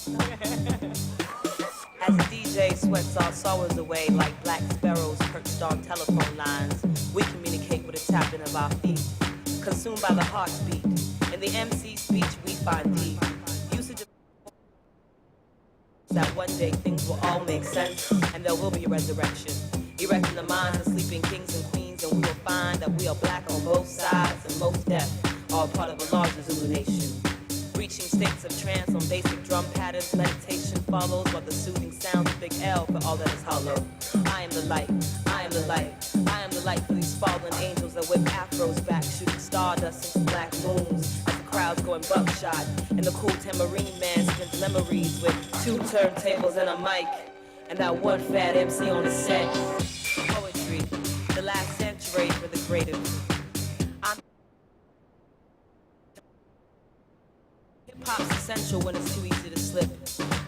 As the DJ sweats our sorrows away like black sparrows perched on telephone lines, we communicate with a tapping of our feet, consumed by the heartbeat. In the MC speech we find deep usage of that one day things will all make sense and there will be a resurrection. Erecting the minds of sleeping kings and queens, and we will find that we are black on both sides and most deaf, all part of a larger Zulu nation. Reaching states of trance on basic drum patterns, meditation follows while the soothing sound of Big L for all that is hollow. I am the light, I am the light, I am the light for these fallen angels that whip afros back, shooting stardust into black moons as the crowd's going buckshot, and the cool tambourine man spins memories with 2 turntables and a mic, and that one fat MC on the set. Poetry, the last century for the creative. Hip-hop's essential when it's too easy to slip.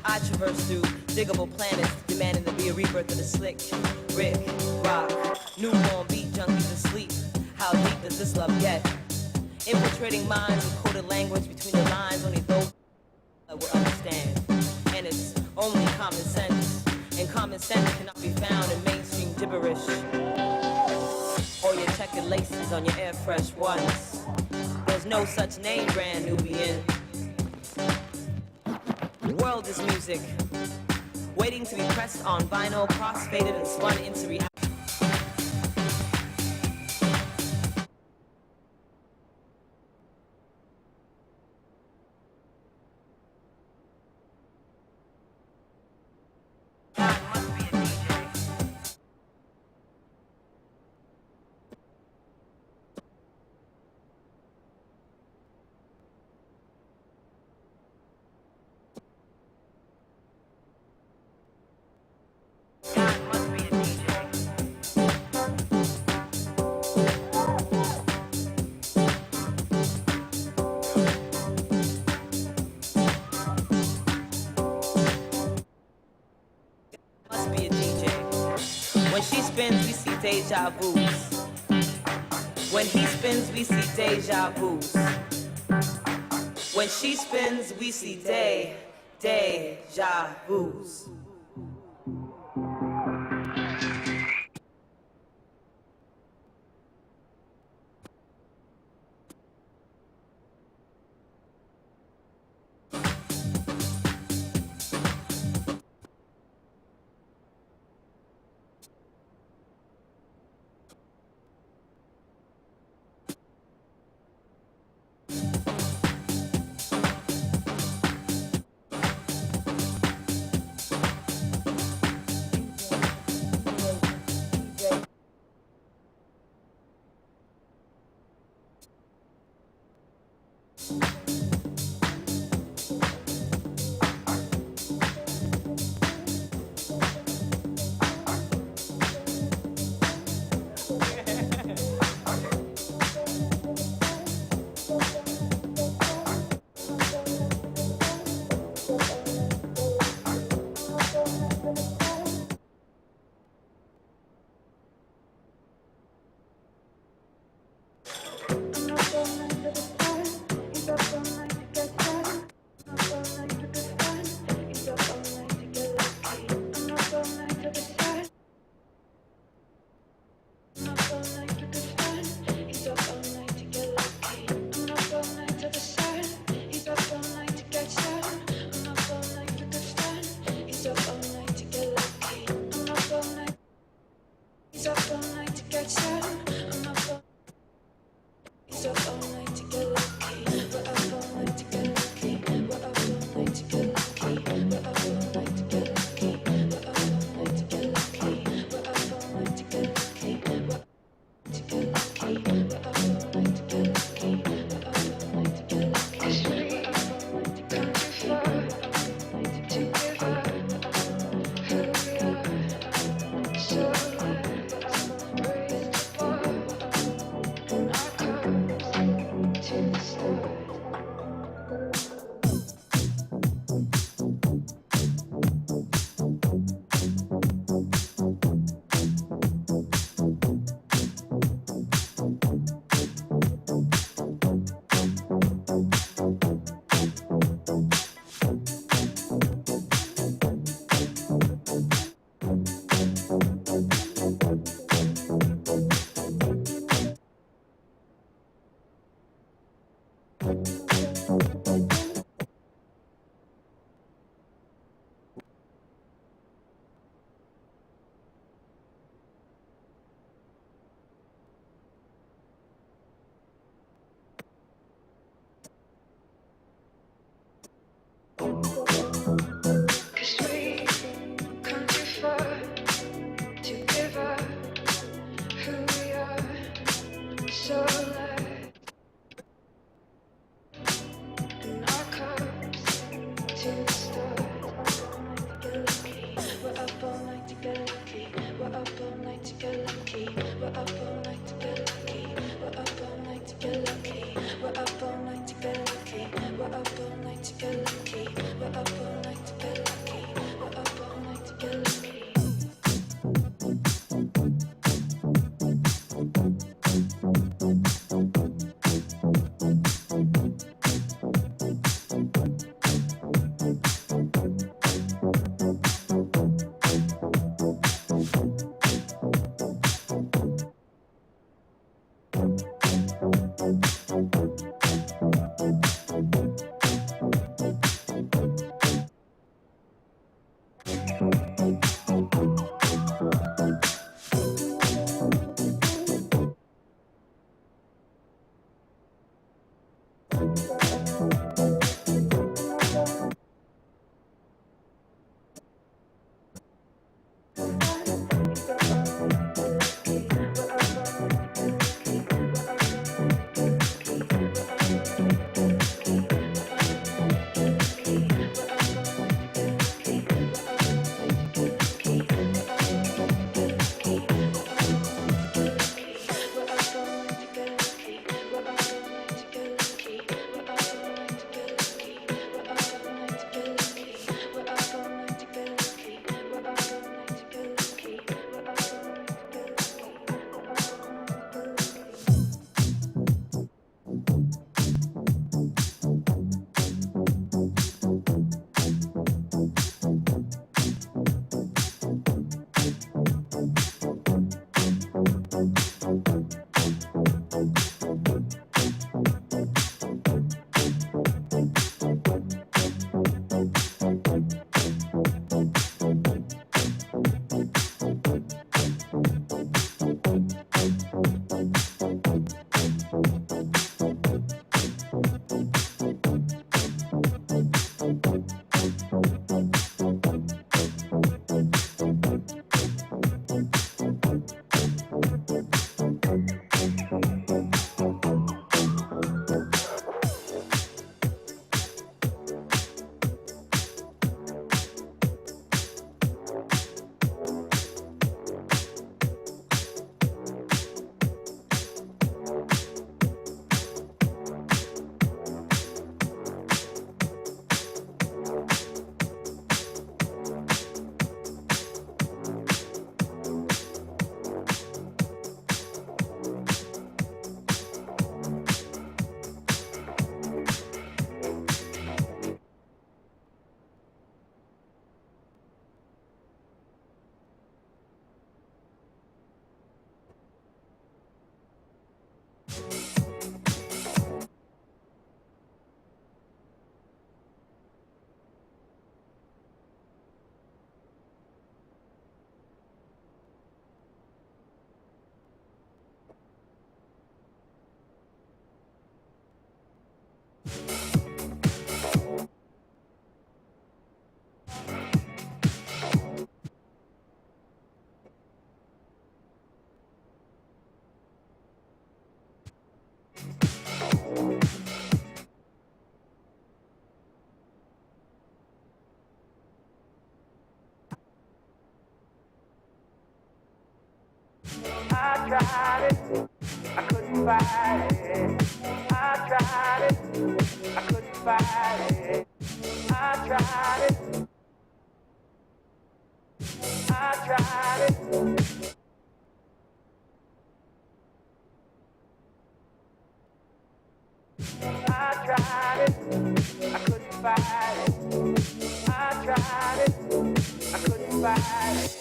I traverse through diggable planets, demanding to be a rebirth of the slick. Rick, rock, newborn beat junkies asleep. How deep does this love get? Infiltrating minds with coded language between the lines, only those will understand. And it's only common sense, and common sense cannot be found in mainstream gibberish or your checkered laces on your air fresh ones. There's no such name, brand Nubian. The world is music, waiting to be pressed on vinyl, cross-faded and spun into reality. When she spins, we see deja vus. When he spins, we see deja vus. When she spins, we see deja vus. I tried it, I couldn't fight it. I tried it, I couldn't fight it. I tried it, I tried it. I tried it, I couldn't fight it. I tried it, I couldn't fight it.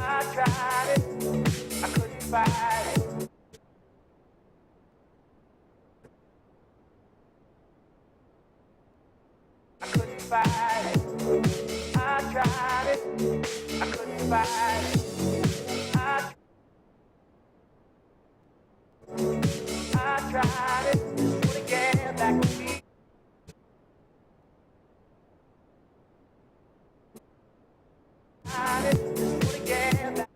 I tried it, I couldn't fight it. fight it. I tried it, I couldn't fight it. I tried it, just wanna get back to me. Tried it, just wanna get back.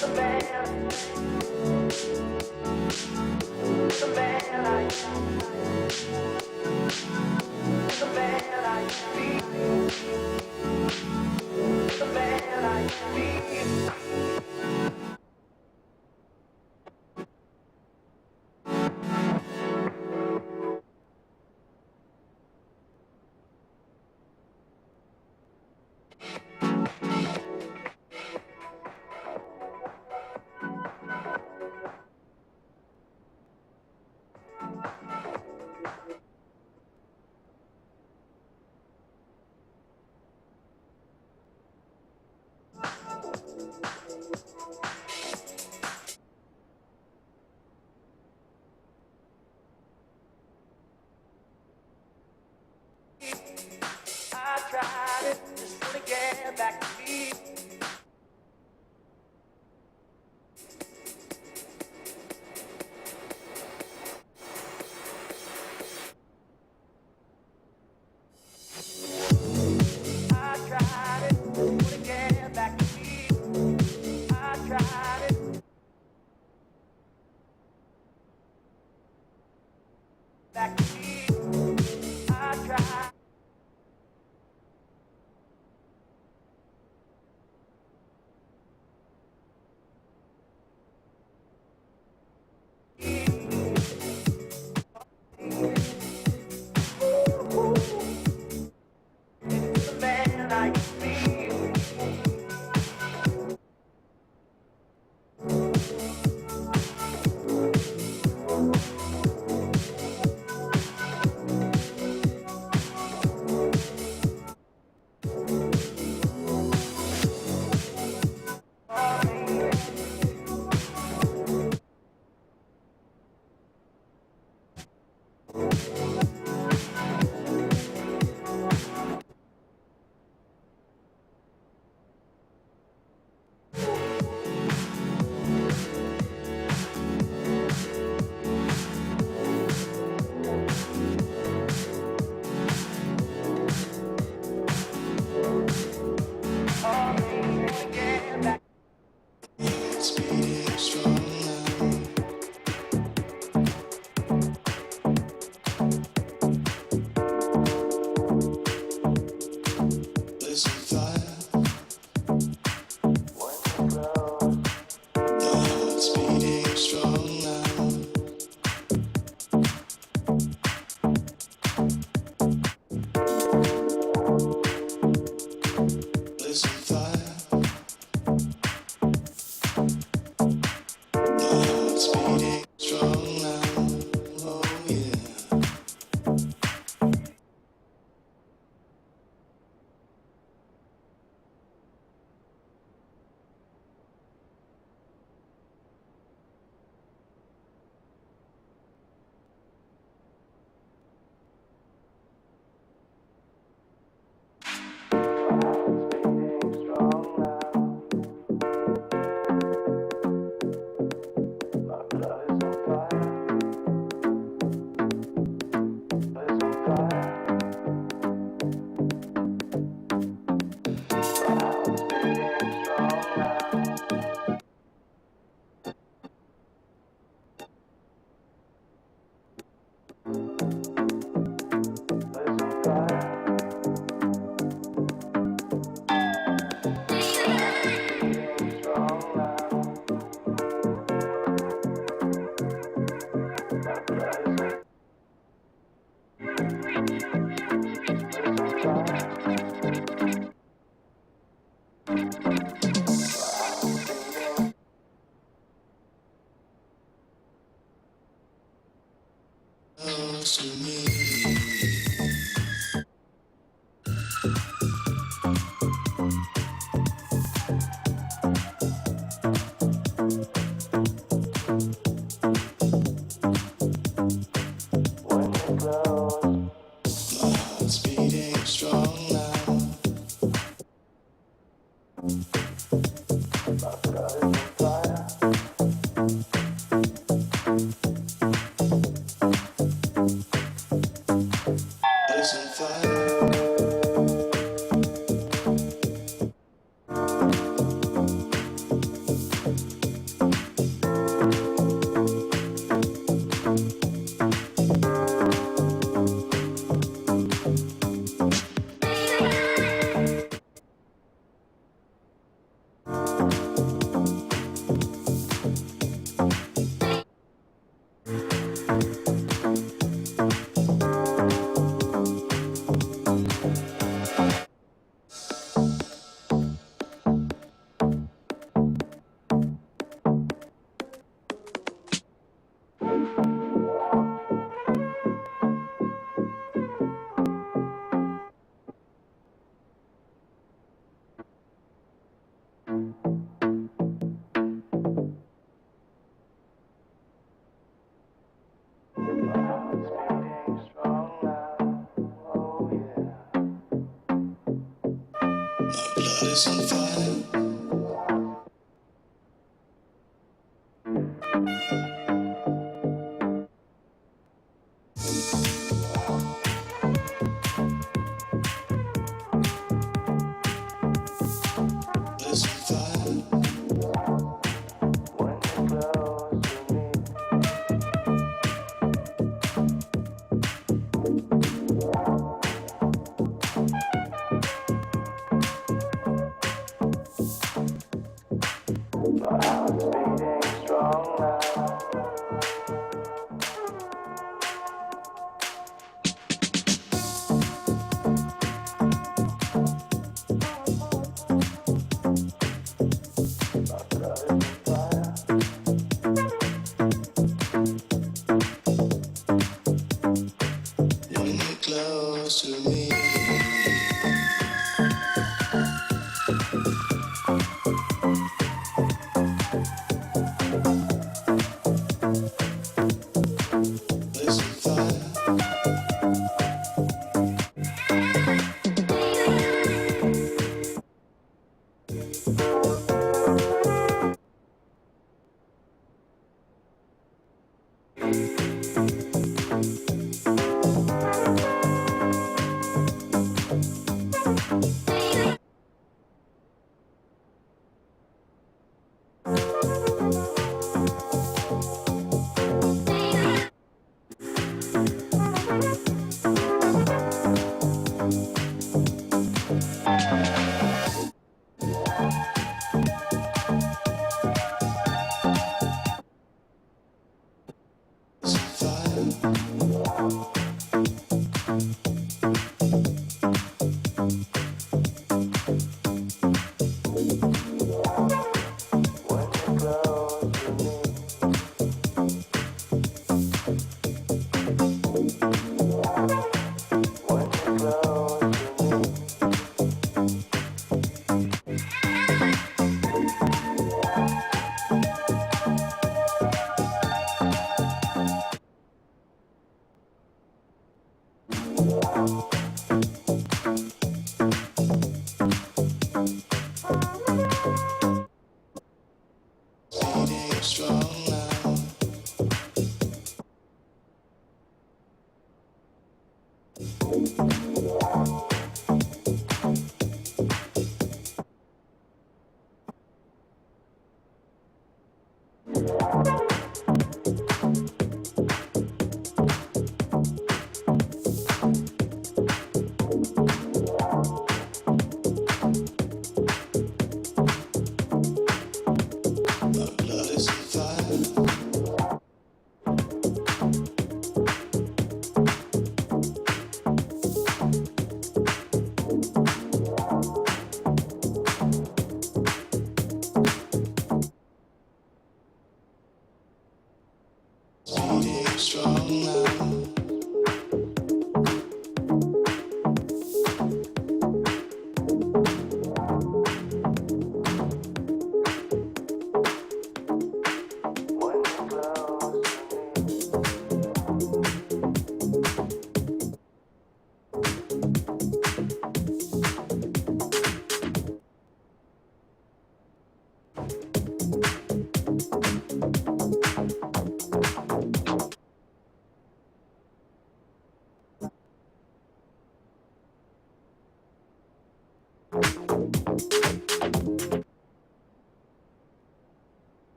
The man I the man I be, the man I be. I tried it, just wanna get back to me. I tried it, just wanna get back to me. I tried it. Back to me. I tried. The man I be.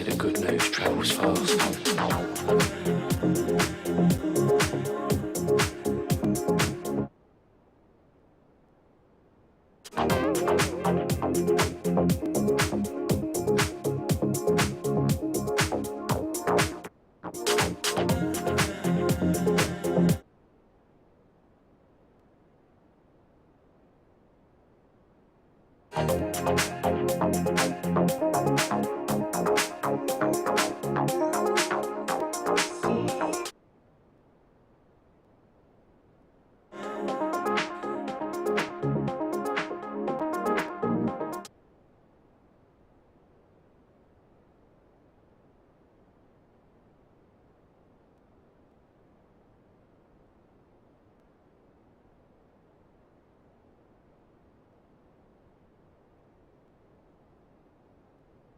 The good news travels fast.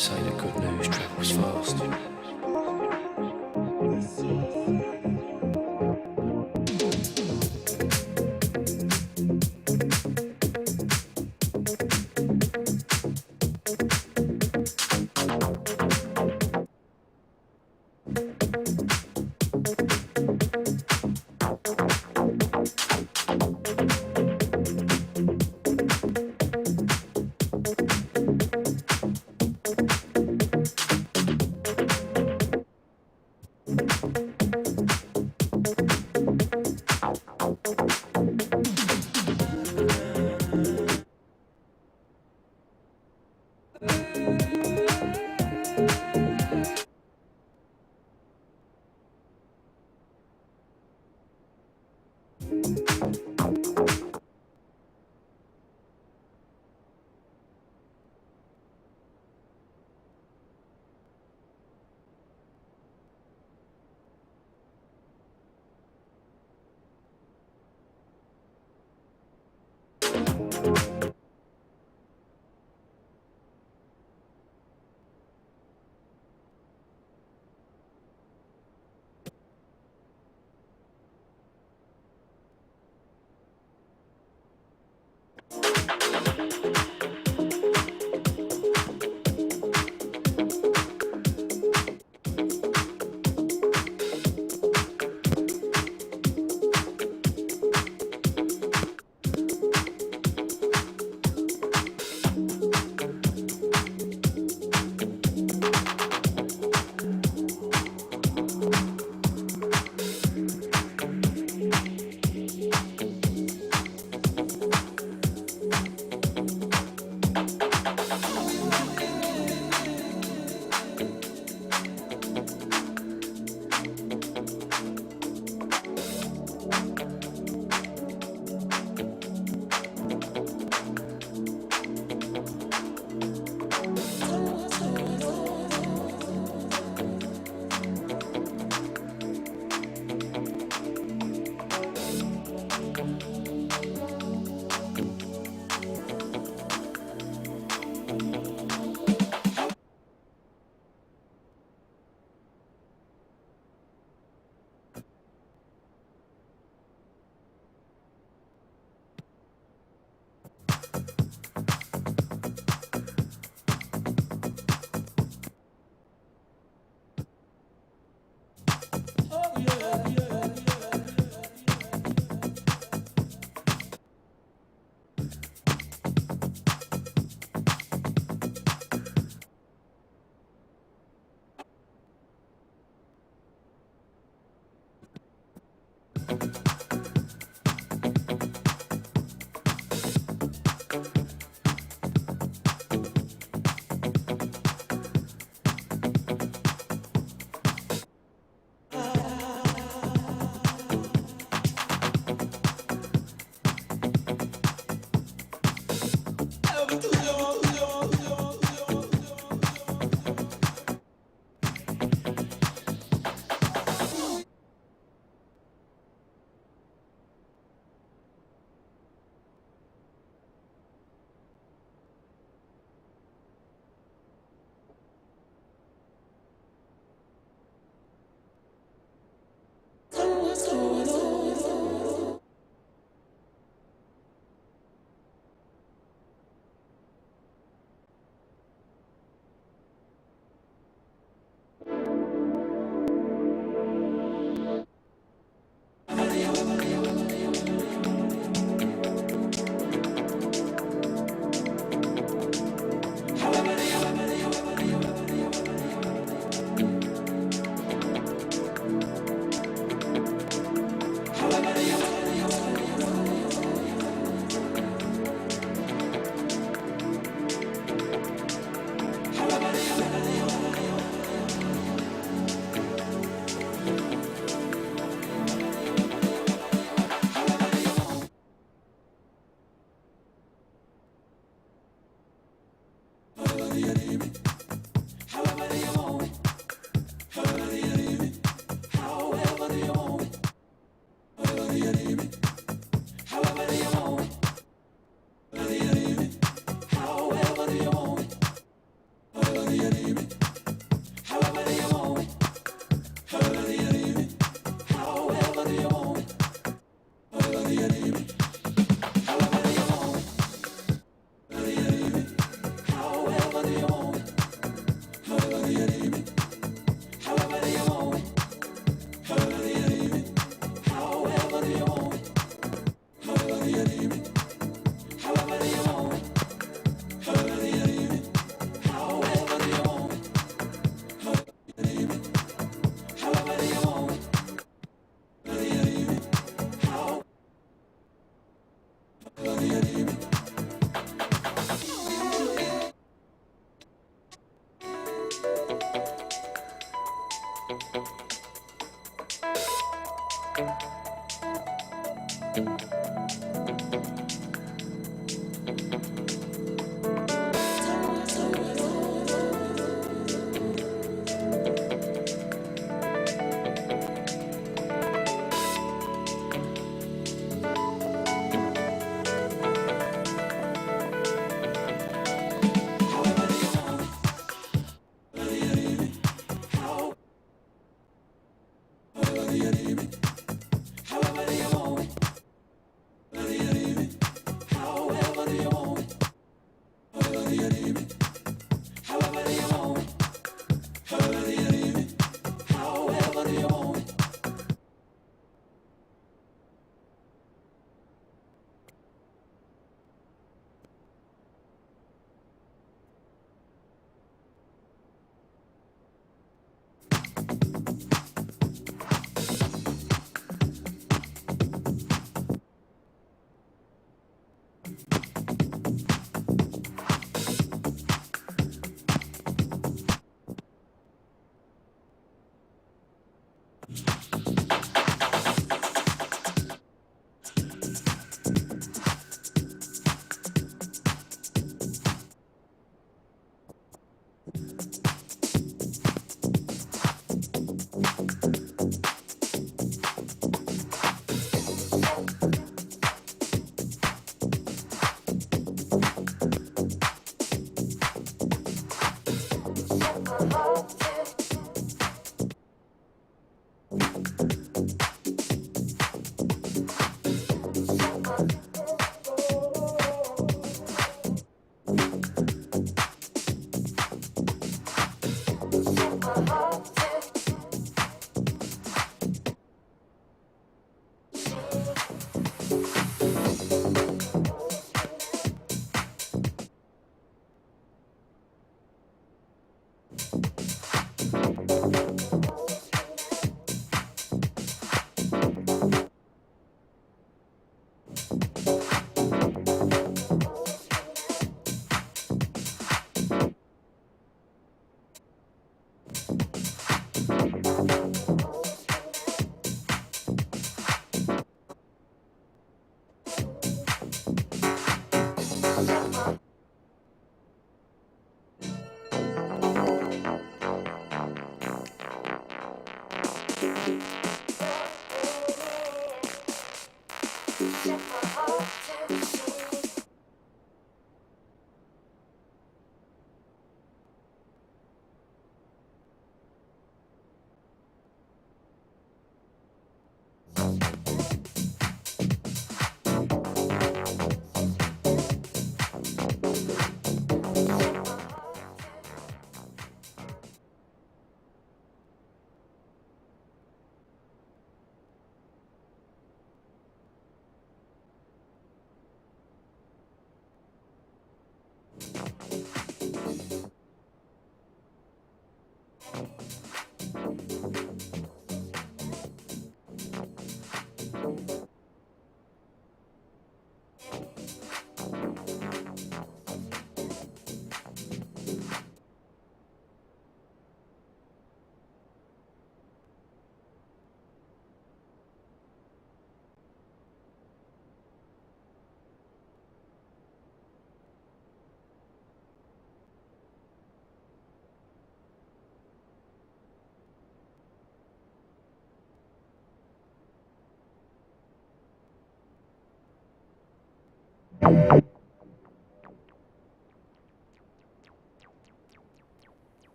Say the good news travels fast.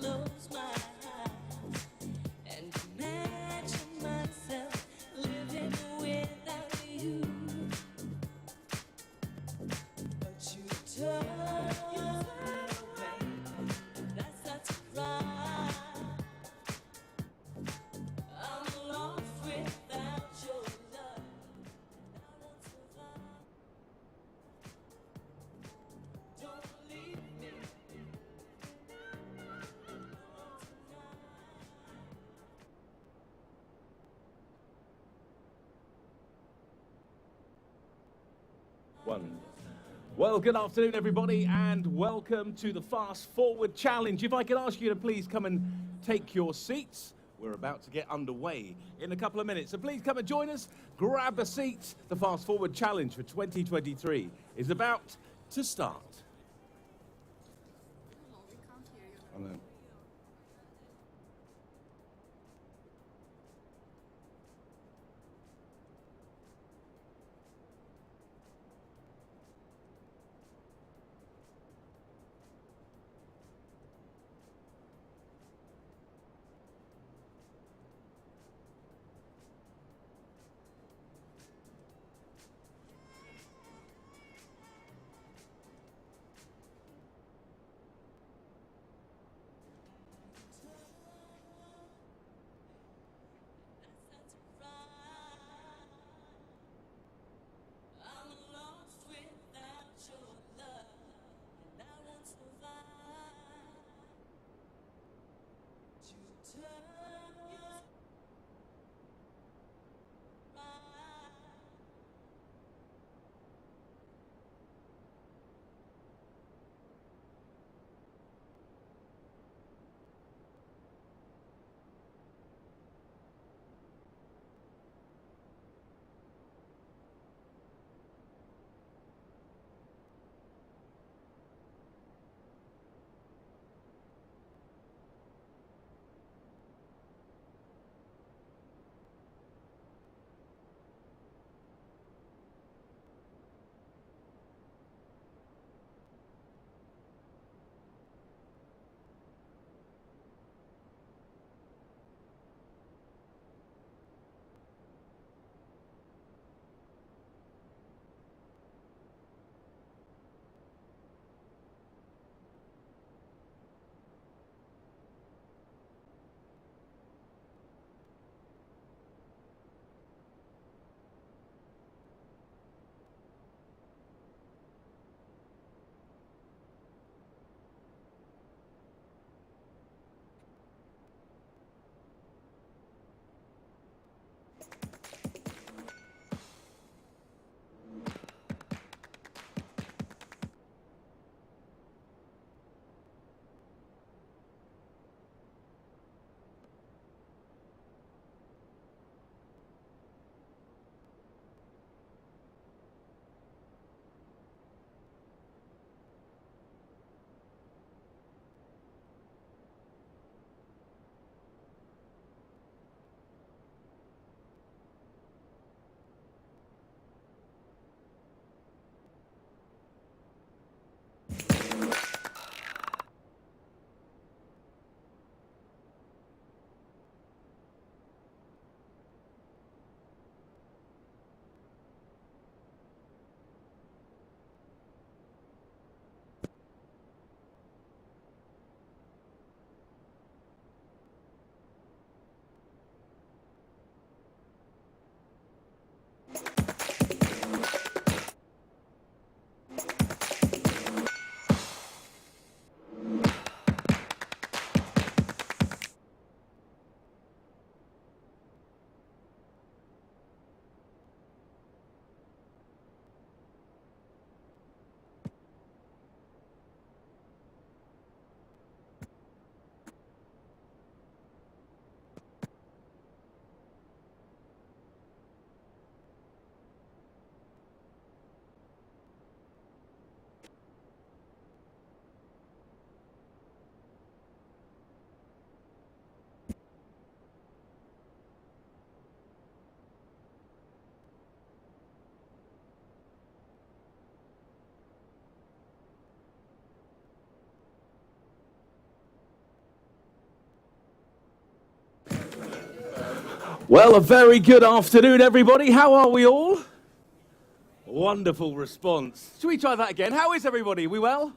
Close my eyes One. Well, good afternoon, everybody, and welcome to the Fast Forward Challenge. If I could ask you to please come and take your seats. We're about to get underway in a couple of minutes. So please come and join us, grab a seat. The Fast Forward Challenge for 2023 is about to start. I know. Well, a very good afternoon, everybody. How are we all? Wonderful response. Should we try that again? How is everybody? We well?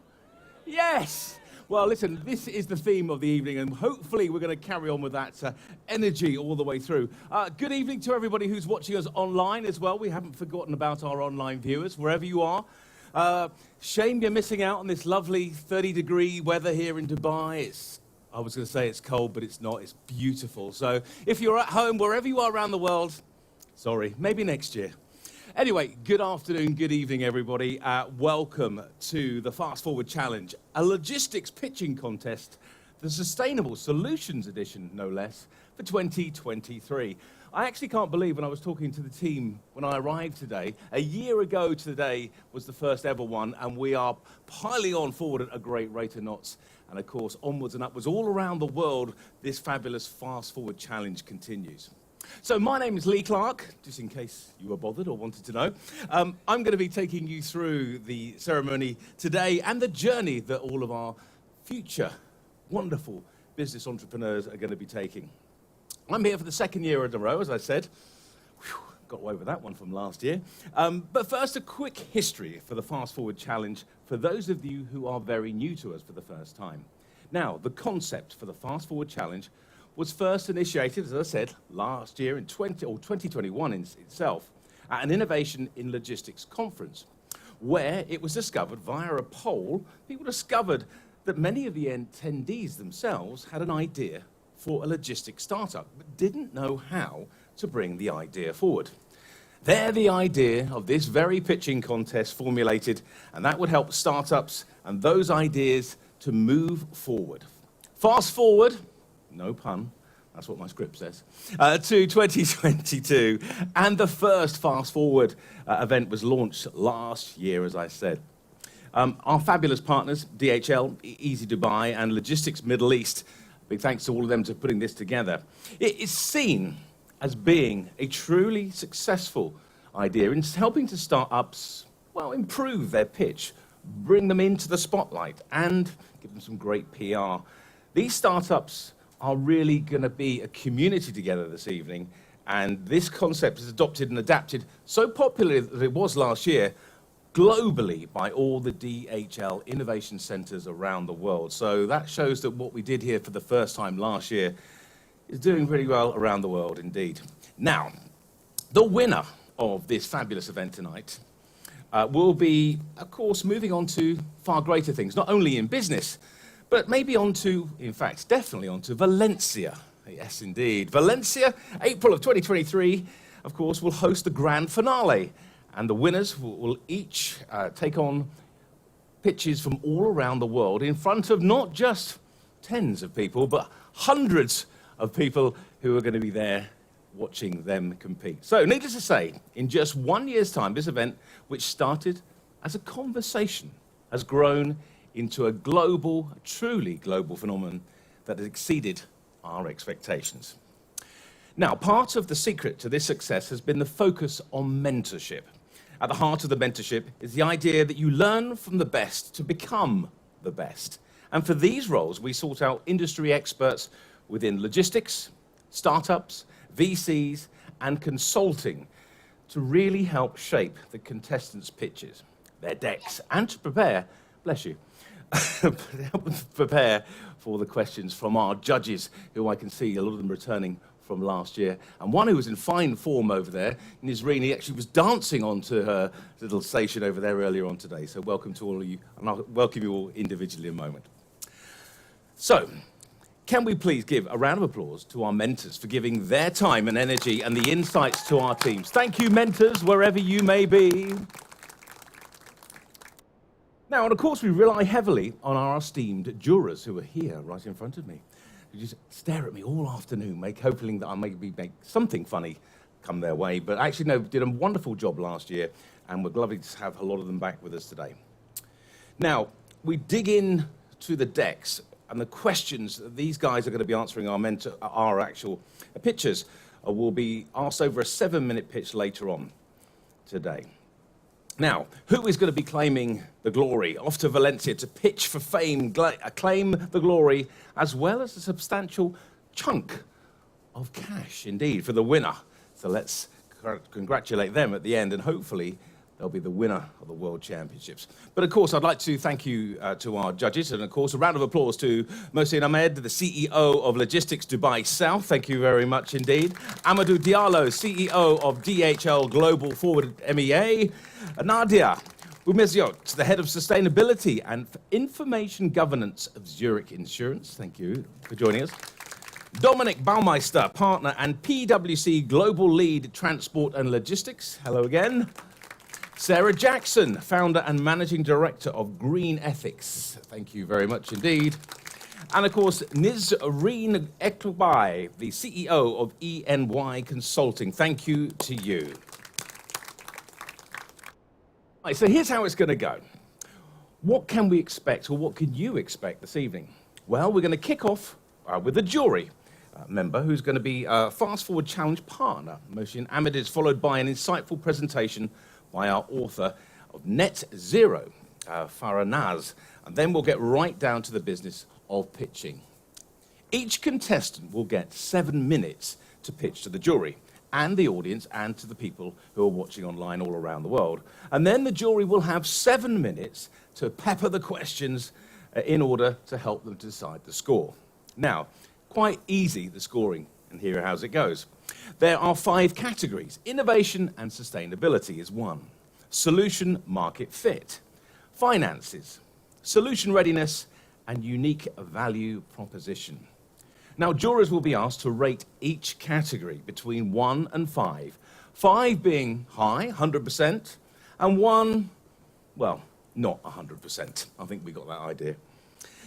Yes. Well, listen, this is the theme of the evening, and hopefully we're going to carry on with that energy all the way through. Good evening to everybody who's watching us online as well. We haven't forgotten about our online viewers, wherever you are. Shame you're missing out on this lovely 30-degree weather here in Dubai. I was going to say it's cold, but it's not. It's beautiful. So if you're at home, wherever you are around the world, sorry, maybe next year. Anyway, good afternoon, good evening, everybody. Welcome to the Fast Forward Challenge, a logistics pitching contest, the Sustainable Solutions Edition, no less, for 2023. I actually can't believe when I was talking to the team when I arrived today, a year ago today was the first ever one, and we are piling on forward at a great rate of knots. And of course, onwards and upwards, all around the world, this fabulous Fast Forward Challenge continues. So my name is Lee Clark, just in case you were bothered or wanted to know. I'm going to be taking you through the ceremony today and the journey that all of our future wonderful business entrepreneurs are going to be taking. I'm here for the second year in a row, as I said. Whew, got away with that one from last year. But first, a quick history for the Fast Forward Challenge for those of you who are very new to us for the first time. Now, the concept for the Fast Forward Challenge was first initiated, as I said, last year in 2021 in itself, at an Innovation in Logistics conference, where it was discovered via a poll, people discovered that many of the attendees themselves had an idea for a logistics startup, but didn't know how to bring the idea forward. There, the idea of this very pitching contest formulated, and that would help startups and those ideas to move forward. Fast forward, no pun, that's what my script says, to 2022. And the first Fast Forward event was launched last year, as I said. Our fabulous partners, DHL, Easy Dubai, and Logistics Middle East, big thanks to all of them for putting this together. It is seen as being a truly successful idea in helping to startups, well, improve their pitch, bring them into the spotlight, and give them some great PR. These startups are really going to be a community together this evening, and this concept is adopted and adapted so popularly that it was last year globally by all the DHL innovation centers around the world. So that shows that what we did here for the first time last year is doing pretty well around the world indeed. Now, the winner of this fabulous event tonight will be, of course, moving on to far greater things, not only in business, but maybe on to, in fact, definitely on to Valencia. Yes, indeed. Valencia, April of 2023, of course, will host the grand finale. And the winners will each take on pitches from all around the world in front of not just tens of people, but hundreds of people who are going to be there watching them compete. So, needless to say, in just 1 year's time, this event, which started as a conversation, has grown into a global, truly global phenomenon that has exceeded our expectations. Now, part of the secret to this success has been the focus on mentorship. At the heart of the mentorship is the idea that you learn from the best to become the best. And for these roles, we sought out industry experts within logistics, startups, VCs, and consulting to really help shape the contestants' pitches, their decks, and to prepare, bless you, prepare for the questions from our judges, who I can see a lot of them returning from last year. And one who was in fine form over there, Nisrini, actually was dancing onto her little station over there earlier on today. So welcome to all of you, and I'll welcome you all individually in a moment. So, can we please give a round of applause to our mentors for giving their time and energy and the insights to our teams. Thank you, mentors, wherever you may be. Now, and of course, we rely heavily on our esteemed jurors who are here right in front of me. They just stare at me all afternoon, hoping that I maybe make something funny come their way. But actually, no, did a wonderful job last year, and we're lovely to have a lot of them back with us today. Now, we dig in to the decks and the questions that these guys are going to be answering our actual pitches will be asked over a 7-minute pitch later on today. Now, who is going to be claiming the glory? Off to Valencia to pitch for fame, claim the glory, as well as a substantial chunk of cash, indeed, for the winner. So let's congratulate them at the end, and hopefully they'll be the winner of the World Championships. But of course, I'd like to thank you to our judges, and of course, a round of applause to Mohsin Ahmed, the CEO of Logistics Dubai South. Thank you very much indeed. Amadou Diallo, CEO of DHL Global Forward MEA. Nadia Boumeziot, the head of sustainability and information governance of Zurich Insurance. Thank you for joining us. Dominic Baumeister, partner and PwC Global Lead Transport and Logistics. Hello again. Sarah Jackson, founder and managing director of Green Ethics. Thank you very much indeed. And of course, Nizreen Ekbai, the CEO of ENY Consulting. Thank you to you. Right, so here's how it's going to go. What can we expect, or what can you expect this evening? Well, we're going to kick off with a jury member who's going to be a Fast Forward Challenge partner, Mohsin Ahmed, followed by an insightful presentation by our author of Net Zero, Farah Naz, and then we'll get right down to the business of pitching. Each contestant will get 7 minutes to pitch to the jury and the audience and to the people who are watching online all around the world. And then the jury will have 7 minutes to pepper the questions in order to help them decide the score. Now, quite easy, the scoring, and here how's it goes. There are 5 categories. Innovation and sustainability is one. Solution market fit. Finances. Solution readiness and unique value proposition. Now, jurors will be asked to rate each category between 1 and 5. 5 being high, 100%, and 1, well, not 100%. I think we got that idea.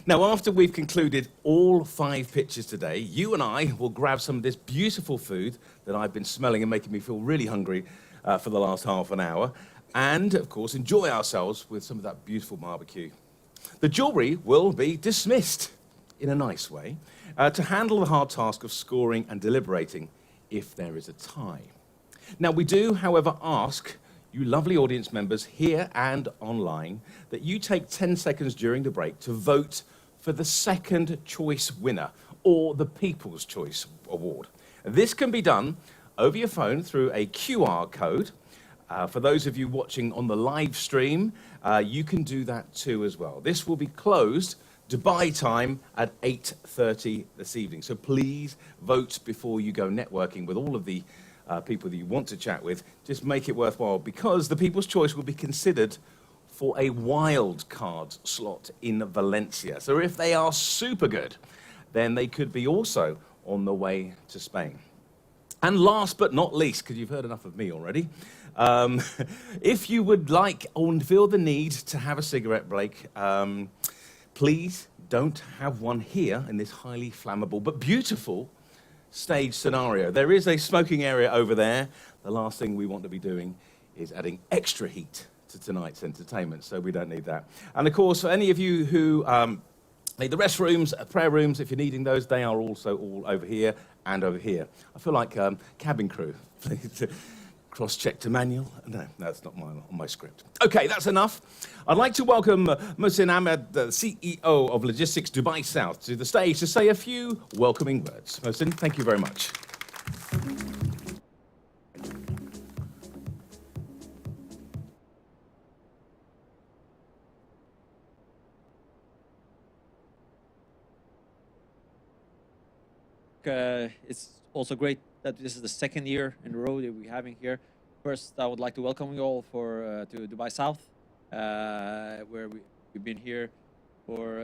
Now, after we've concluded all 5 pitches today, you and I will grab some of this beautiful food that I've been smelling and making me feel really hungry for the last half an hour, and, of course, enjoy ourselves with some of that beautiful barbecue. The jury will be dismissed, in a nice way, to handle the hard task of scoring and deliberating if there is a tie. Now, we do, however, ask you lovely audience members here and online that you take 10 seconds during the break to vote for the second choice winner, or the People's Choice Award. This can be done over your phone through a QR code. For those of you watching on the live stream, you can do that too as well. This will be closed Dubai time at 8:30 this evening. So please vote before you go networking with all of the people that you want to chat with. Just make it worthwhile, because the People's Choice will be considered for a wild card slot in Valencia. So if they are super good, then they could be also on the way to Spain. And last but not least, because you've heard enough of me already, if you would like or feel the need to have a cigarette break, please don't have one here in this highly flammable but beautiful stage scenario. There is a smoking area over there. The last thing we want to be doing is adding extra heat to tonight's entertainment, so we don't need that. And of course, for any of you who need the restrooms, prayer rooms, if you're needing those, they are also all over here and over here. I feel like cabin crew. Please cross-check to manual. No, that's not on my script. Okay, that's enough. I'd like to welcome Mohsin Ahmed, the CEO of Logistics Dubai South, to the stage to say a few welcoming words. Mohsin, thank you very much. It's also great that this is the second year in a row that we're having here. First, I would like to welcome you all to Dubai South, where we've been here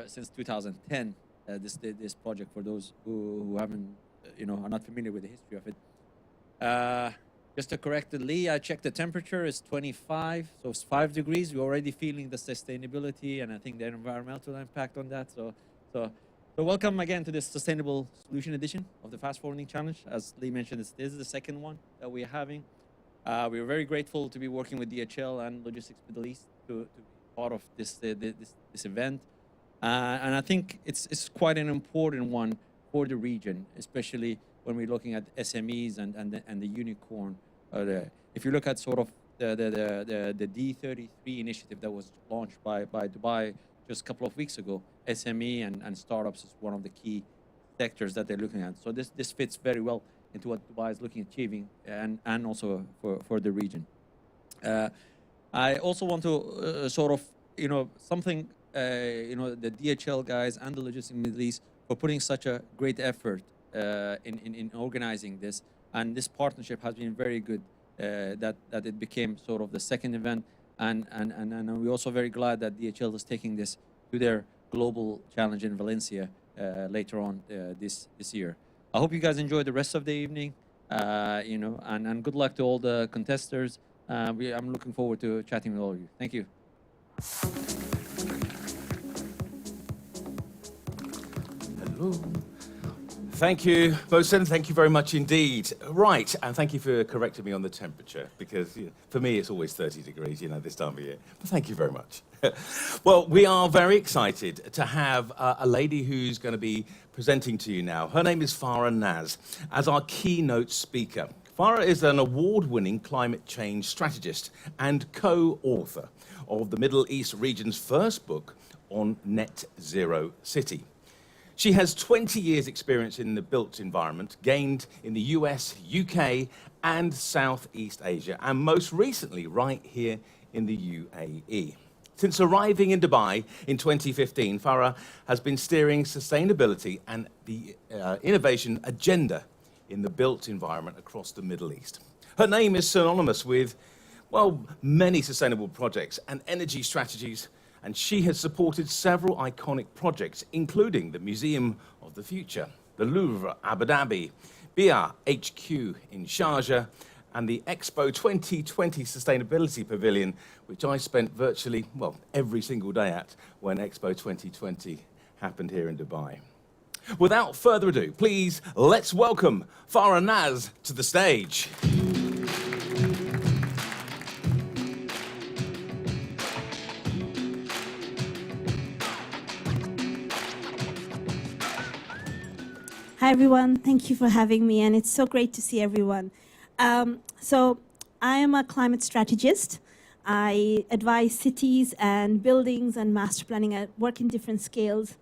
since 2010. This project, for those who haven't, are not familiar with the history of it. Just to correct Lee, I checked the temperature. It's 25, so it's 5 degrees. We're already feeling the sustainability and I think the environmental impact on that. So welcome again to this Sustainable Solution edition of the Fast Forwarding Challenge. As Lee mentioned, this is the second one that we're having. We're very grateful to be working with DHL and Logistics Middle East to be part of this event. And I think it's quite an important one for the region, especially when we're looking at SMEs and the unicorn. If you look at sort of the D33 initiative that was launched by Dubai just a couple of weeks ago, SME and startups is one of the key sectors that they're looking at. So this fits very well into what Dubai is looking at achieving and also for the region. I also want to something, the DHL guys and the Logistics Middle East for putting such a great effort in organizing this. And this partnership has been very good, that it became sort of the second event. And we're also very glad that DHL is taking this to their global challenge in Valencia later on this year. I hope you guys enjoy the rest of the evening. And good luck to all the contestants. I'm looking forward to chatting with all of you. Thank you. Hello. Thank you, Mohsen. Thank you very much indeed. Right, and thank you for correcting me on the temperature, because for me it's always 30 degrees, this time of year. But thank you very much. Well, we are very excited to have a lady who's going to be presenting to you now. Her name is Farah Naz, as our keynote speaker. Farah is an award-winning climate change strategist and co-author of the Middle East region's first book on Net Zero City. She has 20 years' experience in the built environment, gained in the US, UK, and Southeast Asia, and most recently right here in the UAE. Since arriving in Dubai in 2015, Farah has been steering sustainability and the innovation agenda in the built environment across the Middle East. Her name is synonymous with, well, many sustainable projects and energy strategies, and she has supported several iconic projects, including the Museum of the Future, the Louvre Abu Dhabi, BIA HQ in Sharjah, and the Expo 2020 Sustainability Pavilion, which I spent virtually, well, every single day at when Expo 2020 happened here in Dubai. Without further ado, please, let's welcome Farah Naz to the stage. Hi, everyone. Thank you for having me, and it's so great to see everyone. So I am a climate strategist. I advise cities and buildings and master planning. I work in different scales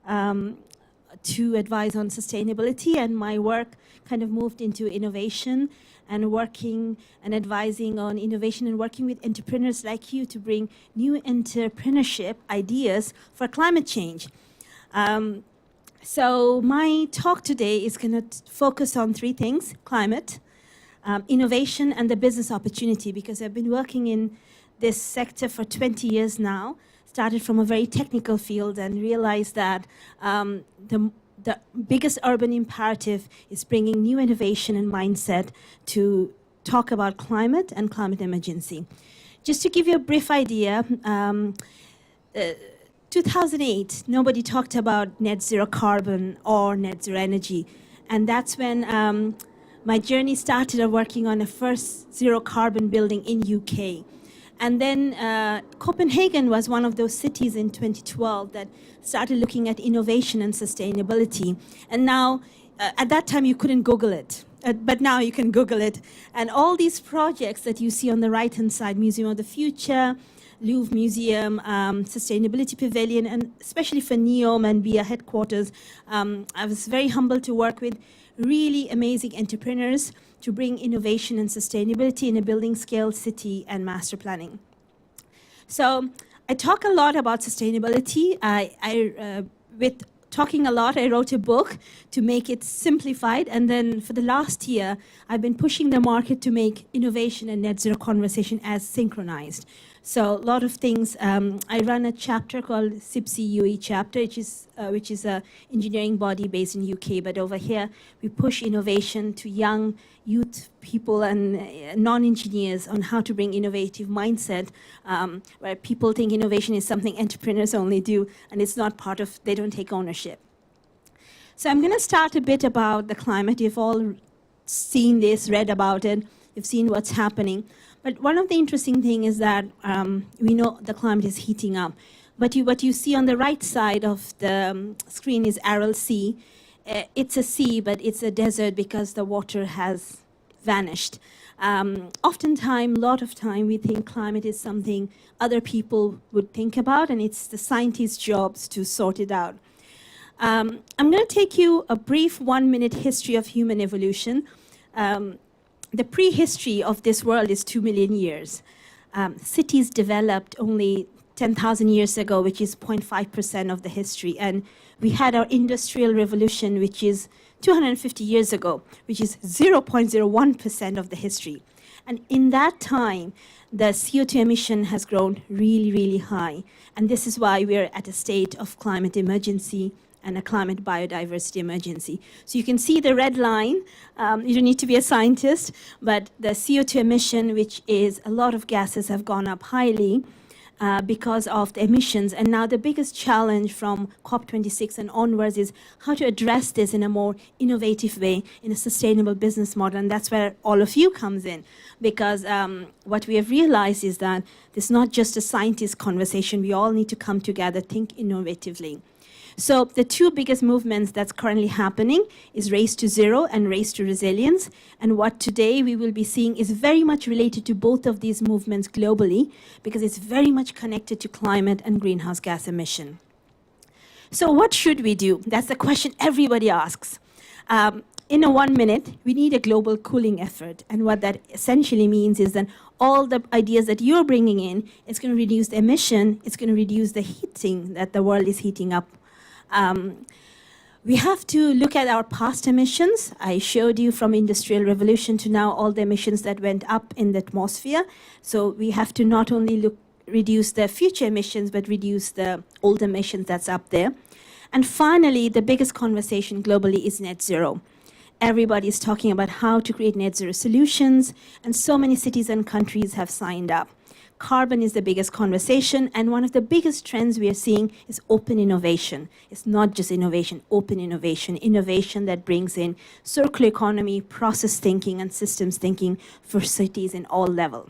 to advise on sustainability, and my work kind of moved into innovation and working and advising on innovation and working with entrepreneurs like you to bring new entrepreneurship ideas for climate change. So my talk today is going to focus on three things: climate, innovation, and the business opportunity, because I've been working in this sector for 20 years now, started from a very technical field and realized that the biggest urban imperative is bringing new innovation and mindset to talk about climate and climate emergency. Just to give you a brief idea, 2008, nobody talked about net zero carbon or net zero energy. And that's when my journey started of working on a first zero carbon building in UK. And then Copenhagen was one of those cities in 2012 that started looking at innovation and sustainability. And now, at that time, you couldn't Google it. But now you can Google it. And all these projects that you see on the right-hand side, Museum of the Future, Louvre Museum, Sustainability Pavilion, and especially for NEOM and BIA headquarters, I was very humbled to work with really amazing entrepreneurs to bring innovation and sustainability in a building scale, city, and master planning. So I talk a lot about sustainability. With talking a lot, I wrote a book to make it simplified. And then for the last year, I've been pushing the market to make innovation and net zero conversation as synchronized. So a lot of things. I run a chapter called CIPSI UE chapter, which is a engineering body based in UK. But over here, we push innovation to young youth people and non-engineers on how to bring innovative mindset, where people think innovation is something entrepreneurs only do, and it's not part of, they don't take ownership. So I'm going to start a bit about the climate. You've all seen this, read about it. You've seen what's happening. But one of the interesting things is that we know the climate is heating up. But what you see on the right side of the screen is Aral Sea. It's a sea, but it's a desert because the water has vanished. Oftentimes, a lot of time, we think climate is something other people would think about, and it's the scientists' jobs to sort it out. I'm going to take you a brief 1-minute history of human evolution. The prehistory of this world is 2 million years. Cities developed only 10,000 years ago, which is 0.5% of the history. And we had our industrial revolution, which is 250 years ago, which is 0.01% of the history. And in that time, the CO2 emission has grown really, really high. And this is why we're at a state of climate emergency and a climate biodiversity emergency. So you can see the red line. You don't need to be a scientist, but the CO2 emission, which is a lot of gases have gone up highly because of the emissions. And now the biggest challenge from COP26 and onwards is how to address this in a more innovative way, in a sustainable business model. And that's where all of you comes in. Because what we have realized is that this is not just a scientist conversation. We all need to come together, think innovatively. So the two biggest movements that's currently happening is Race to Zero and Race to Resilience. And what today we will be seeing is very much related to both of these movements globally, because it's very much connected to climate and greenhouse gas emission. So what should we do? That's the question everybody asks. In a 1 minute, we need a global cooling effort. And what that essentially means is that all the ideas that you're bringing in, it's going to reduce the emission, it's going to reduce the heating that the world is heating up. We have to look at our past emissions. I showed you from Industrial Revolution to now all the emissions that went up in the atmosphere. So we have to not only reduce the future emissions, but reduce the old emissions that's up there. And finally, the biggest conversation globally is net zero. Everybody is talking about how to create net zero solutions, and so many cities and countries have signed up. Carbon is the biggest conversation, and one of the biggest trends we are seeing is open innovation. It's not just innovation, open innovation, innovation that brings in circular economy, process thinking, and systems thinking for cities in all levels.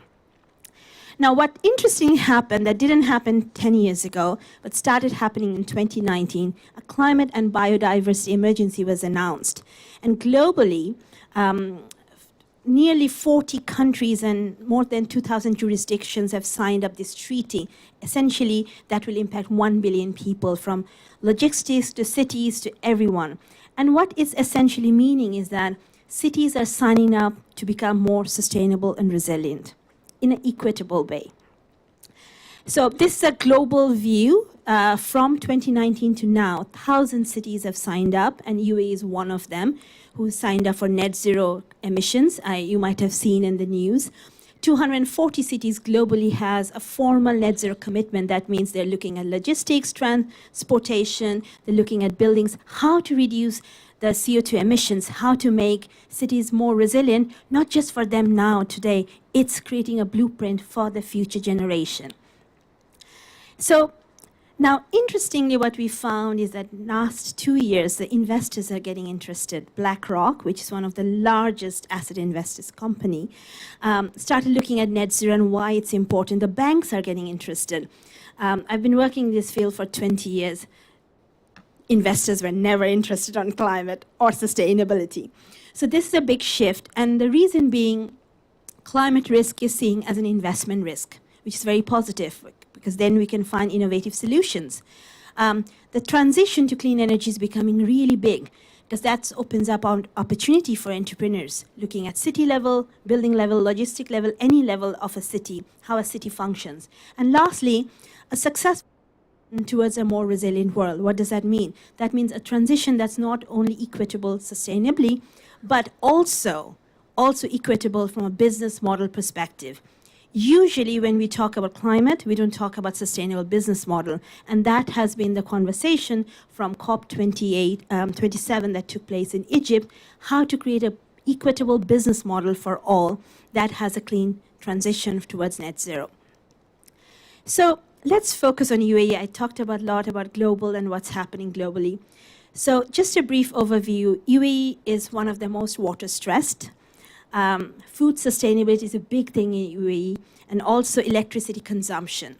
Now, what interestingly happened that didn't happen 10 years ago, but started happening in 2019, a climate and biodiversity emergency was announced. And globally, nearly 40 countries and more than 2,000 jurisdictions have signed up this treaty. Essentially, that will impact 1 billion people, from logistics to cities to everyone. And what it's essentially meaning is that cities are signing up to become more sustainable and resilient in an equitable way. So this is a global view. From 2019 to now, 1,000 cities have signed up, and UAE is one of them who signed up for net zero emissions. You might have seen in the news. 240 cities globally has a formal net zero commitment. That means they're looking at logistics, transportation, they're looking at buildings, how to reduce the CO2 emissions, how to make cities more resilient, not just for them now, today. It's creating a blueprint for the future generation. So now, interestingly, what we found is that last 2 years, the investors are getting interested. BlackRock, which is one of the largest asset investors company, started looking at net zero and why it's important. The banks are getting interested. I've been working in this field for 20 years. Investors were never interested on climate or sustainability. So this is a big shift. And the reason being, climate risk is seen as an investment risk, which is very positive, because then we can find innovative solutions. The transition to clean energy is becoming really big, because that opens up an opportunity for entrepreneurs, looking at city level, building level, logistic level, any level of a city, how a city functions. And lastly, a success towards a more resilient world. What does that mean? That means a transition that's not only equitable sustainably, but also equitable from a business model perspective. Usually when we talk about climate, we don't talk about sustainable business model. And that has been the conversation from COP27 that took place in Egypt, how to create an equitable business model for all that has a clean transition towards net zero. So let's focus on UAE. I talked a lot about global and what's happening globally. So just a brief overview, UAE is one of the most water stressed. Food sustainability is a big thing in UAE, and also electricity consumption.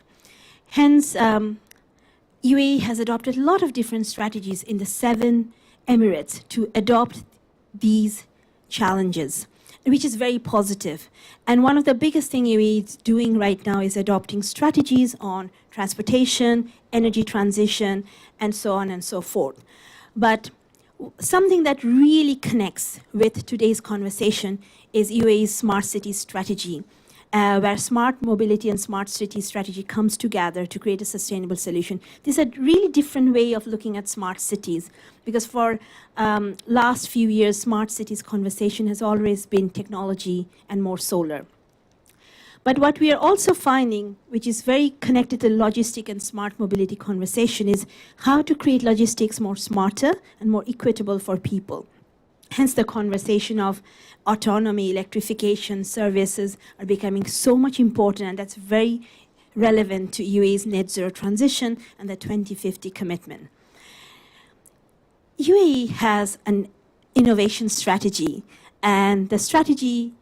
Hence, UAE has adopted a lot of different strategies in the 7 Emirates to adopt these challenges, which is very positive. And one of the biggest things UAE is doing right now is adopting strategies on transportation, energy transition, and so on and so forth. But something that really connects with today's conversation is UAE's smart city strategy, where smart mobility and smart city strategy comes together to create a sustainable solution. This is a really different way of looking at smart cities, because for last few years, smart cities conversation has always been technology and more solar. But what we are also finding, which is very connected to logistic and smart mobility conversation, is how to create logistics more smarter and more equitable for people. Hence the conversation of autonomy, electrification, services are becoming so much important, and that's very relevant to UAE's net zero transition and the 2050 commitment. UAE has an innovation strategy, and the strategy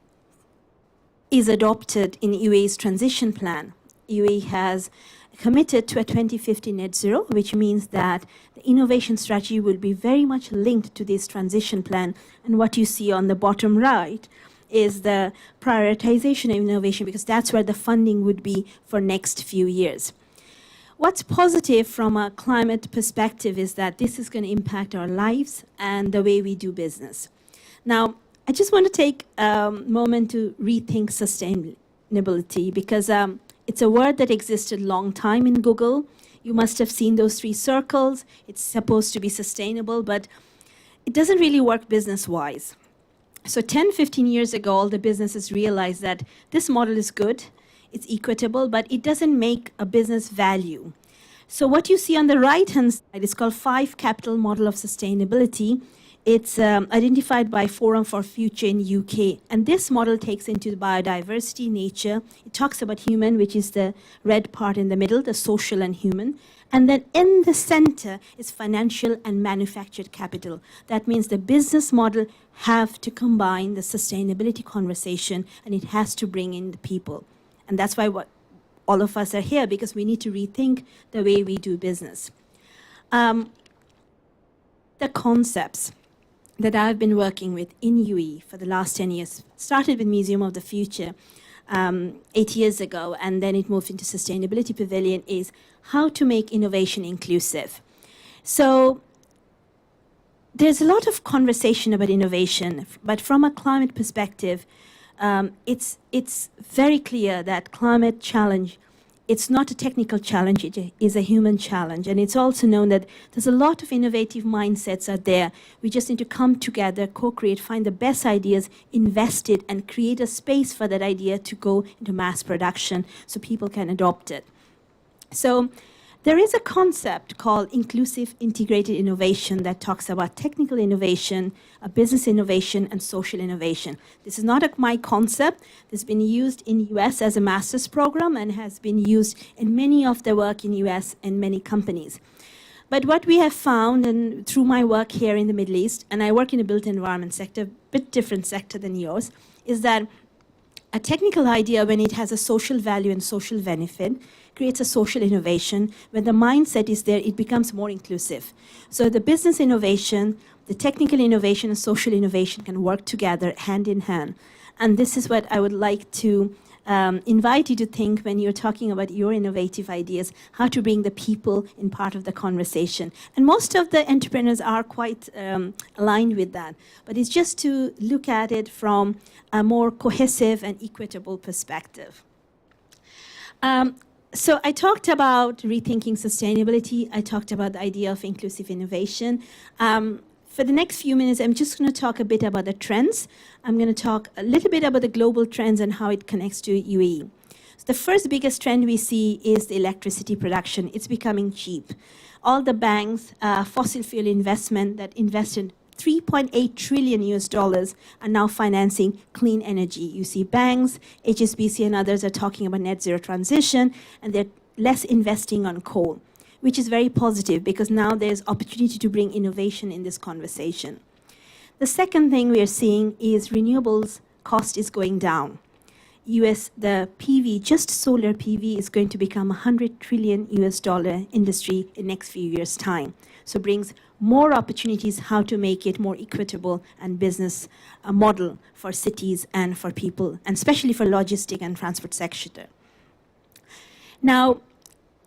is adopted in UAE's transition plan. UAE has committed to a 2050 net zero, which means that the innovation strategy will be very much linked to this transition plan. And what you see on the bottom right is the prioritization of innovation, because that's where the funding would be for next few years. What's positive from a climate perspective is that this is going to impact our lives and the way we do business. Now, I just want to take a moment to rethink sustainability, because it's a word that existed a long time in Google. You must have seen those 3 circles. It's supposed to be sustainable, but it doesn't really work business-wise. So 10, 15 years ago, all the businesses realized that this model is good, it's equitable, but it doesn't make a business value. So what you see on the right-hand side is called 5 Capital Model of Sustainability. It's identified by Forum for Future in UK. And this model takes into biodiversity, nature. It talks about human, which is the red part in the middle, the social and human. And then in the center is financial and manufactured capital. That means the business model have to combine the sustainability conversation, and it has to bring in the people. And that's why all of us are here, because we need to rethink the way we do business. The concepts that I've been working with in UAE for the last 10 years started with Museum of the Future 8 years ago, and then it moved into Sustainability Pavilion, is how to make innovation inclusive. So there's a lot of conversation about innovation, but from a climate perspective, it's very clear that climate challenge, it's not a technical challenge, it is a human challenge. And it's also known that there's a lot of innovative mindsets out there. We just need to come together, co-create, find the best ideas, invest it, and create a space for that idea to go into mass production so people can adopt it. So there is a concept called inclusive integrated innovation that talks about technical innovation, business innovation, and social innovation. This is not my concept. This has been used in US as a master's program and has been used in many of the work in US and many companies. But what we have found, and through my work here in the Middle East, and I work in a built environment sector, a bit different sector than yours, is that a technical idea, when it has a social value and social benefit, creates a social innovation. When the mindset is there, it becomes more inclusive. So the business innovation, the technical innovation, and social innovation can work together hand in hand. And this is what I would like to invite you to think when you're talking about your innovative ideas, how to bring the people in part of the conversation. And most of the entrepreneurs are quite aligned with that. But it's just to look at it from a more cohesive and equitable perspective. So I talked about rethinking sustainability. I talked about the idea of inclusive innovation. For the next few minutes, I'm just going to talk a bit about the trends. I'm going to talk a little bit about the global trends and how it connects to UAE. So the first biggest trend we see is the electricity production. It's becoming cheap. All the banks, fossil fuel investment that invested $3.8 trillion are now financing clean energy. You see banks, HSBC and others are talking about net zero transition, and they're less investing on coal, which is very positive because now there's opportunity to bring innovation in this conversation. The second thing we are seeing is renewables cost is going down. The PV, just solar PV, is going to become $100 trillion industry in next few years' time. So brings more opportunities how to make it more equitable and business model for cities and for people, and especially for logistic and transport sector. Now,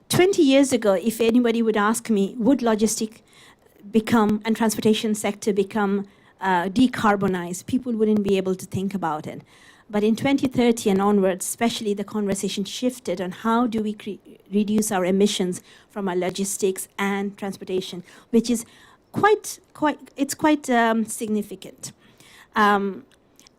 20 years ago, if anybody would ask me, would logistic become and transportation sector become decarbonized, people wouldn't be able to think about it. But in 2030 and onwards, especially, the conversation shifted on how do we reduce our emissions from our logistics and transportation, which is quite significant. And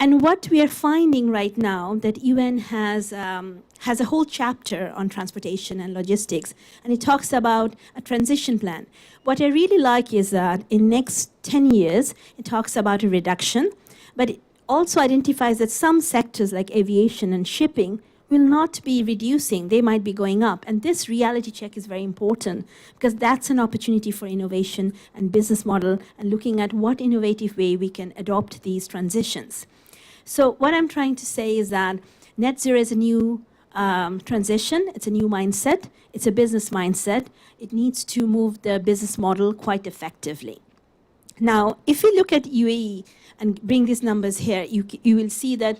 And what we are finding right now that UN has a whole chapter on transportation and logistics, and it talks about a transition plan. What I really like is that in next 10 years, it talks about a reduction, but it also identifies that some sectors like aviation and shipping will not be reducing, they might be going up. And this reality check is very important because that's an opportunity for innovation and business model and looking at what innovative way we can adopt these transitions. So what I'm trying to say is that net zero is a new transition, it's a new mindset, it's a business mindset. It needs to move the business model quite effectively. Now, if we look at UAE and bring these numbers here, you will see that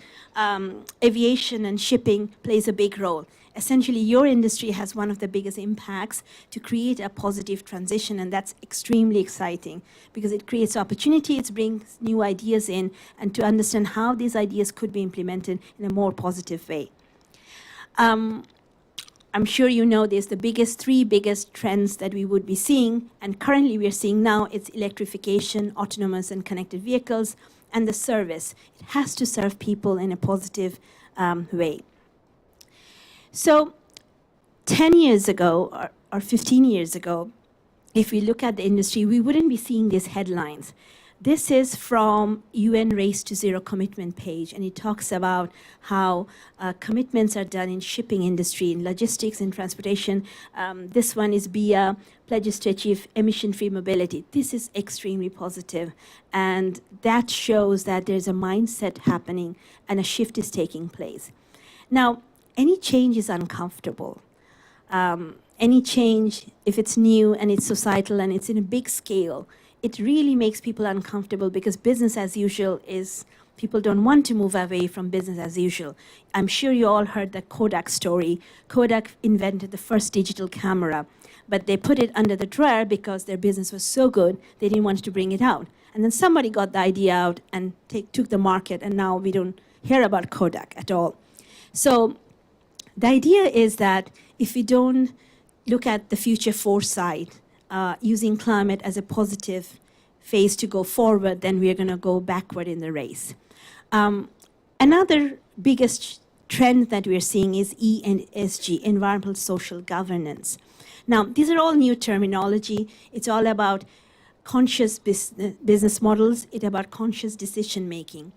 aviation and shipping plays a big role. Essentially, your industry has one of the biggest impacts to create a positive transition, and that's extremely exciting because it creates opportunity, it brings new ideas in, and to understand how these ideas could be implemented in a more positive way. I'm sure you know there's the three biggest trends that we would be seeing, and currently we are seeing now it's electrification, autonomous and connected vehicles, and the service. It has to serve people in a positive way. So 10 years ago or 15 years ago, if we look at the industry, we wouldn't be seeing these headlines. This is from UN Race to Zero commitment page, and it talks about how commitments are done in shipping industry, in logistics and transportation. This one is BIA, pledges to achieve emission-free mobility. This is extremely positive, and that shows that there's a mindset happening and a shift is taking place. Now, any change is uncomfortable. Any change, if it's new and it's societal and it's in a big scale, it really makes people uncomfortable because business as usual is, people don't want to move away from business as usual. I'm sure you all heard the Kodak story. Kodak invented the first digital camera, but they put it under the drawer because their business was so good, they didn't want to bring it out. And then somebody got the idea out and took the market, and now we don't hear about Kodak at all. So the idea is that if we don't look at the future foresight, using climate as a positive phase to go forward, then we're going to go backward in the race. Another biggest trend that we're seeing is ESG, environmental social governance. Now, these are all new terminology. It's all about conscious business models. It's about conscious decision making.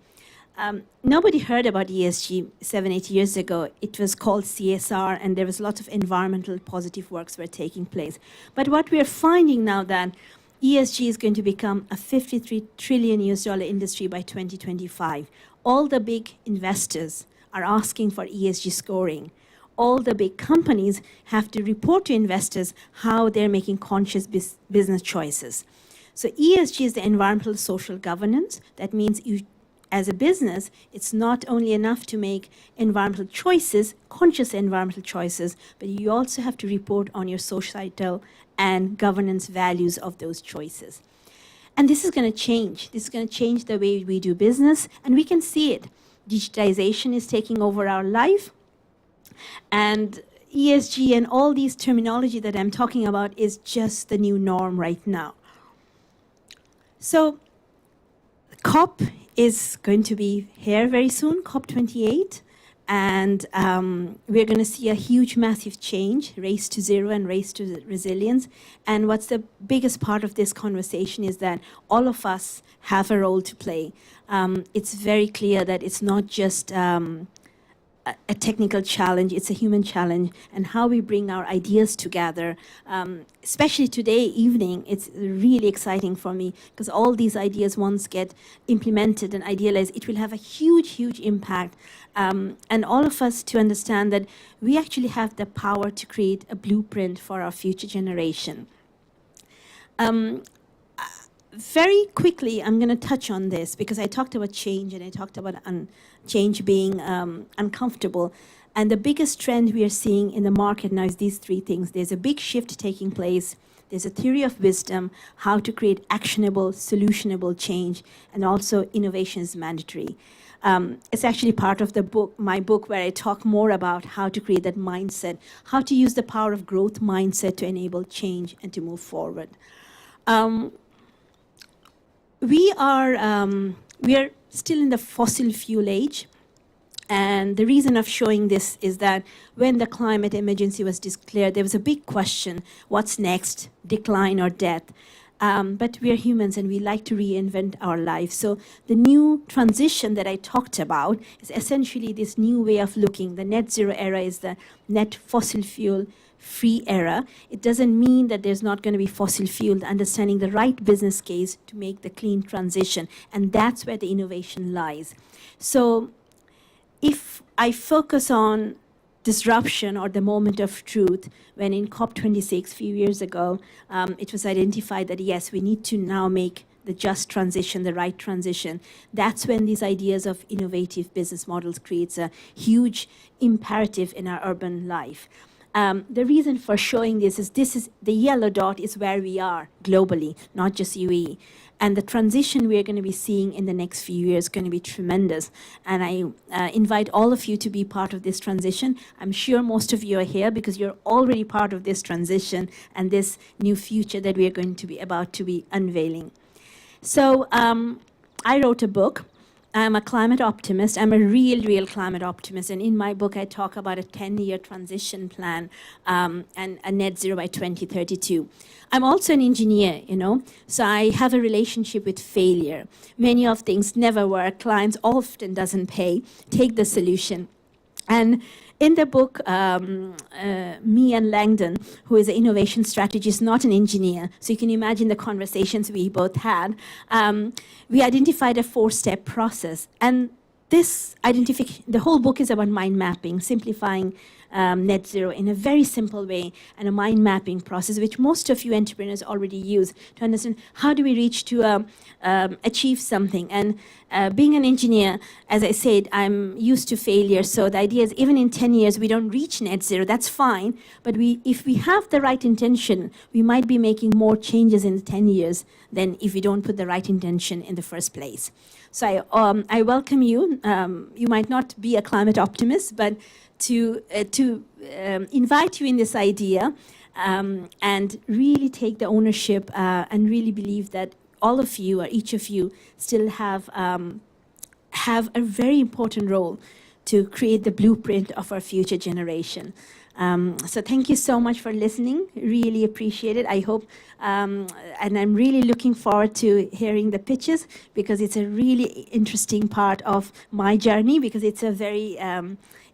Nobody heard about ESG 7-8 years ago. It was called CSR, and there was lots of environmental positive works were taking place. But what we are finding now that ESG is going to become a $53 trillion industry by 2025. All the big investors are asking for ESG scoring. All the big companies have to report to investors how they're making conscious business choices. So ESG is the environmental social governance. That means you, as a business, it's not only enough to make environmental choices, conscious environmental choices, but you also have to report on your societal and governance values of those choices. And this is going to change. This is going to change the way we do business, and we can see it. Digitization is taking over our life, and ESG and all these terminology that I'm talking about is just the new norm right now. So COP is going to be here very soon, COP28, and we're going to see a huge, massive change, race to zero and race to resilience. And what's the biggest part of this conversation is that all of us have a role to play. It's very clear that it's not just a technical challenge, it's a human challenge, and how we bring our ideas together. Especially today evening, it's really exciting for me because all these ideas once get implemented and idealized, it will have a huge, huge impact. And all of us to understand that we actually have the power to create a blueprint for our future generation. Very quickly, I'm going to touch on this because I talked about change and I talked about change being uncomfortable. And the biggest trend we are seeing in the market now is these three things. There's a big shift taking place. There's a theory of wisdom, how to create actionable, solutionable change, and also innovation is mandatory. It's actually part of the book, my book, where I talk more about how to create that mindset, how to use the power of growth mindset to enable change and to move forward. We are still in the fossil fuel age. And the reason of showing this is that when the climate emergency was declared, there was a big question, what's next, decline or death? But we are humans and we like to reinvent our lives. So the new transition that I talked about is essentially this new way of looking. The net zero era is the net fossil fuel free era. It doesn't mean that there's not going to be fossil fuel, understanding the right business case to make the clean transition. And that's where the innovation lies. So if I focus on disruption or the moment of truth, when in COP26 a few years ago, it was identified that, yes, we need to now make the just transition, the right transition. That's when these ideas of innovative business models creates a huge imperative in our urban life. The reason for showing this is the yellow dot is where we are globally, not just UAE. And the transition we are going to be seeing in the next few years is going to be tremendous. And I invite all of you to be part of this transition. I'm sure most of you are here because you're already part of this transition and this new future that we are going to be about to be unveiling. So I wrote a book. I'm a climate optimist. I'm a real climate optimist. And in my book, I talk about a 10-year transition plan and a net zero by 2032. I'm also an engineer, so I have a relationship with failure. Many of things never work. Clients often doesn't pay. Take the solution. And in the book, Mian Langdon, who is an innovation strategist, not an engineer, so you can imagine the conversations we both had, we identified a 4-step process. And this identification, the whole book is about mind mapping, simplifying net zero in a very simple way, and a mind mapping process, which most of you entrepreneurs already use to understand how do we reach to achieve something. And being an engineer, as I said, I'm used to failure. So the idea is even in 10 years, we don't reach net zero, that's fine. But if we have the right intention, we might be making more changes in 10 years than if we don't put the right intention in the first place. So I welcome you. You might not be a climate optimist, but to invite you in this idea and really take the ownership and really believe that all of you or each of you still have a very important role to create the blueprint of our future generation. So thank you so much for listening. Really appreciate it. I hope, and I'm really looking forward to hearing the pitches because it's a really interesting part of my journey because it's a very,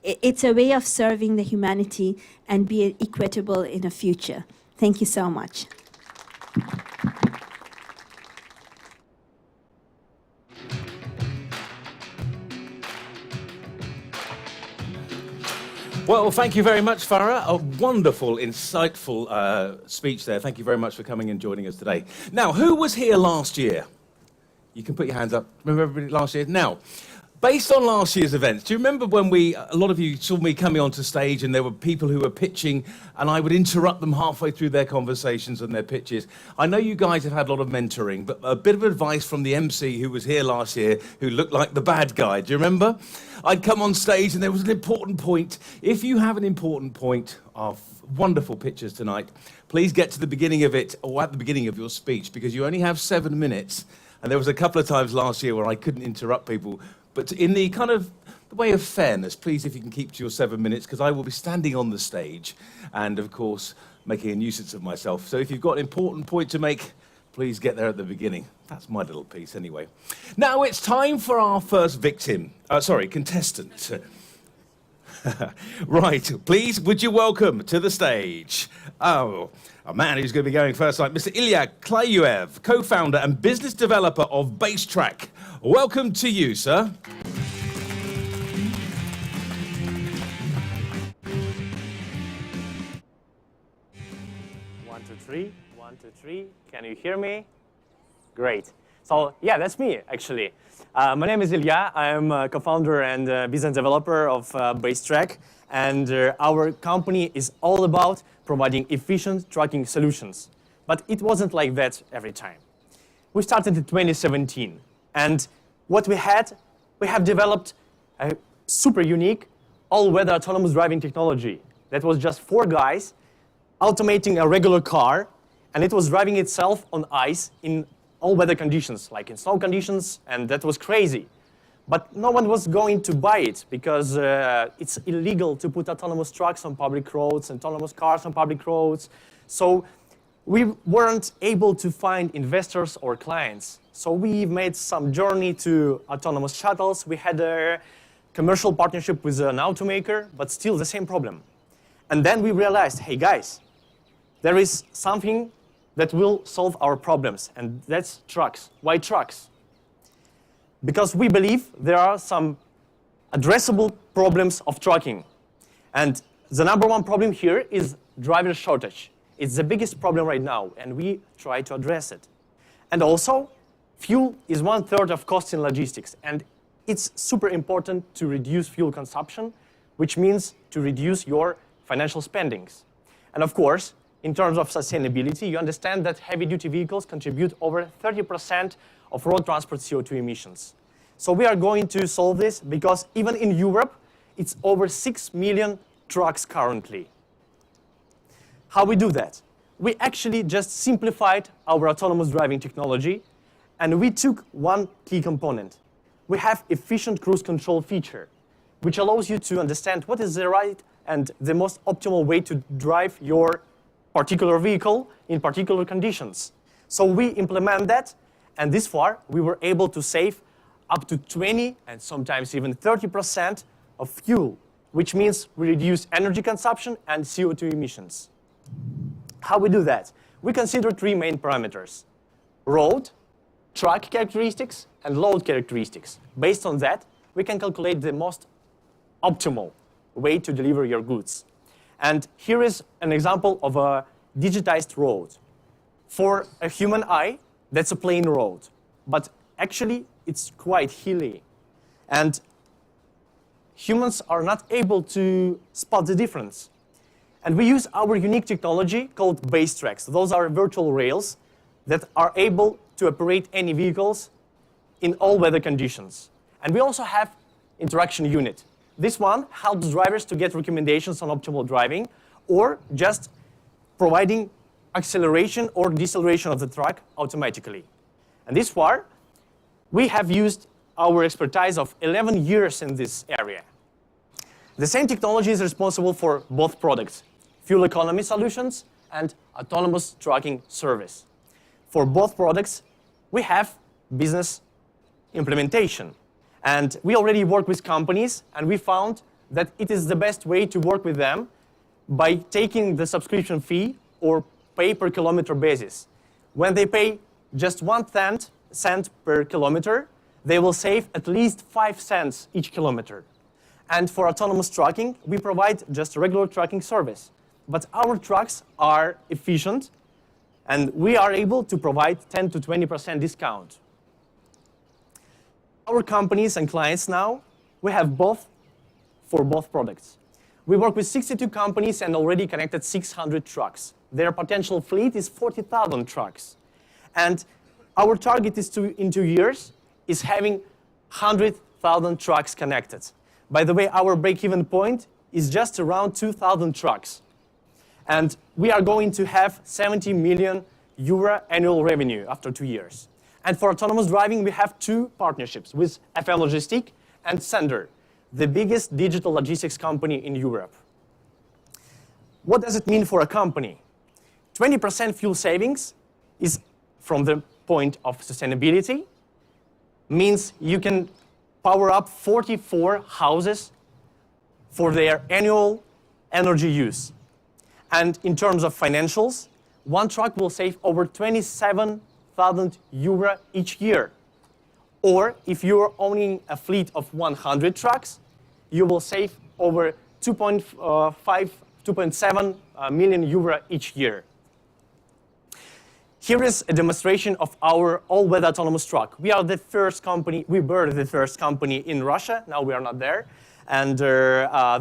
it's a way of serving the humanity and be equitable in the future. Thank you so much. Well, thank you very much, Farah. A wonderful, insightful speech there. Thank you very much for coming and joining us today. Now, who was here last year? You can put your hands up. Remember everybody last year? Now, based on last year's events, do you remember when a lot of you saw me coming onto stage and there were people who were pitching and I would interrupt them halfway through their conversations and their pitches? I know you guys have had a lot of mentoring, but a bit of advice from the MC who was here last year who looked like the bad guy. Do you remember? I'd come on stage and there was an important point. If you have an important point of wonderful pictures tonight, please get to the beginning of it or at the beginning of your speech because you only have 7 minutes. And there was a couple of times last year where I couldn't interrupt people. But in the kind of the way of fairness, please, if you can keep to your 7 minutes, because I will be standing on the stage and, of course, making a nuisance of myself. So if you've got an important point to make, please get there at the beginning. That's my little piece anyway. Now it's time for our first contestant. Right, please, would you welcome to the stage, a man who's going to be going first tonight, Mr. Ilya Klayuev, co-founder and business developer of BaseTrack. Welcome to you, sir. One, two, three. 1, 2, 3. Can you hear me? Great. So yeah, that's me actually. My name is Ilya. I'm a co-founder and business developer of BaseTrack, and our company is all about providing efficient tracking solutions. But it wasn't like that every time. We started in 2017, and what we have developed a super unique all-weather autonomous driving technology that was just 4 guys automating a regular car, and it was driving itself on ice in all weather conditions, like in snow conditions, and that was crazy. But no one was going to buy it because it's illegal to put autonomous trucks on public roads and autonomous cars on public roads. So we weren't able to find investors or clients. So we made some journey to autonomous shuttles. We had a commercial partnership with an automaker, but still the same problem. And then we realized, hey guys, there is something that will solve our problems, and that's trucks. Why trucks? Because we believe there are some addressable problems of trucking. And the number one problem here is driver shortage. It's the biggest problem right now, and we try to address it. And also, fuel is 1/3 of costs in logistics, and it's super important to reduce fuel consumption, which means to reduce your financial spendings. And of course, in terms of sustainability, you understand that heavy-duty vehicles contribute over 30% of road transport CO2 emissions. So we are going to solve this because even in Europe, it's over 6 million trucks currently. How we do that? We actually just simplified our autonomous driving technology, and we took one key component. We have efficient cruise control feature, which allows you to understand what is the right and the most optimal way to drive your particular vehicle in particular conditions. So we implement that, and this far we were able to save up to 20 and sometimes even 30% of fuel, which means we reduce energy consumption and CO2 emissions. How we do that? We consider 3 main parameters: road, truck characteristics, and load characteristics. Based on that, we can calculate the most optimal way to deliver your goods. And here is an example of a digitized road. For a human eye, that's a plain road, but actually it's quite hilly. And humans are not able to spot the difference. And we use our unique technology called base tracks. Those are virtual rails that are able to operate any vehicles in all weather conditions. And we also have interaction unit. This one helps drivers to get recommendations on optimal driving or just providing acceleration or deceleration of the truck automatically. And this far, we have used our expertise of 11 years in this area. The same technology is responsible for both products, fuel economy solutions and autonomous trucking service. For both products, we have business implementation. And we already work with companies, and we found that it is the best way to work with them by taking the subscription fee or pay per kilometer basis. When they pay just 1 cent per kilometer, they will save at least 5 cents each kilometer. And for autonomous trucking, we provide just a regular trucking service. But our trucks are efficient, and we are able to provide 10 to 20% discount. Our companies and clients now, we have both for both products. We work with 62 companies and already connected 600 trucks. Their potential fleet is 40,000 trucks. And our target is in 2 years is having 100,000 trucks connected. By the way, our break-even point is just around 2,000 trucks. And we are going to have 70 million euro annual revenue after 2 years. And for autonomous driving, we have 2 partnerships with FM Logistic and Sender, the biggest digital logistics company in Europe. What does it mean for a company? 20% fuel savings is from the point of sustainability, means you can power up 44 houses for their annual energy use. And in terms of financials, one truck will save over 27,000 euro each year. Or if you're owning a fleet of 100 trucks, you will save over 2.7 million euro each year. Here is a demonstration of our all-weather autonomous truck. We were the first company in Russia. Now we are not there. And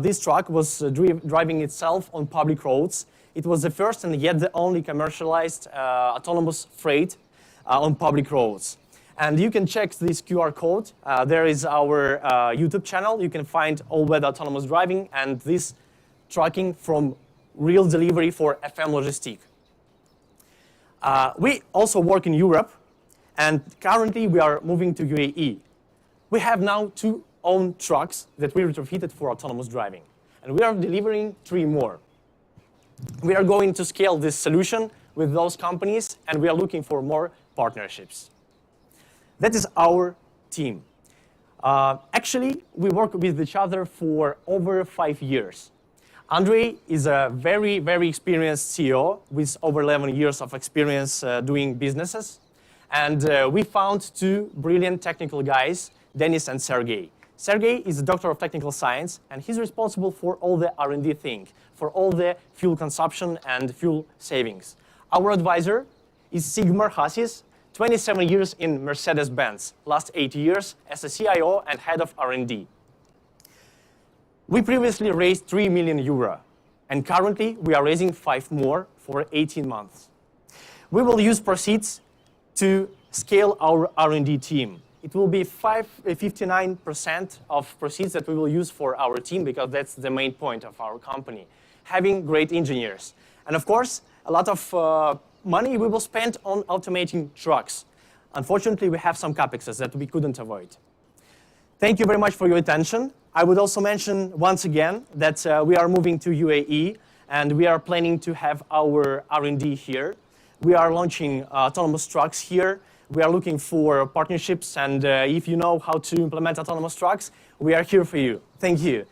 this truck was driving itself on public roads. It was the first and yet the only commercialized autonomous freight on public roads. And you can check this QR code. There is our YouTube channel. You can find all-weather autonomous driving and this trucking from real delivery for FM Logistic. We also work in Europe, and currently we are moving to UAE. we have now 2 own trucks that we retrofitted for autonomous driving. And we are delivering 3 more. We are going to scale this solution with those companies, and we are looking for more partnerships. That is our team. Actually, we work with each other for over 5 years. Andrei is a very, very experienced CEO with over 11 years of experience doing businesses. And we found 2 brilliant technical guys, Denis and Sergey. Sergey is a doctor of technical science, and he's responsible for all the R&D thing, for all the fuel consumption and fuel savings. Our advisor is Sigmar Hasis, 27 years in Mercedes-Benz, last 8 years as a CIO and head of R&D. We previously raised 3 million euro, and currently we are raising 5 more for 18 months. We will use proceeds to scale our R&D team. It will be 59% of proceeds that we will use for our team, because that's the main point of our company, having great engineers. And of course, a lot of money we will spend on automating trucks. Unfortunately, we have some capexes that we couldn't avoid. Thank you very much for your attention. I would also mention once again that we are moving to UAE, and we are planning to have our R&D here. We are launching autonomous trucks here. We are looking for partnerships, and if you know how to implement autonomous trucks, we are here for you. Thank you.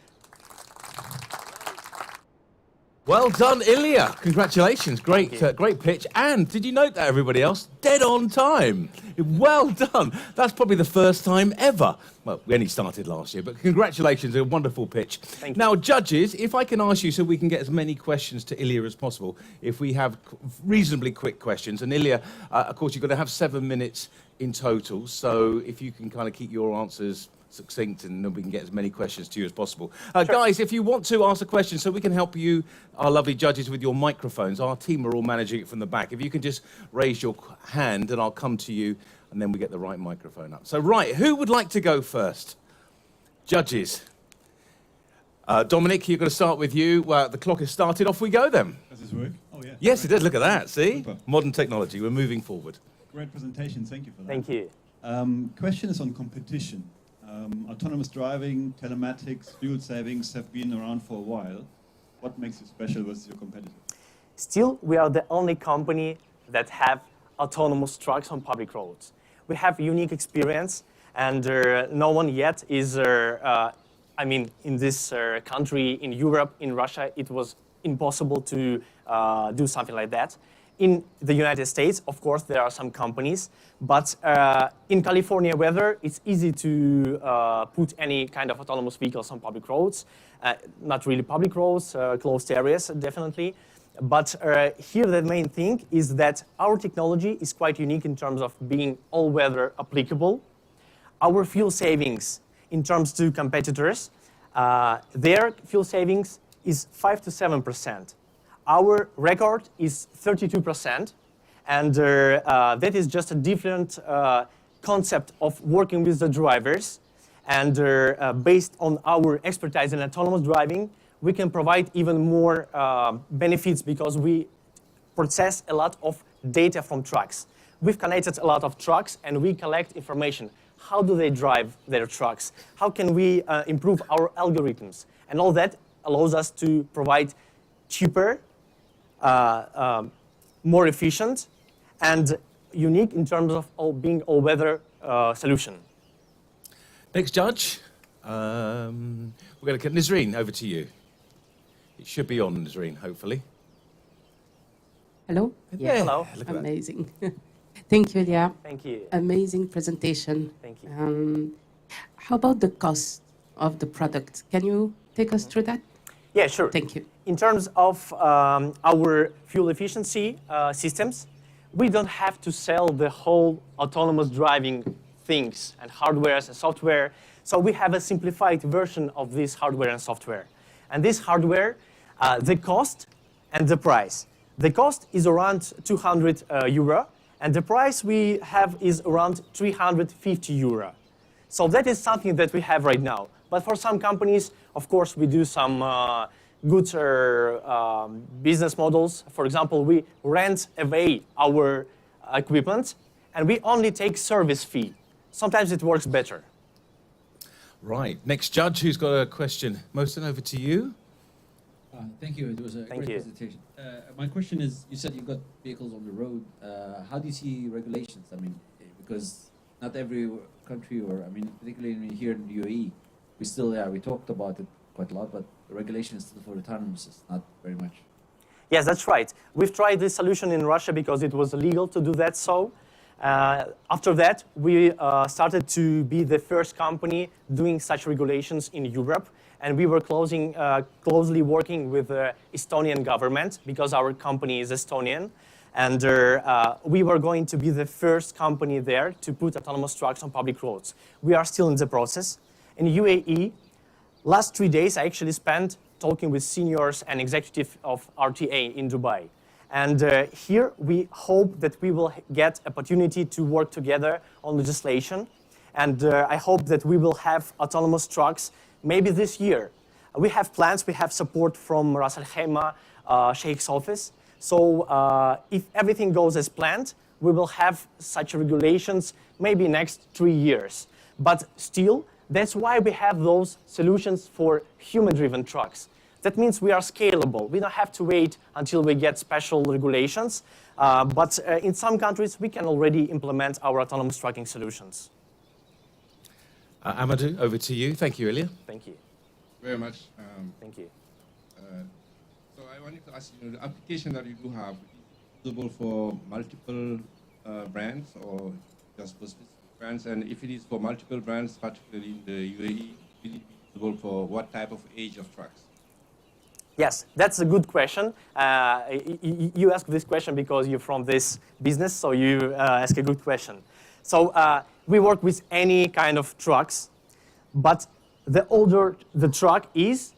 Well done, Ilya. Congratulations. Great, great pitch. And did you note that, everybody else? Dead on time. Well done. That's probably the first time ever. Well, we only started last year, but congratulations. A wonderful pitch. Thank you. Now, judges, if I can ask you so we can get as many questions to Ilya as possible, if we have reasonably quick questions. And Ilya, of course, you've got to have 7 minutes in total. So if you can kind of keep your answers succinct, and then we can get as many questions to you as possible. Sure. Guys, if you want to ask a question so we can help you, our lovely judges, with your microphones, our team are all managing it from the back. If you can just raise your hand and I'll come to you, and then we get the right microphone up. So, right, who would like to go first? Judges. Dominic, you're going to start with you. The clock has started. Off we go then. Does this work? Oh, yeah. Yes, it does. Look at that. See? Super. Modern technology. We're moving forward. Great presentation. Thank you for that. Thank you. Question is on competition. Autonomous driving, telematics, fuel savings have been around for a while. What makes you special versus your competitors? Still, we are the only company that have autonomous trucks on public roads. We have unique experience, and no one yet is, I mean, in this country, in Europe, in Russia, it was impossible to do something like that. In the United States, of course, there are some companies, but in California weather, it's easy to put any kind of autonomous vehicles on public roads. Not really public roads, closed areas, definitely. But here the main thing is that our technology is quite unique in terms of being all-weather applicable. Our fuel savings in terms to competitors, their fuel savings is 5 to 7%. Our record is 32%, and that is just a different concept of working with the drivers. And based on our expertise in autonomous driving, we can provide even more benefits because we process a lot of data from trucks. We've connected a lot of trucks, and we collect information. How do they drive their trucks? How can we improve our algorithms? And all that allows us to provide cheaper, more efficient, and unique in terms of being all-weather solution. Next judge. We're going to get Nazreen, over to you. It should be on, Nazreen, hopefully. Hello? Yeah. Hello. Look at that. Amazing. Thank you, Ilya. Thank you. Amazing presentation. Thank you. How about the cost of the product? Can you take us through that? Yeah, sure. Thank you. In terms of our fuel efficiency systems, we don't have to sell the whole autonomous driving things and hardware and software. So we have a simplified version of this hardware and software. And this hardware, the cost and the price. The cost is around 200 euro, and the price we have is around 350 euro. So that is something that we have right now. But for some companies, of course, we do some good business models. For example, we rent away our equipment, and we only take service fee. Sometimes it works better. Right. Next judge who's got a question. Mohsen, over to you. Thank you. It was a Thank great you. presentation. My question is, you said you've got vehicles on the road. How do you see regulations? I mean, because not every country, or I mean, particularly here in the UAE, we still, we talked about it quite a lot, but the regulation still for autonomous is not very much. Yes, that's right. We've tried this solution in Russia because it was illegal to do that so. After that, we started to be the first company doing such regulations in Europe. And we were closely working with the Estonian government because our company is Estonian. And we were going to be the first company there to put autonomous trucks on public roads. We are still in the process. In UAE, last 3 days I actually spent talking with seniors and executives of RTA in Dubai. And here we hope that we will get opportunity to work together on legislation. And I hope that we will have autonomous trucks maybe this year. We have plans, we have support from Ras Al Khaimah, Sheikh's office. So if everything goes as planned, we will have such regulations maybe next 3 years. But still, that's why we have those solutions for human-driven trucks. That means we are scalable. We don't have to wait until we get special regulations. But in some countries, we can already implement our autonomous trucking solutions. Amadou, over to you. Thank you, Ilya. Thank you. Very much. Thank you. So I wanted to ask you, the application that you do have, is it suitable for multiple brands or just for specific brands? And if it is for multiple brands, particularly in the UAE, will it be suitable for what type of age of trucks? Yes, that's a good question. You ask this question because you're from this business, so you ask a good question. So we work with any kind of trucks, but the older the truck is,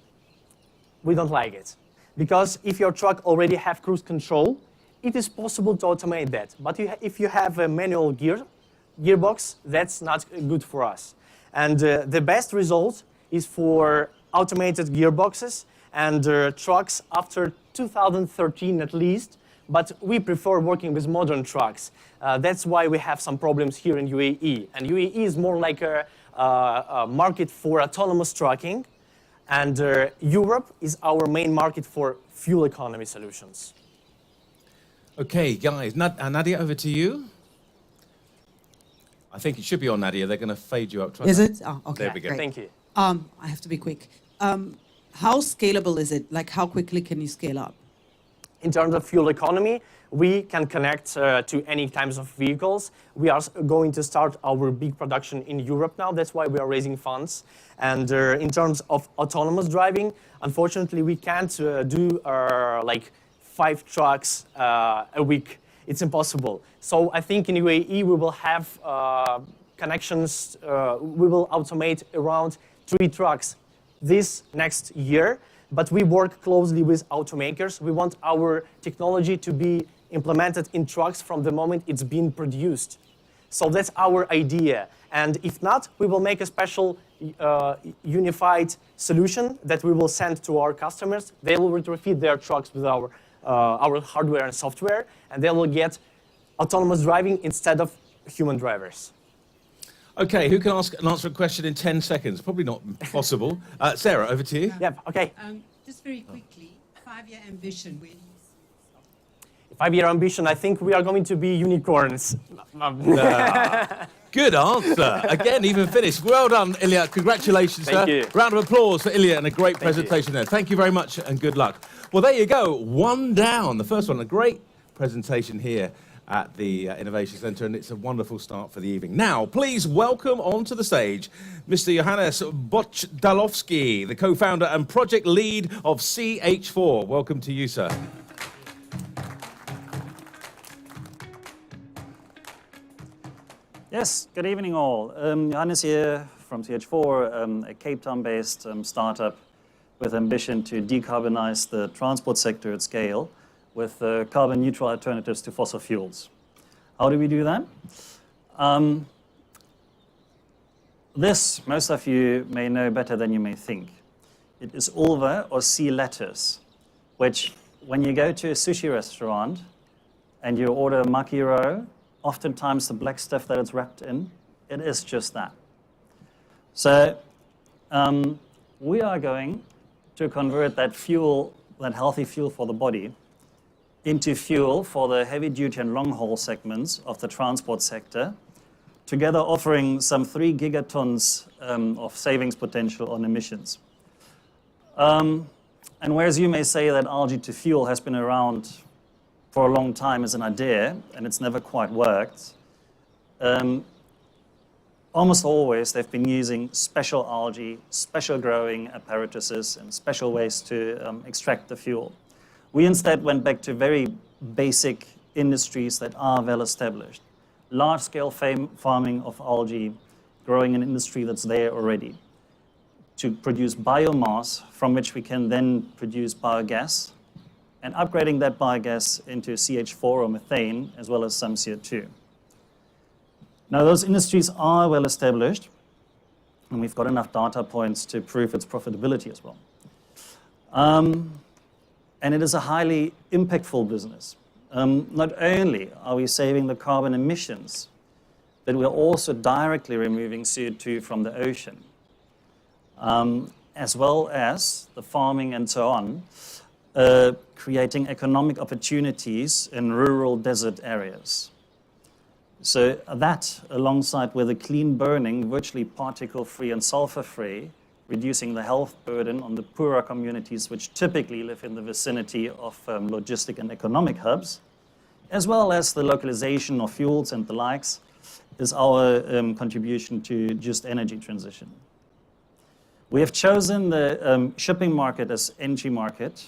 we don't like it. Because if your truck already have cruise control, it is possible to automate that. But if you have a manual gearbox, that's not good for us. And the best result is for automated gearboxes and trucks after 2013 at least, but we prefer working with modern trucks. That's why we have some problems here in UAE. And UAE is more like a market for autonomous trucking, and Europe is our main market for fuel economy solutions. Okay, guys. Nadia, over to you. I think it should be on Nadia. They're going to fade you up. Is it? Oh, okay. There we go. Great. Thank you. I have to be quick. How scalable is it? Like, how quickly can you scale up? In terms of fuel economy, we can connect to any types of vehicles. We are going to start our big production in Europe now. That's why we are raising funds. And in terms of autonomous driving, unfortunately, we can't do like 5 trucks a week. It's impossible. So I think in UAE, we will have connections. We will automate around 3 trucks this next year. But we work closely with automakers. We want our technology to be implemented in trucks from the moment it's being produced. So that's our idea. And if not, we will make a special unified solution that we will send to our customers. They will retrofit their trucks with our hardware and software, and they will get autonomous driving instead of human drivers. Okay, who can ask and answer a question in 10 seconds? Probably not possible. Sarah, over to you. Yeah, okay. Just very quickly, 5-year ambition, where do you see? 5-year ambition, I think we are going to be unicorns. Good answer. Again, even finished. Well done, Ilya. Congratulations, sir. Thank you. Round of applause for Ilya and a great presentation there. Thank you very much and good luck. Well, there you go. One down. The first one, a great presentation here at the Innovation Centre, and it's a wonderful start for the evening. Now, please welcome onto the stage Mr. Johannes Bochdalowski, the co-founder and project lead of CH4. Welcome to you, sir. Yes, good evening all. Johannes here from CH4, a Cape Town-based startup with ambition to decarbonize the transport sector at scale with carbon-neutral alternatives to fossil fuels. How do we do that? This, most of you may know better than you may think. It is ulva or sea lettuce, which when you go to a sushi restaurant and you order maki roe, oftentimes the black stuff that it's wrapped in, it is just that. So we are going to convert that fuel, that healthy fuel for the body, into fuel for the heavy-duty and long-haul segments of the transport sector, together offering some 3 gigatons of savings potential on emissions. And whereas you may say that algae to fuel has been around for a long time as an idea, and it's never quite worked, almost always they've been using special algae, special growing apparatuses, and special ways to extract the fuel. We instead went back to very basic industries that are well established. Large-scale farming of algae, growing an industry that's there already, to produce biomass from which we can then produce biogas, and upgrading that biogas into CH4 or methane, as well as some CO2. Now, those industries are well established, and we've got enough data points to prove its profitability as well. And it is a highly impactful business. Not only are we saving the carbon emissions, but we're also directly removing CO2 from the ocean, as well as the farming and so on, creating economic opportunities in rural desert areas. So that, alongside with a clean burning, virtually particle-free and sulfur-free, reducing the health burden on the poorer communities which typically live in the vicinity of logistic and economic hubs, as well as the localization of fuels and the likes, is our contribution to just energy transition. We have chosen the shipping market as entry market,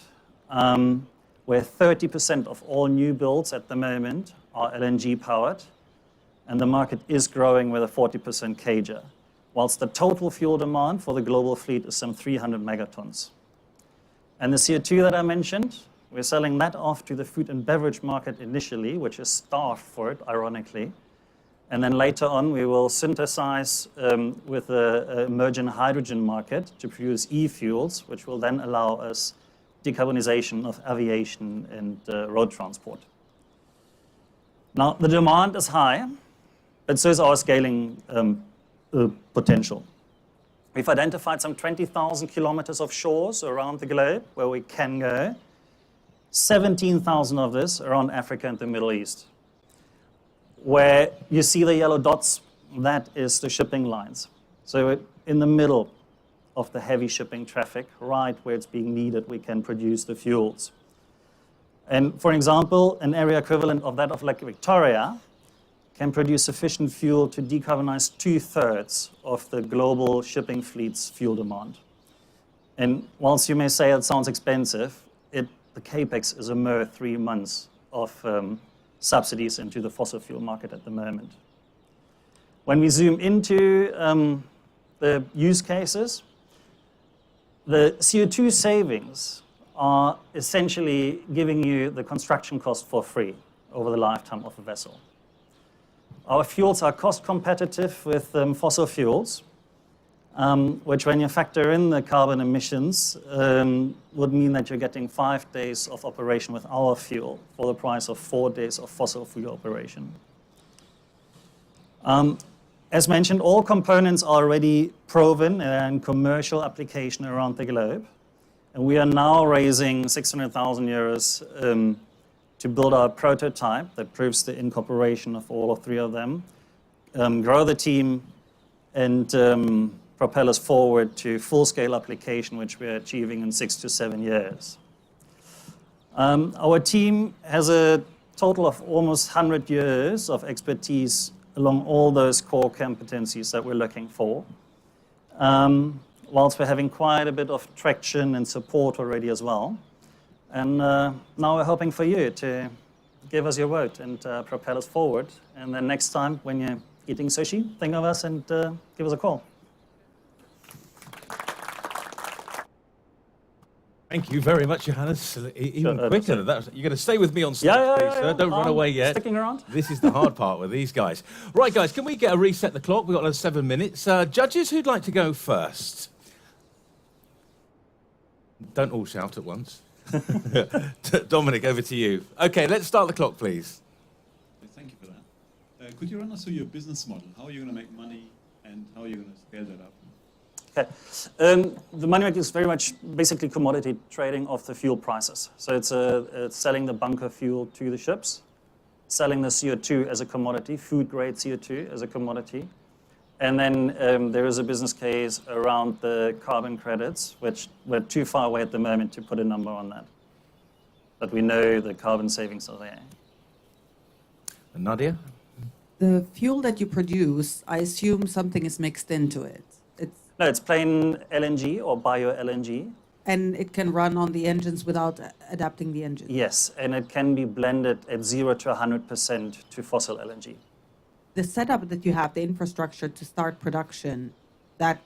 where 30% of all new builds at the moment are LNG powered, and the market is growing with a 40% CAGR, whilst the total fuel demand for the global fleet is some 300 megatons. And the CO2 that I mentioned, we're selling that off to the food and beverage market initially, which is starved for it, ironically. And then later on, we will synthesize with the emerging hydrogen market to produce e-fuels, which will then allow us decarbonization of aviation and road transport. Now, the demand is high, but so is our scaling potential. We've identified some 20,000 kilometers of shores around the globe where we can go. 17,000 of this around Africa and the Middle East. Where you see the yellow dots, that is the shipping lines. So in the middle of the heavy shipping traffic, right where it's being needed, we can produce the fuels. And for example, an area equivalent of that of Lake Victoria can produce sufficient fuel to decarbonize 2/3 of the global shipping fleet's fuel demand. And whilst you may say it sounds expensive, the capex is a mere 3 months of subsidies into the fossil fuel market at the moment. When we zoom into the use cases, the CO2 savings are essentially giving you the construction cost for free over the lifetime of a vessel. Our fuels are cost competitive with fossil fuels, which when you factor in the carbon emissions, would mean that you're getting 5 days of operation with our fuel for the price of 4 days of fossil fuel operation. As mentioned, all components are already proven in commercial application around the globe. And we are now raising 600,000 euros to build our prototype that proves the incorporation of all 3 of them, grow the team, and propel us forward to full-scale application, which we're achieving in 6 to 7 years. Our team has a total of almost 100 years of expertise along all those core competencies that we're looking for, whilst we're having quite a bit of traction and support already as well. And now we're hoping for you to give us your vote and propel us forward. And then next time when you're eating sushi, think of us and give us a call. Thank you very much, Johannes. Even quicker than that. You're going to stay with me on stage, please, sir. Don't run away yet. Sticking around. This is the hard part with these guys. Right, guys, can we get a reset the clock? We've got another 7 minutes. Judges, who'd like to go first? Don't all shout at once. Dominic, over to you. Okay, let's start the clock, please. Thank you for that. Could you run us through your business model? How are you going to make money and how are you going to scale that up? Okay. The money maker is very much basically commodity trading of the fuel prices. So it's selling the bunker fuel to the ships, selling the CO2 as a commodity, food-grade CO2 as a commodity. And then there is a business case around the carbon credits, which we're too far away at the moment to put a number on that. But we know the carbon savings are there. And Nadia? The fuel that you produce, I assume something is mixed into it. No, it's plain LNG or bio-LNG. And it can run on the engines without adapting the engine? Yes, and it can be blended at 0 to 100% to fossil LNG. The setup that you have, the infrastructure to start production, that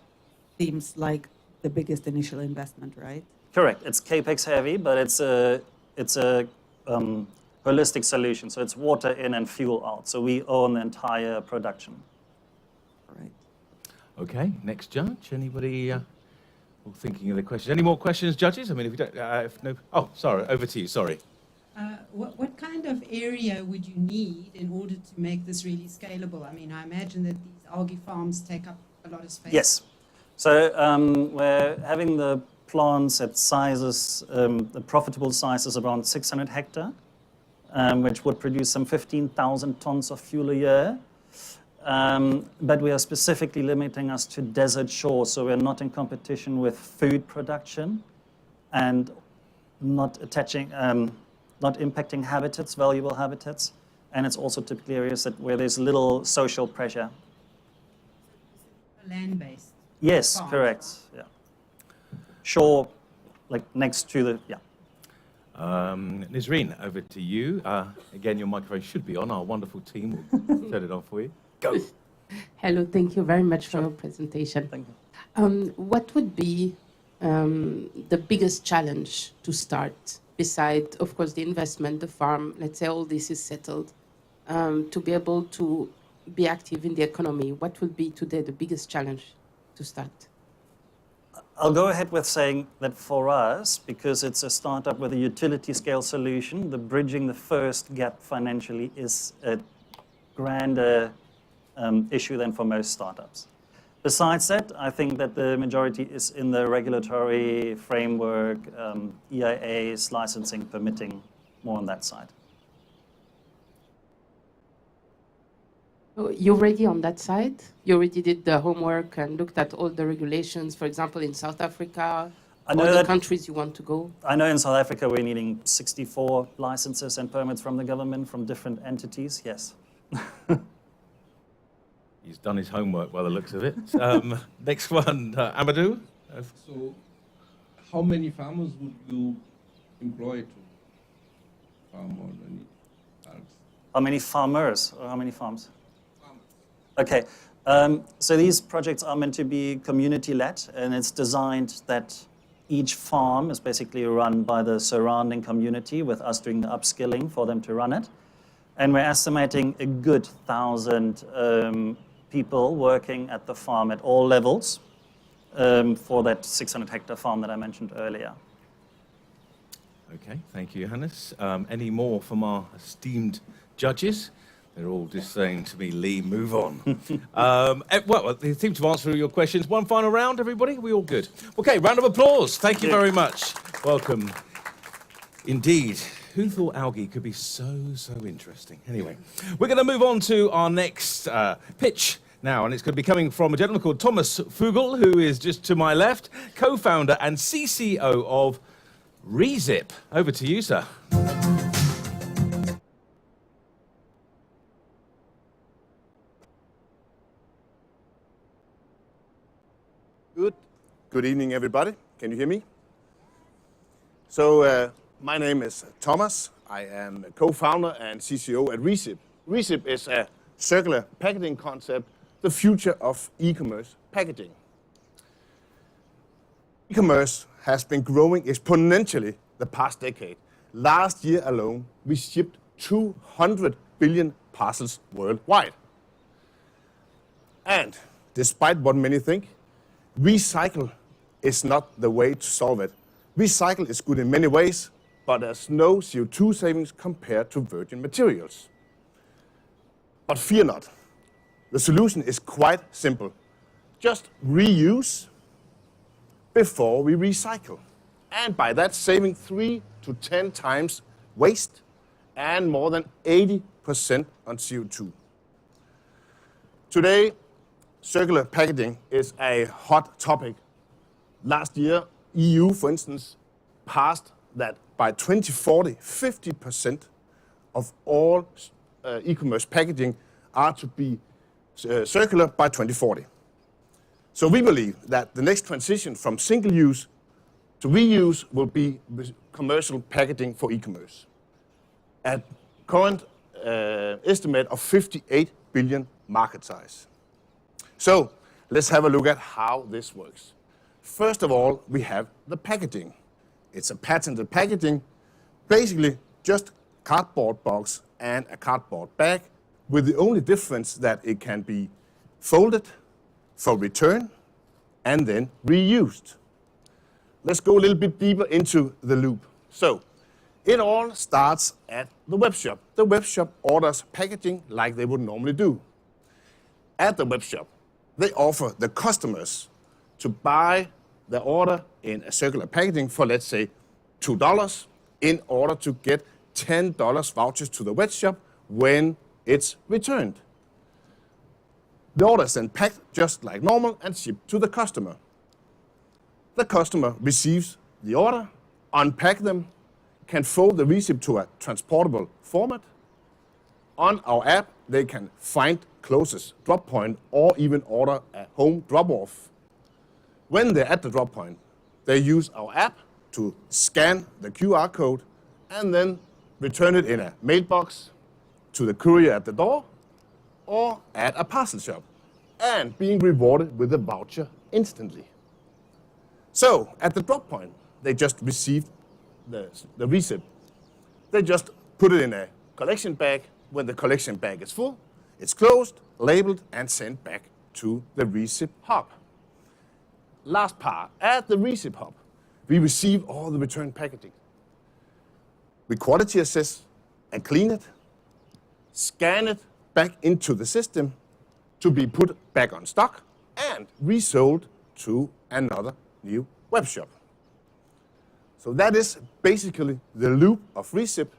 seems like the biggest initial investment, right? Correct. It's capex heavy, but it's a holistic solution. So it's water in and fuel out. So we own the entire production. Right. Okay, next judge. Anybody thinking of the questions? Any more questions, judges? I mean, if you don't, if no. Oh, sorry. Over to you. Sorry. What kind of area would you need in order to make this really scalable? I mean, I imagine that these algae farms take up a lot of space. Yes. So we're having the plants at sizes, the profitable sizes around 600 hectare, which would produce some 15,000 tons of fuel a year. But we are specifically limiting us to desert shore, so we're not in competition with food production and not attaching, not impacting habitats, valuable habitats. And it's also typically areas where there's little social pressure. Land-based. Yes, farm. correct. Yeah. Shore, like next to the, yeah. Nisreen, over to you. Again, your microphone should be on. Our wonderful team will set it on for you. Go. Hello, thank you very much for your presentation. Thank you. What would be the biggest challenge to start, beside, of course, the investment, the farm, let's say all this is settled, to be able to be active in the economy? What would be today the biggest challenge to start? I'll go ahead with saying that for us, because it's a startup with a utility scale solution, the bridging the first gap financially is a grander issue than for most startups. Besides that, I think that the majority is in the regulatory framework, EIAs, licensing, permitting, more on that side. You're already on that side? You already did the homework and looked at all the regulations, for example, in South Africa, other countries you want to go? I know in South Africa we're needing 64 licenses and permits from the government, from different entities, yes. He's done his homework by the looks of it. Next one, Amadou. So, how many farmers would you employ to farm on any algae? How many farmers or how many farms? Okay, so these projects are meant to be community-led, and it's designed that each farm is basically run by the surrounding community, with us doing the upskilling for them to run it. And we're estimating a good 1,000 people working at the farm at all levels for that 600 hectare farm that I mentioned earlier. Okay, thank you, Johannes. Any more from our esteemed judges? They're all just saying to me, Lee, move on. Well, they seem to answer all your questions. One final round, everybody? We all good? Okay, round of applause. Thank you very much. Welcome. Indeed. Who thought algae could be so interesting? Anyway, we're going to move on to our next pitch now, and it's going to be coming from a gentleman called Thomas Fugl, who is just to my left, co-founder and CCO of Rezip. Over to you, sir. Good evening, everybody. Can you hear me? So, my name is Thomas. I am a co-founder and CCO at Rezip. Rezip is a circular packaging concept, the future of e-commerce packaging. E-commerce has been growing exponentially the past decade. Last year alone, we shipped 200 billion parcels worldwide. And despite what many think, recycle is not the way to solve it. Recycle is good in many ways, but there's no CO2 savings compared to virgin materials. But fear not, the solution is quite simple. Just reuse, before we recycle. And by that, saving 3 to 10 times waste and more than 80% on CO2. Today, circular packaging is a hot topic. Last year, EU, for instance, passed that by 2040, 50% of all e-commerce packaging are to be circular by 2040. So we believe that the next transition from single-use to reuse will be commercial packaging for e-commerce. At current estimate of 58 billion market size. So let's have a look at how this works. First of all, we have the packaging. It's a patented packaging, basically just cardboard box and a cardboard bag, with the only difference that it can be folded for return and then reused. Let's go a little bit deeper into the loop. So it all starts at the web shop. The web shop orders packaging like they would normally do. At the web shop, they offer the customers to buy the order in a circular packaging for, let's say, $2 in order to get $10 vouchers to the web shop when it's returned. The order is then packed just like normal and shipped to the customer. The customer receives the order, unpack them, can fold the receipt to a transportable format. On our app, they can find closest drop point or even order a home drop-off. When they're at the drop point, they use our app to scan the QR code and then return it in a mailbox to the courier at the door or at a parcel shop, and being rewarded with a voucher instantly. So at the drop point, they just received the receipt. They just put it in a collection bag. When the collection bag is full, it's closed, labeled, and sent back to the receipt hub. Last part, at the receipt hub, we receive all the return packaging. We quality assess and clean it, scan it back into the system to be put back on stock and resold to another new web shop. So that is basically the loop of receipt.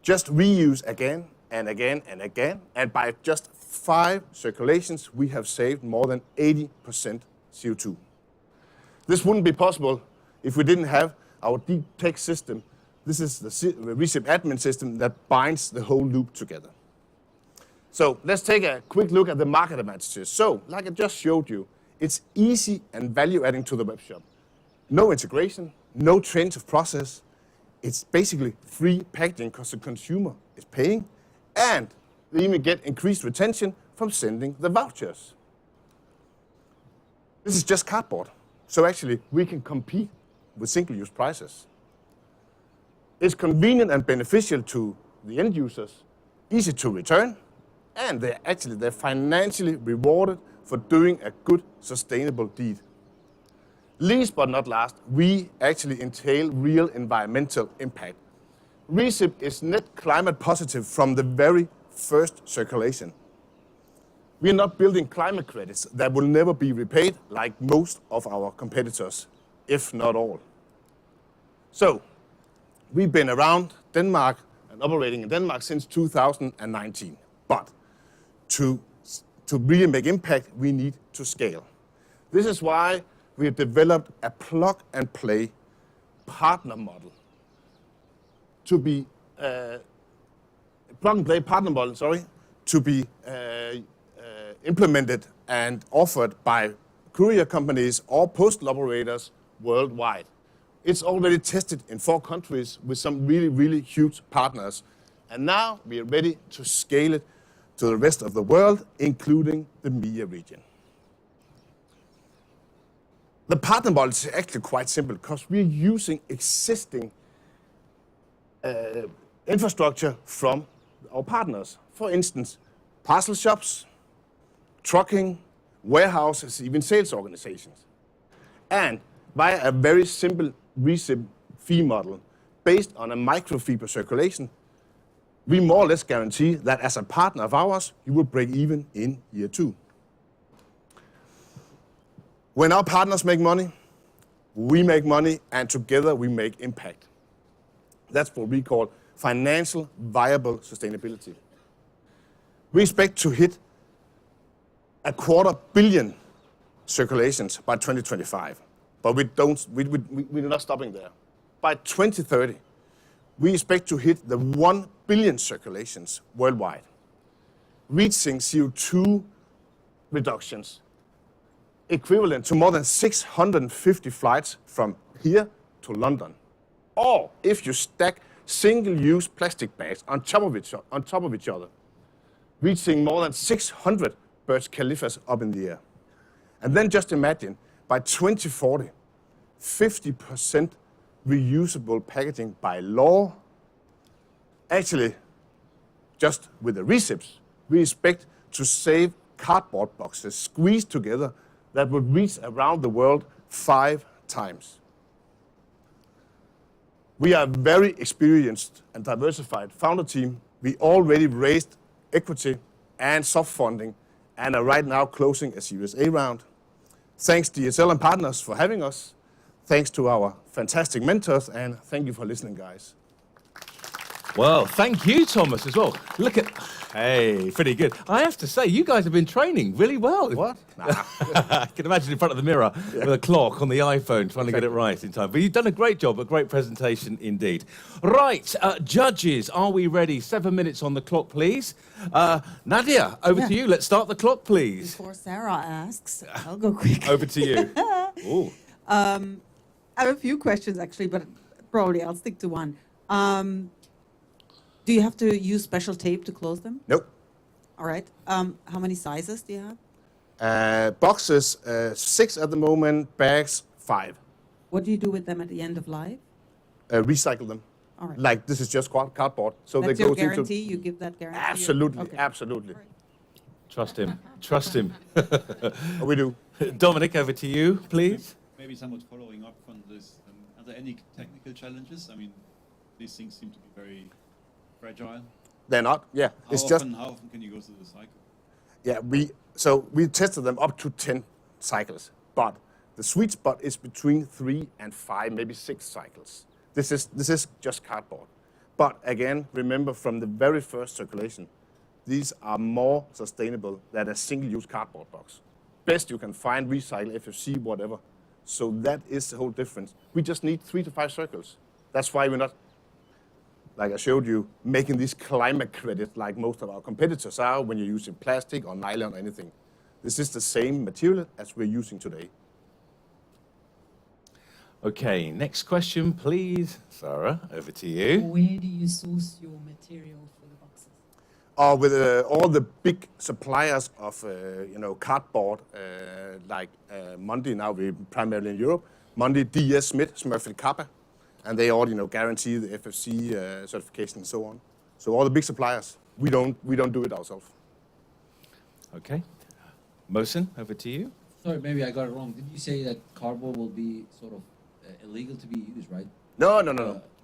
Just reuse again and again and again, and by just 5 circulations, we have saved more than 80% CO2. This wouldn't be possible if we didn't have our deep tech system. This is the receipt admin system that binds the whole loop together. So let's take a quick look at the market advantages. So, like I just showed you, it's easy and value-adding to the web shop. No integration, no change of process. It's basically free packaging because the consumer is paying, and they even get increased retention from sending the vouchers. This is just cardboard. So actually, we can compete with single-use prices. It's convenient and beneficial to the end users, easy to return, and they're financially rewarded for doing a good, sustainable deed. Least but not last, we actually entail real environmental impact. Receipt is net climate positive from the very first circulation. We are not building climate credits that will never be repaid like most of our competitors, if not all. So, we've been around Denmark and operating in Denmark since 2019. But to really make impact, we need to scale. This is why we have developed a plug-and-play partner model to be implemented and offered by courier companies or postal operators worldwide. It's already tested in 4 countries with some really, really huge partners. And now we are ready to scale it to the rest of the world, including the MEA region. The partner model is actually quite simple because we're using existing infrastructure from our partners. For instance, parcel shops, trucking, warehouses, even sales organizations. And via a very simple receipt fee model based on a microfee per circulation, we more or less guarantee that as a partner of ours, you will break even in year 2. When our partners make money, we make money, and together we make impact. That's what we call financial viable sustainability. We expect to hit 250 million circulations by 2025, but we're not stopping there. By 2030, we expect to hit the 1 billion circulations worldwide, reaching CO2 reductions equivalent to more than 650 flights from here to London. Or if you stack single-use plastic bags on top of each other, reaching more than 600 Burj Khalifas up in the air. And then just imagine, by 2040, 50% reusable packaging by law. Actually, just with the recips, we expect to save cardboard boxes squeezed together that would reach around the world 5 times. We are a very experienced and diversified founder team. We already raised equity and soft funding and are right now closing a Series A round. Thanks DSL and partners for having us. Thanks to our fantastic mentors, and thank you for listening, guys. Well, thank you, Thomas, as well. Look at, hey, pretty good. I have to say, you guys have been training really well. What? I can imagine in front of the mirror with a clock on the iPhone trying to get it right in time. But you've done a great job, a great presentation indeed. Right, judges, are we ready? 7 minutes on the clock, please. Nadia, over to you. Let's start the clock, please. Before Sarah asks, I'll go quick. Over to you. Ooh. I have a few questions actually, but probably I'll stick to one. Do you have to use special tape to close them? Nope. All right. How many sizes do you have? Boxes, 6 at the moment, bags, 5. What do you do with them at the end of life? Recycle them. All right. Like this is just cardboard. So That's they your go guarantee? You give that guarantee? Absolutely, Okay. absolutely. Trust him. Trust him. We do. Dominic, over to you, please. Maybe somewhat following up on this, are there any technical challenges? I mean, these things seem to be very fragile. They're not, yeah. How often can you go through the cycle? Yeah, we tested them up to 10 cycles, but the sweet spot is between 3 and 5, maybe 6 cycles. This is just cardboard. But again, remember from the very first circulation, these are more sustainable than a single-use cardboard box. Best you can find, recycle, FFC, whatever. So that is the whole difference. We just need 3 to 5 circles. That's why we're not, like I showed you, making this climate credit like most of our competitors are when you're using plastic or nylon or anything. This is the same material as we're using today. Okay, next question, please. Sarah, over to you. Where do you source your material for the boxes? With all the big suppliers of cardboard, like Mondi, now we're primarily in Europe, Mondi, DS Smith, Smurfit Kappa, and they all guarantee the FFC certification and so on. So all the big suppliers, we don't do it ourselves. Okay. Mohsen, over to you. Sorry, maybe I got it wrong. Did you say that cardboard will be sort of illegal to be used, right? No.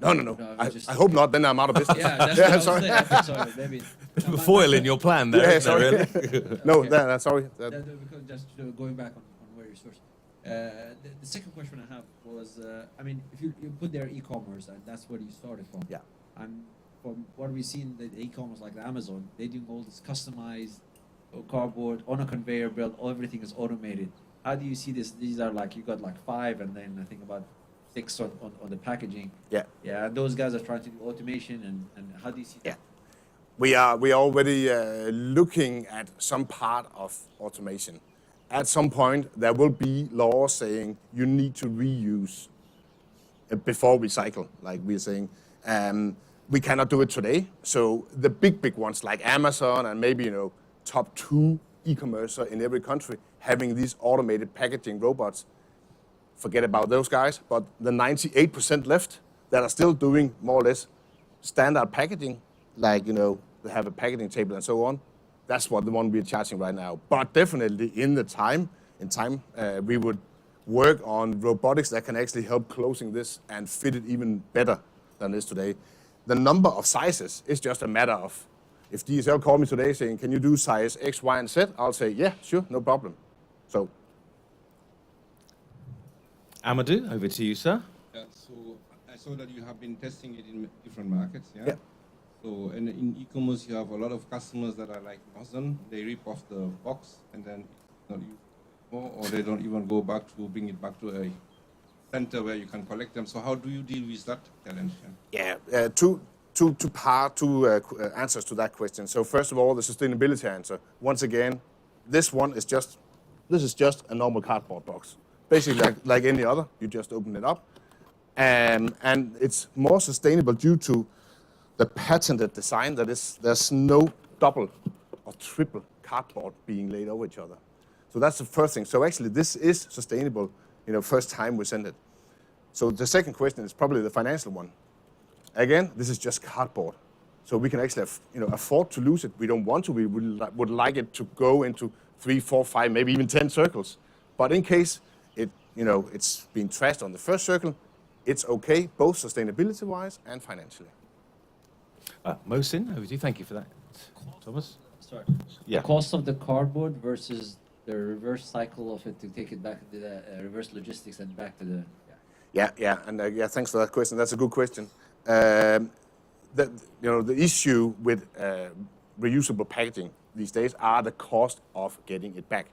I hope not, then I'm out of business. Yeah, that's what I was saying. Okay, sorry, maybe. The foil in your plan there, Yeah, isn't there, sorry. really? No, Okay. sorry. Because just going back on where you source. The second question I have was, I mean, if you put there e-commerce, and that's where you started from. Yeah. And from what we've seen, the e-commerce like Amazon, they do all this customized cardboard on a conveyor belt. Everything is automated. How do you see this? These are like, you got like 5, and then I think about 6 on the packaging. Yeah. Yeah, and those guys are trying to do automation, and how do you see that? We are already looking at some part of automation. At some point, there will be laws saying you need to reuse before recycle, like we're saying. We cannot do it today. So the big ones like Amazon and maybe top 2 e-commerce in every country having these automated packaging robots, forget about those guys. But the 98% left that are still doing more or less standard packaging, like they have a packaging table and so on. That's what the one we're charging right now. But definitely in time, we would work on robotics that can actually help closing this and fit it even better than it is today. The number of sizes is just a matter of, if DSL called me today saying, can you do size X, Y, and Z? I'll say, yeah, sure, no problem. So. Amadou, over to you, sir. Yeah, so I saw that you have been testing it in different markets, yeah? Yeah. So, and in e-commerce, you have a lot of customers that are like Amazon. They rip off the box and then not use it more, or they don't even go back to bring it back to a center where you can collect them. So how do you deal with that challenge? Yeah, two answers to that question. So first of all, the sustainability answer. Once again, this is just a normal cardboard box. Basically like any other, you just open it up. And it's more sustainable due to the patented design that is, there's no double or triple cardboard being laid over each other. So that's the first thing. So actually this is sustainable, first time we send it. So the second question is probably the financial one. Again, this is just cardboard. So we can actually afford to lose it. We don't want to, we would like it to go into 3, 4, 5, maybe even 10 circles. But in case it's being trashed on the first circle, it's okay, both sustainability-wise and financially. Mohsin, over to you. Thank you for that. Thomas? Sorry. Yeah. The cost of the cardboard versus the reverse cycle of it to take it back to the reverse logistics and back to the... Yeah, and thanks for that question. That's a good question. The issue with reusable packaging these days are the cost of getting it back.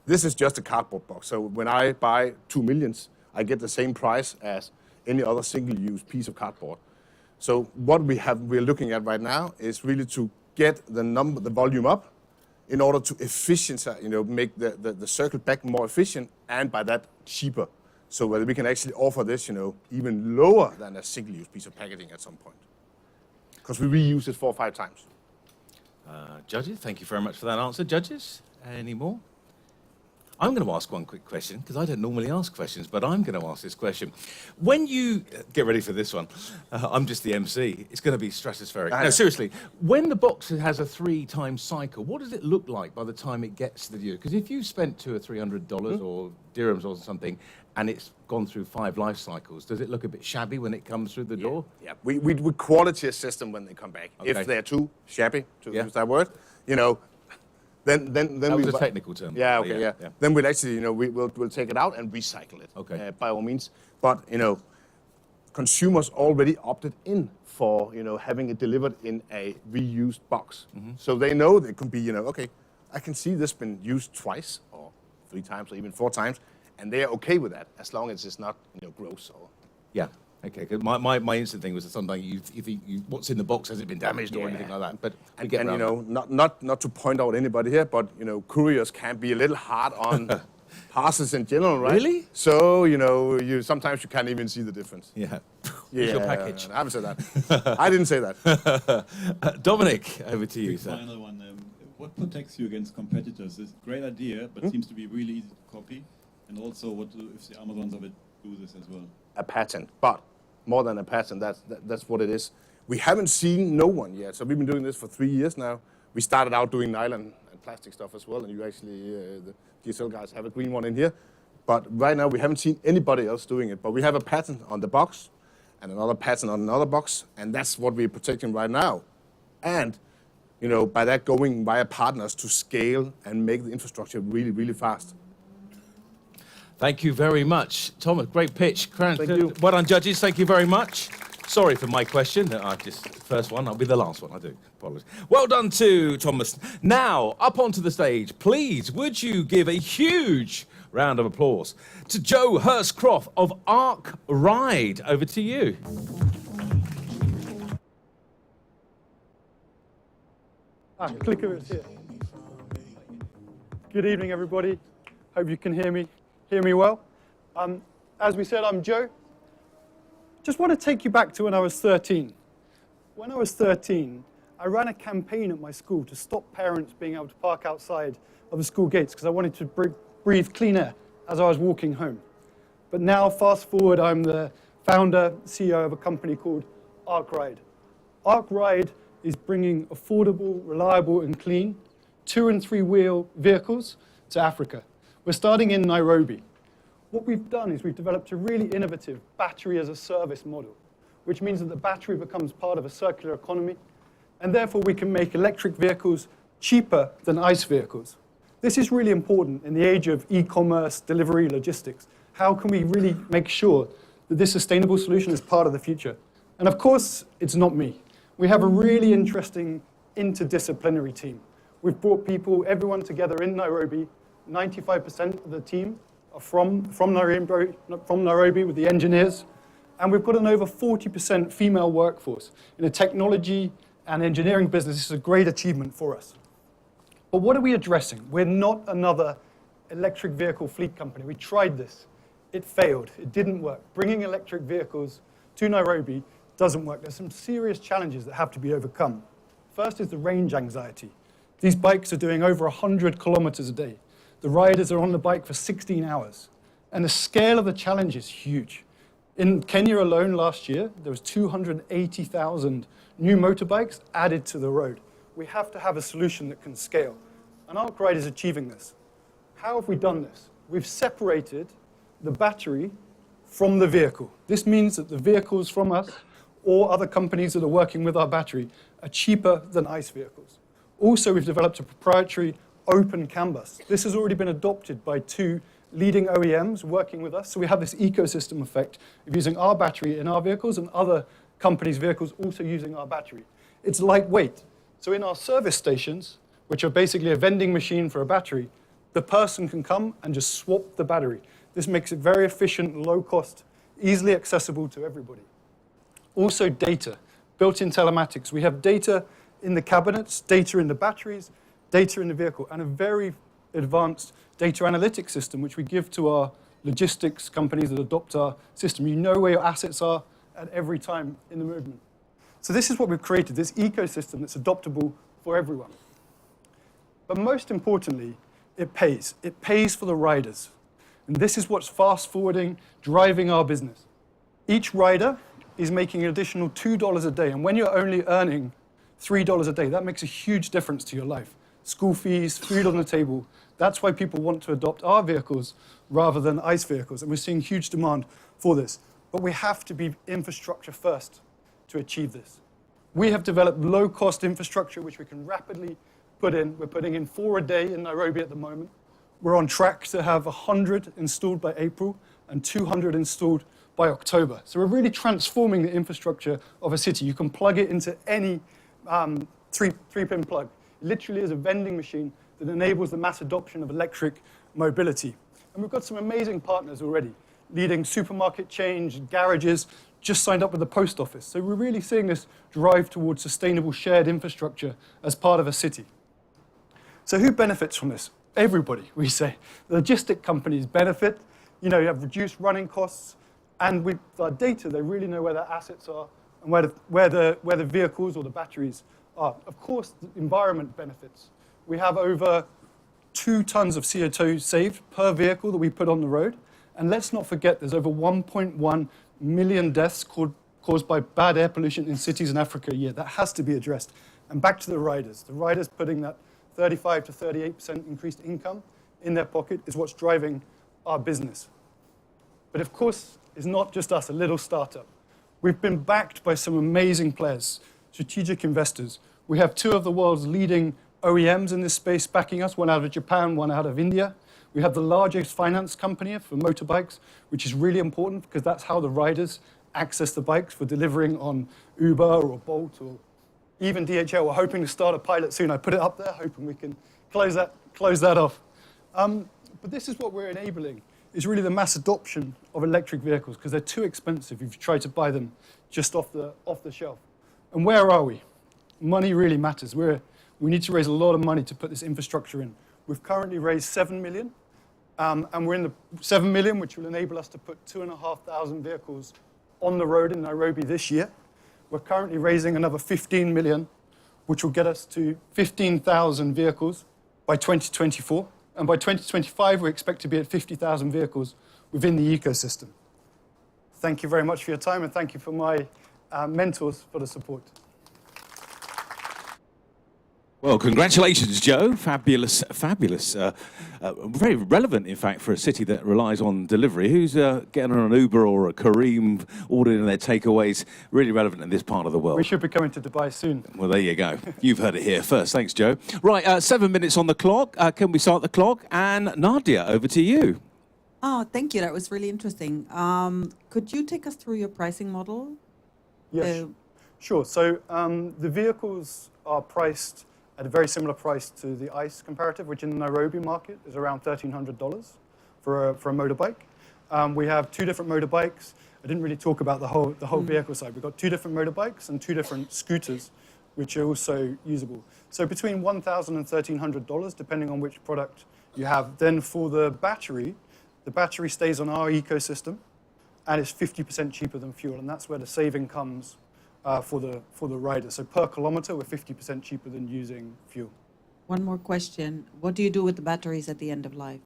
This is just a cardboard box. So when I buy 2 millions, I get the same price as any other single-use piece of cardboard. So what we're looking at right now is really to get the volume up in order to make the circle back more efficient and by that cheaper. So whether we can actually offer this, even lower than a single-use piece of packaging at some point. Because we reuse it 4 or 5 times. Judges, thank you very much for that answer. Judges, any more? I'm going to ask one quick question, because I don't normally ask questions, but I'm going to ask this question. When you, get ready for this one, I'm just the MC, it's going to be stratospheric. No, seriously, when the box has a 3-time cycle, what does it look like by the time it gets to you? Because if you spent $200 or $300 or dirhams or something, and it's gone through 5 life cycles, does it look a bit shabby when it comes through the door? Yeah, we quality assess them when they come back. Okay. If they're too shabby, to use that word, then that was a technical term. Yeah, okay, yeah. Then we'll actually, we'll take it out and recycle it. Okay. By all means. But, consumers already opted in for, having it delivered in a reused box. Mm-hmm. So they know they can be, okay, I can see this been used twice or 3 times or even 4 times, and they're okay with that as long as it's not, gross or. Yeah. Okay, 'cause my instant thing was that sometimes you think what's in the box, has it been damaged or anything like that? But not to point out anybody here, but couriers can be a little hard on parcels in general, right? Really? So sometimes you can't even see the difference. Yeah. Yeah. Your package. I haven't said that. I didn't say that. Dominic, over to you, sir. Final one. What protects you against competitors? It's a great idea, but seems to be really easy to copy. And also, what if the Amazons of it do this as well? A patent, but more than a patent, that's what it is. We haven't seen no one yet, so we've been doing this for 3 years now. We started out doing nylon and plastic stuff as well, and you actually, the DSL guys have a green one in here. But right now we haven't seen anybody else doing it, but we have a patent on the box and another patent on another box, and that's what we're protecting right now. And, by that going via partners to scale and make the infrastructure really, really fast. Thank you very much, Thomas. Great pitch. Thank you. Well done, judges. Thank you very much. Sorry for my question. First one. I'll be the last one. I do. Apologies. Well done to Thomas. Now, up onto the stage, please, would you give a huge round of applause to Joe Hurst-Croft of Ark Ride. Over to you. Clicker is here. Good evening, everybody. Hope you can hear me well. As we said, I'm Joe. Just want to take you back to when I was 13. When I was 13, I ran a campaign at my school to stop parents being able to park outside of the school gates because I wanted to breathe clean air as I was walking home. But now, fast forward, I'm the founder, CEO of a company called Ark Ride. Ark Ride is bringing affordable, reliable, and clean 2- and 3-wheel vehicles to Africa. We're starting in Nairobi. What we've done is we've developed a really innovative battery-as-a-service model, which means that the battery becomes part of a circular economy, and therefore we can make electric vehicles cheaper than ICE vehicles. This is really important in the age of e-commerce, delivery, logistics. How can we really make sure that this sustainable solution is part of the future? And of course, it's not me. We have a really interesting interdisciplinary team. We've brought people, everyone together in Nairobi. 95% of the team are from Nairobi with the engineers. And we've got an over 40% female workforce. In a technology and engineering business, this is a great achievement for us. But what are we addressing? We're not another electric vehicle fleet company. We tried this. It failed. It didn't work. Bringing electric vehicles to Nairobi doesn't work. There's some serious challenges that have to be overcome. First is the range anxiety. These bikes are doing over 100 kilometers a day. The riders are on the bike for 16 hours. And the scale of the challenge is huge. In Kenya alone last year, there was 280,000 new motorbikes added to the road. We have to have a solution that can scale. And Arkwright is achieving this. How have we done this? We've separated the battery from the vehicle. This means that the vehicles from us or other companies that are working with our battery are cheaper than ICE vehicles. Also, we've developed a proprietary open CAN bus. This has already been adopted by 2 leading OEMs working with us. So we have this ecosystem effect of using our battery in our vehicles and other companies' vehicles also using our battery. It's lightweight. So in our service stations, which are basically a vending machine for a battery, the person can come and just swap the battery. This makes it very efficient, low cost, easily accessible to everybody. Also data, built-in telematics. We have data in the cabinets, data in the batteries, data in the vehicle, and a very advanced data analytics system, which we give to our logistics companies that adopt our system. You know where your assets are at every time in the movement. So this is what we've created, this ecosystem that's adoptable for everyone. But most importantly, it pays. It pays for the riders. And this is what's fast-forwarding, driving our business. Each rider is making an additional $2 a day. And when you're only earning $3 a day, that makes a huge difference to your life. School fees, food on the table. That's why people want to adopt our vehicles rather than ICE vehicles. And we're seeing huge demand for this. But we have to be infrastructure first to achieve this. We have developed low-cost infrastructure which we can rapidly put in. We're putting in 4 a day in Nairobi at the moment. We're on track to have 100 installed by April and 200 installed by October. So we're really transforming the infrastructure of a city. You can plug it into any three-pin plug. It literally is a vending machine that enables the mass adoption of electric mobility. And we've got some amazing partners already, leading supermarket chains, garages, just signed up with the post office. So we're really seeing this drive towards sustainable shared infrastructure as part of a city. So who benefits from this? Everybody, we say. The logistic companies benefit. You know, you have reduced running costs. And with our data, they really know where their assets are and where the vehicles or the batteries are. Of course, the environment benefits. We have over 2 tons of CO2 saved per vehicle that we put on the road. And let's not forget, there's over 1.1 million deaths caused by bad air pollution in cities in Africa a year. That has to be addressed. And back to the riders. The riders putting that 35 to 38% increased income in their pocket is what's driving our business. But of course, it's not just us, a little startup. We've been backed by some amazing players, strategic investors. We have 2 of the world's leading OEMs in this space backing us, one out of Japan, one out of India. We have the largest finance company for motorbikes, which is really important because that's how the riders access the bikes for delivering on Uber or Bolt or even DHL. We're hoping to start a pilot soon. I put it up there, hoping we can close that off. But this is what we're enabling, is really the mass adoption of electric vehicles because they're too expensive if you try to buy them just off the shelf. And where are we? Money really matters. We need to raise a lot of money to put this infrastructure in. We've currently raised 7 million, and we're in the 7 million, which will enable us to put 2,500 vehicles on the road in Nairobi this year. We're currently raising another 15 million, which will get us to 15,000 vehicles by 2024. And by 2025, we expect to be at 50,000 vehicles within the ecosystem. Thank you very much for your time, and thank you for my mentors for the support. Well, congratulations, Joe. Fabulous, fabulous. Very relevant, in fact, for a city that relies on delivery. Who's getting on an Uber or a Careem, ordering their takeaways? Really relevant in this part of the world. We should be coming to Dubai soon. Well, there you go. You've heard it here first. Thanks, Joe. Right, 7 minutes on the clock. Can we start the clock? And Nadia, over to you. Oh, thank you. That was really interesting. Could you take us through your pricing model? Yes, Uh, sure. So the vehicles are priced at a very similar price to the ICE comparative, which in the Nairobi market is around $1,300 for a motorbike. We have two different motorbikes. I didn't really talk about the whole vehicle side. We've got two different motorbikes and two different scooters, which are also usable. So between $1,000 and $1,300, depending on which product you have. Then for the battery stays on our ecosystem, and it's 50% cheaper than fuel, and that's where the saving comes for the rider. So per kilometer, we're 50% cheaper than using fuel. One more question. What do you do with the batteries at the end of life?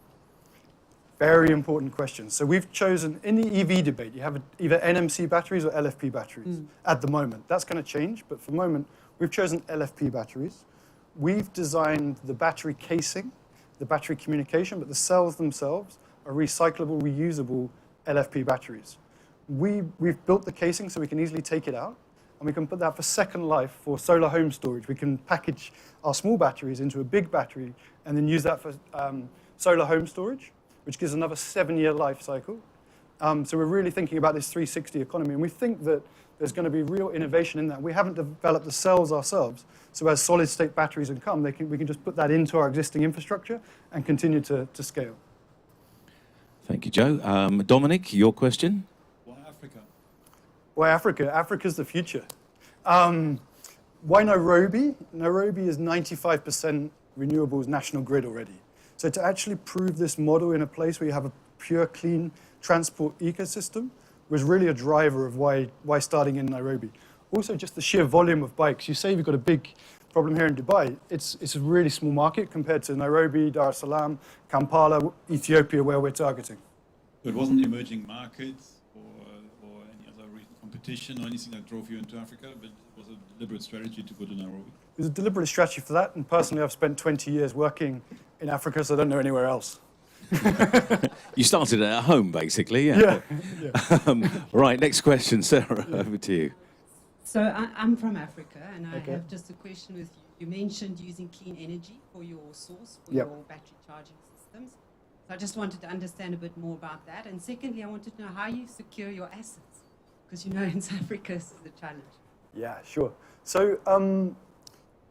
Very important question. So we've chosen, in the EV debate, you have either NMC batteries or LFP batteries at the moment. That's going to change, but for the moment, we've chosen LFP batteries. We've designed the battery casing, the battery communication, but the cells themselves are recyclable, reusable LFP batteries. We've built the casing so we can easily take it out, and we can put that for second life for solar home storage. We can package our small batteries into a big battery and then use that for solar home storage, which gives another 7-year life cycle. So we're really thinking about this 360 economy, and we think that there's going to be real innovation in that. We haven't developed the cells ourselves, so as solid-state batteries come, we can just put that into our existing infrastructure and continue to scale. Thank you, Joe. Dominic, your question? Why Africa? Why Africa? Africa's the future. Why Nairobi? Nairobi is 95% renewables national grid already. So to actually prove this model in a place where you have a pure, clean transport ecosystem was really a driver of why starting in Nairobi. Also, just the sheer volume of bikes. You say you've got a big problem here in Dubai. It's a really small market compared to Nairobi, Dar es Salaam, Kampala, Ethiopia, where we're targeting. So it wasn't emerging markets or any other competition or anything that drove you into Africa, but it was a deliberate strategy to go to Nairobi. It was a deliberate strategy for that, and personally, I've spent 20 years working in Africa, so I don't know anywhere else. You started at home, basically, yeah. Yeah. Right, next question, Sarah, over to you. So I'm from Africa, and I Okay. have just a question with you. You mentioned using clean energy for your source, for Yep. your battery charging systems. So I just wanted to understand a bit more about that. And secondly, I wanted to know how you secure your assets, because you know in South Africa this is the challenge. Yeah, sure. So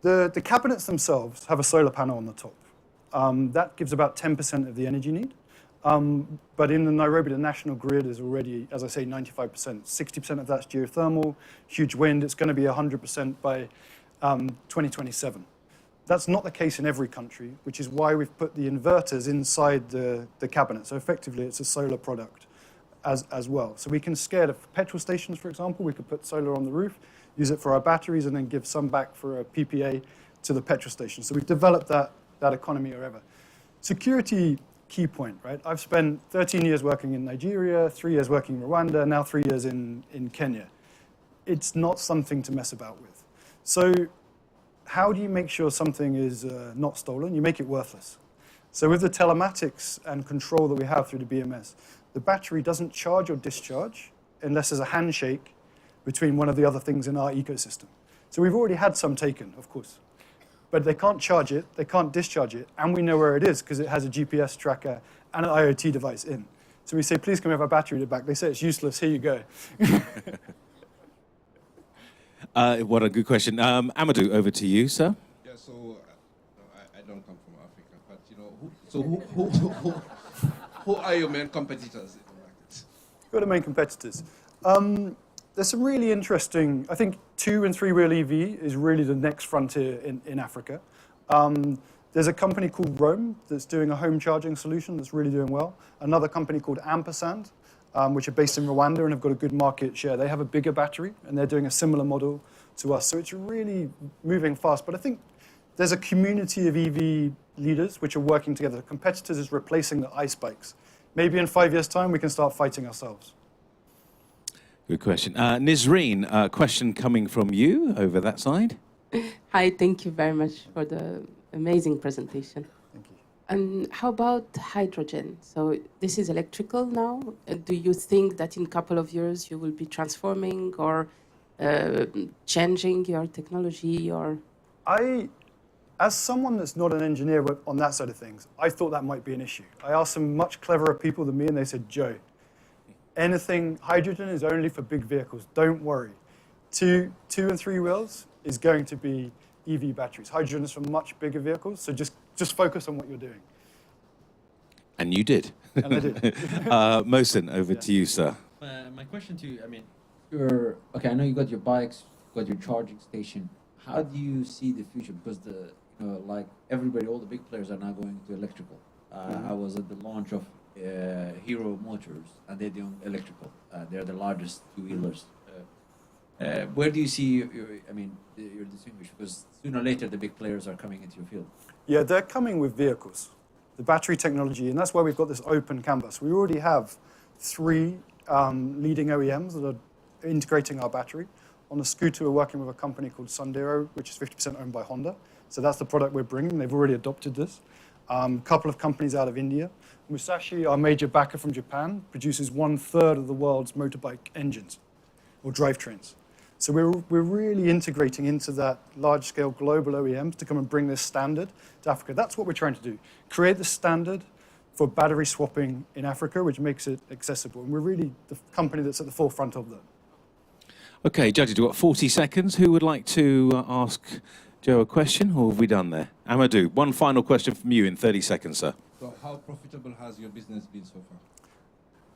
the cabinets themselves have a solar panel on the top. That gives about 10% of the energy need. But in the Nairobi, the national grid is already, as I say, 95%. 60% of that's geothermal, huge wind. It's going to be 100% by 2027. That's not the case in every country, which is why we've put the inverters inside the cabinet. So effectively, it's a solar product as well. So we can scale it for petrol stations, for example. We could put solar on the roof, use it for our batteries, and then give some back for a PPA to the petrol station. So we've developed that economy wherever. Security, key point, right? I've spent 13 years working in Nigeria, 3 years working in Rwanda, now 3 years in Kenya. It's not something to mess about with. So how do you make sure something is not stolen? You make it worthless. So with the telematics and control that we have through the BMS, the battery doesn't charge or discharge unless there's a handshake between one of the other things in our ecosystem. So we've already had some taken, of course. But they can't charge it, they can't discharge it, and we know where it is because it has a GPS tracker and an IoT device in. So we say, please come have our battery back. They say it's useless, here you go. What a good question. Amadou, over to you, sir. Yeah, so I don't come from Africa, but who are your main competitors in the market? Who are the main competitors? There's some really interesting, I think 2- and 3-wheel EV is really the next frontier in Africa. There's a company called Roam that's doing a home charging solution that's really doing well. Another company called Ampersand, which are based in Rwanda and have got a good market share. They have a bigger battery and they're doing a similar model to us. So it's really moving fast. But I think there's a community of EV leaders which are working together. The competitors is replacing the ICE bikes. Maybe in 5 years' time, we can start fighting ourselves. Good question. Nisreen, a question coming from you over that side. Hi, thank you very much for the amazing presentation. Thank you. And how about hydrogen? So this is electrical now. Do you think that in a couple of years you will be transforming or changing your technology? Or as someone that's not an engineer but on that side of things, I thought that might be an issue. I asked some much cleverer people than me, and they said, Joe, hydrogen is only for big vehicles. Don't worry. Two and three wheels is going to be EV batteries. Hydrogen is for much bigger vehicles, so just focus on what you're doing. And you did. And I did. Mohsen, over to you, sir. My question to you, I mean, I know you got your bikes, got your charging station. How do you see the future? Because like everybody, all the big players are now going to electrical. I was at the launch of Hero Motors, and they're doing electrical. They're the largest two-wheelers. Where do you see your distinguish? Because sooner or later, the big players are coming into your field. Yeah, they're coming with vehicles, the battery technology, and that's why we've got this open canvas. We already have 3 leading OEMs that are integrating our battery. On the scooter, we're working with a company called Sandero, which is 50% owned by Honda. So that's the product we're bringing. They've already adopted this. A couple of companies out of India. Musashi, our major backer from Japan, produces 1/3 of the world's motorbike engines or drivetrains. So we're really integrating into that large-scale global OEMs to come and bring this standard to Africa. That's what we're trying to do. Create the standard for battery swapping in Africa, which makes it accessible. And we're really the company that's at the forefront of that. Okay, judges, we've got 40 seconds. Who would like to ask Joe a question, or have we done there? Amadou, one final question from you in 30 seconds, sir. So how profitable has your business been so far?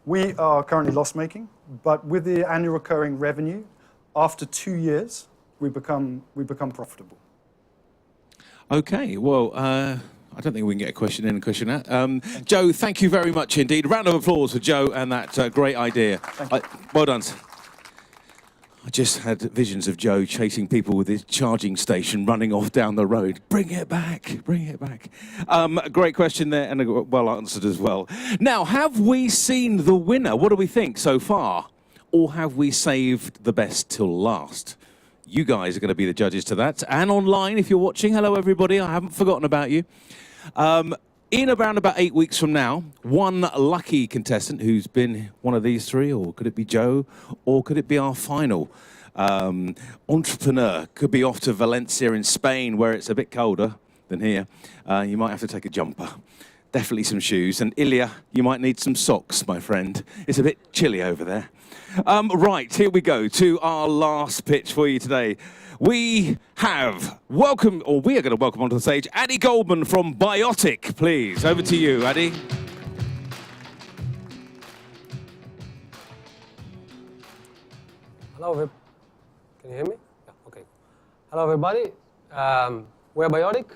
We are currently loss-making, but with the annual recurring revenue, after 2 years, we become profitable. Okay, well, I don't think we can get a question in and a question out. Joe, thank you very much indeed. Round of applause for Joe and that great idea. Well done. I just had visions of Joe chasing people with his charging station, running off down the road. Bring it back, bring it back. Great question there, and well answered as well. Now, have we seen the winner? What do we think so far? Or have we saved the best till last? You guys are going to be the judges to that. And online, if you're watching, hello everybody, I haven't forgotten about you. In around about 8 weeks from now, one lucky contestant who's been one of these 3, or could it be Joe, or could it be our final entrepreneur, could be off to Valencia in Spain, where it's a bit colder than here. You might have to take a jumper. Definitely some shoes. And Ilya, you might need some socks, my friend. It's a bit chilly over there. Right, here we go to our last pitch for you today. We are going to welcome onto the stage Adi Goldman from Biotic, please. Over to you, Adi. Hello, can you hear me? Yeah, okay. Hello, everybody. We're Biotic.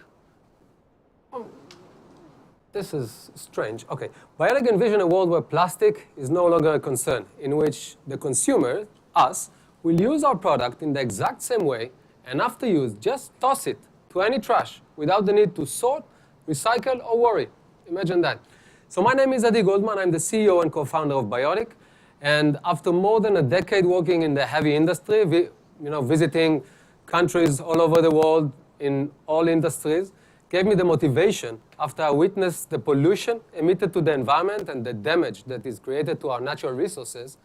This is strange. Okay. Biotic envision a world where plastic is no longer a concern, in which the consumer, us, will use our product in the exact same way, and after use, just toss it to any trash without the need to sort, recycle, or worry. Imagine that. So my name is Adi Goldman. I'm the CEO and co-founder of Biotic. And after more than a decade working in the heavy industry, visiting countries all over the world in all industries, gave me the motivation after I witnessed the pollution emitted to the environment and the damage that is created to our natural resources,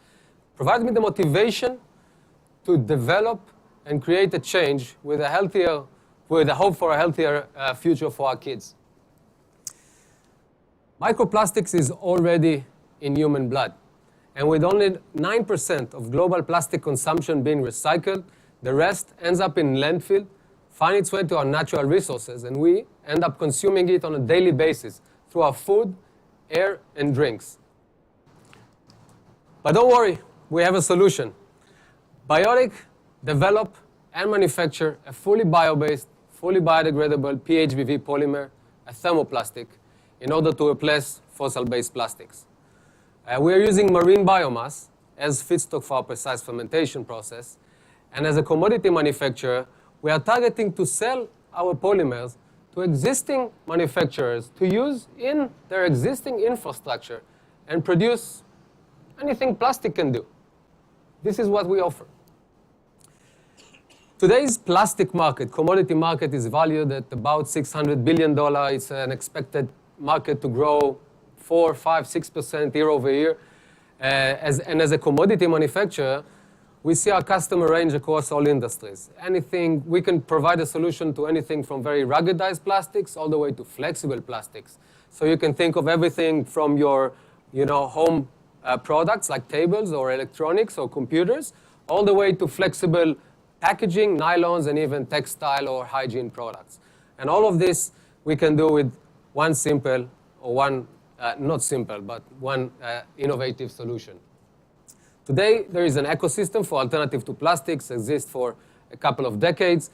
provided me the motivation to develop and create a change with a hope for a healthier future for our kids. Microplastics is already in human blood. And with only 9% of global plastic consumption being recycled, the rest ends up in landfill, find its way to our natural resources, and we end up consuming it on a daily basis through our food, air, and drinks. But don't worry, we have a solution. Biotic develop and manufacture a fully bio-based, fully biodegradable PHBV polymer, a thermoplastic, in order to replace fossil-based plastics. We are using marine biomass as feedstock for our precise fermentation process, and as a commodity manufacturer, we are targeting to sell our polymers to existing manufacturers to use in their existing infrastructure and produce anything plastic can do. This is what we offer. Today's plastic market, commodity market, is valued at about $600 billion. It's an expected market to grow 4, 5, 6% year over year. As a commodity manufacturer, we see our customer range across all industries. Anything, we can provide a solution to anything from very ruggedized plastics all the way to flexible plastics. So you can think of everything from your home products like tables or electronics or computers, all the way to flexible packaging, nylons, and even textile or hygiene products. And all of this we can do with one simple, or one, not simple, but one innovative solution. Today, there is an ecosystem for alternative to plastics, exists for a couple of decades,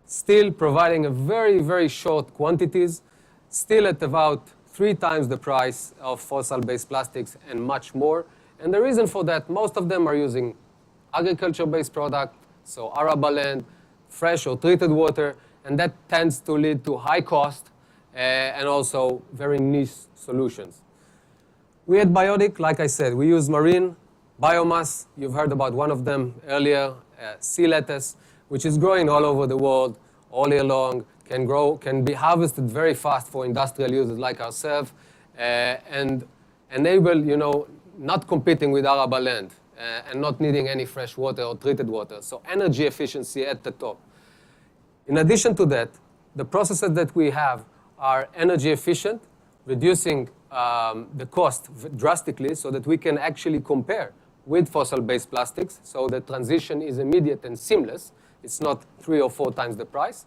still providing a very, very short quantities, still at about 3 times the price of fossil-based plastics and much more. And the reason for that, most of them are using agriculture-based product, so arable land, fresh or treated water, and that tends to lead to high cost and also very niche solutions. We at Biotic, like I said, we use marine biomass. You've heard about one of them earlier, sea lettuce, which is growing all over the world, all year long, can be harvested very fast for industrial users like ourselves, and enable, not competing with arable land and not needing any fresh water or treated water. So energy efficiency at the top. In addition to that, the processes that we have are energy efficient, reducing the cost drastically so that we can actually compare with fossil-based plastics, so the transition is immediate and seamless. It's not 3 or 4 times the price.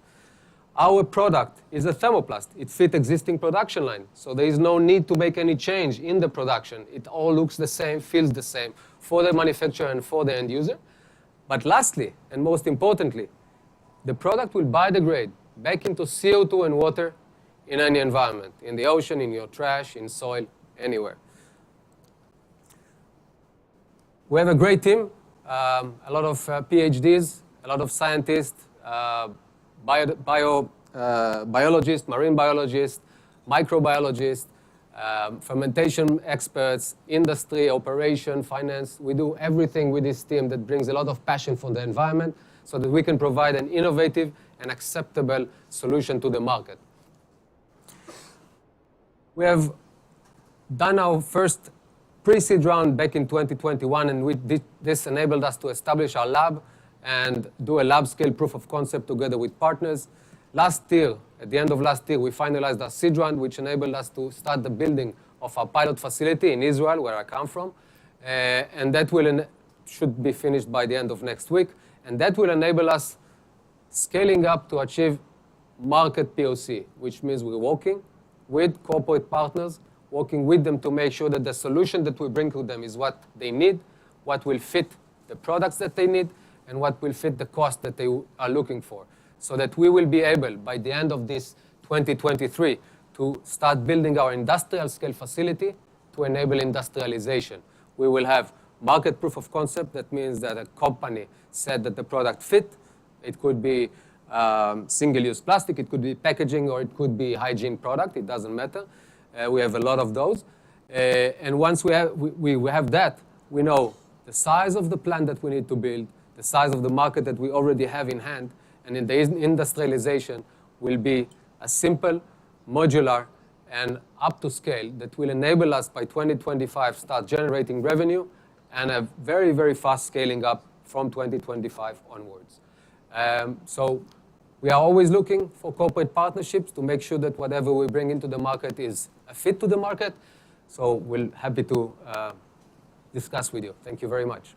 Our product is a thermoplast. It fits existing production line, so there is no need to make any change in the production. It all looks the same, feels the same for the manufacturer and for the end user. But lastly, and most importantly, the product will biodegrade back into CO2 and water in any environment, in the ocean, in your trash, in soil, anywhere. We have a great team, a lot of PhDs, a lot of scientists, biologists, marine biologists, microbiologists, fermentation experts, industry, operation, finance. We do everything with this team that brings a lot of passion for the environment so that we can provide an innovative and acceptable solution to the market. We have done our first pre-seed round back in 2021, and this enabled us to establish our lab and do a lab-scale proof of concept together with partners. Last year, at the end of last year, we finalized our seed round, which enabled us to start the building of our pilot facility in Israel, where I come from, and that should be finished by the end of next week, and that will enable us scaling up to achieve market POC, which means we're working with corporate partners, working with them to make sure that the solution that we bring to them is what they need, what will fit the products that they need, and what will fit the cost that they are looking for, so that we will be able, by the end of this 2023, to start building our industrial scale facility to enable industrialization. We will have market proof of concept. That means that a company said that the product fit. It could be single-use plastic, it could be packaging, or it could be hygiene product. It doesn't matter. We have a lot of those. And once we have that, we know the size of the plant that we need to build, the size of the market that we already have in hand, and in the industrialization will be a simple, modular, and up to scale that will enable us by 2025 start generating revenue and a very, very fast scaling up from 2025 onwards. So we are always looking for corporate partnerships to make sure that whatever we bring into the market is a fit to the market. So we're happy to discuss with you. Thank you very much.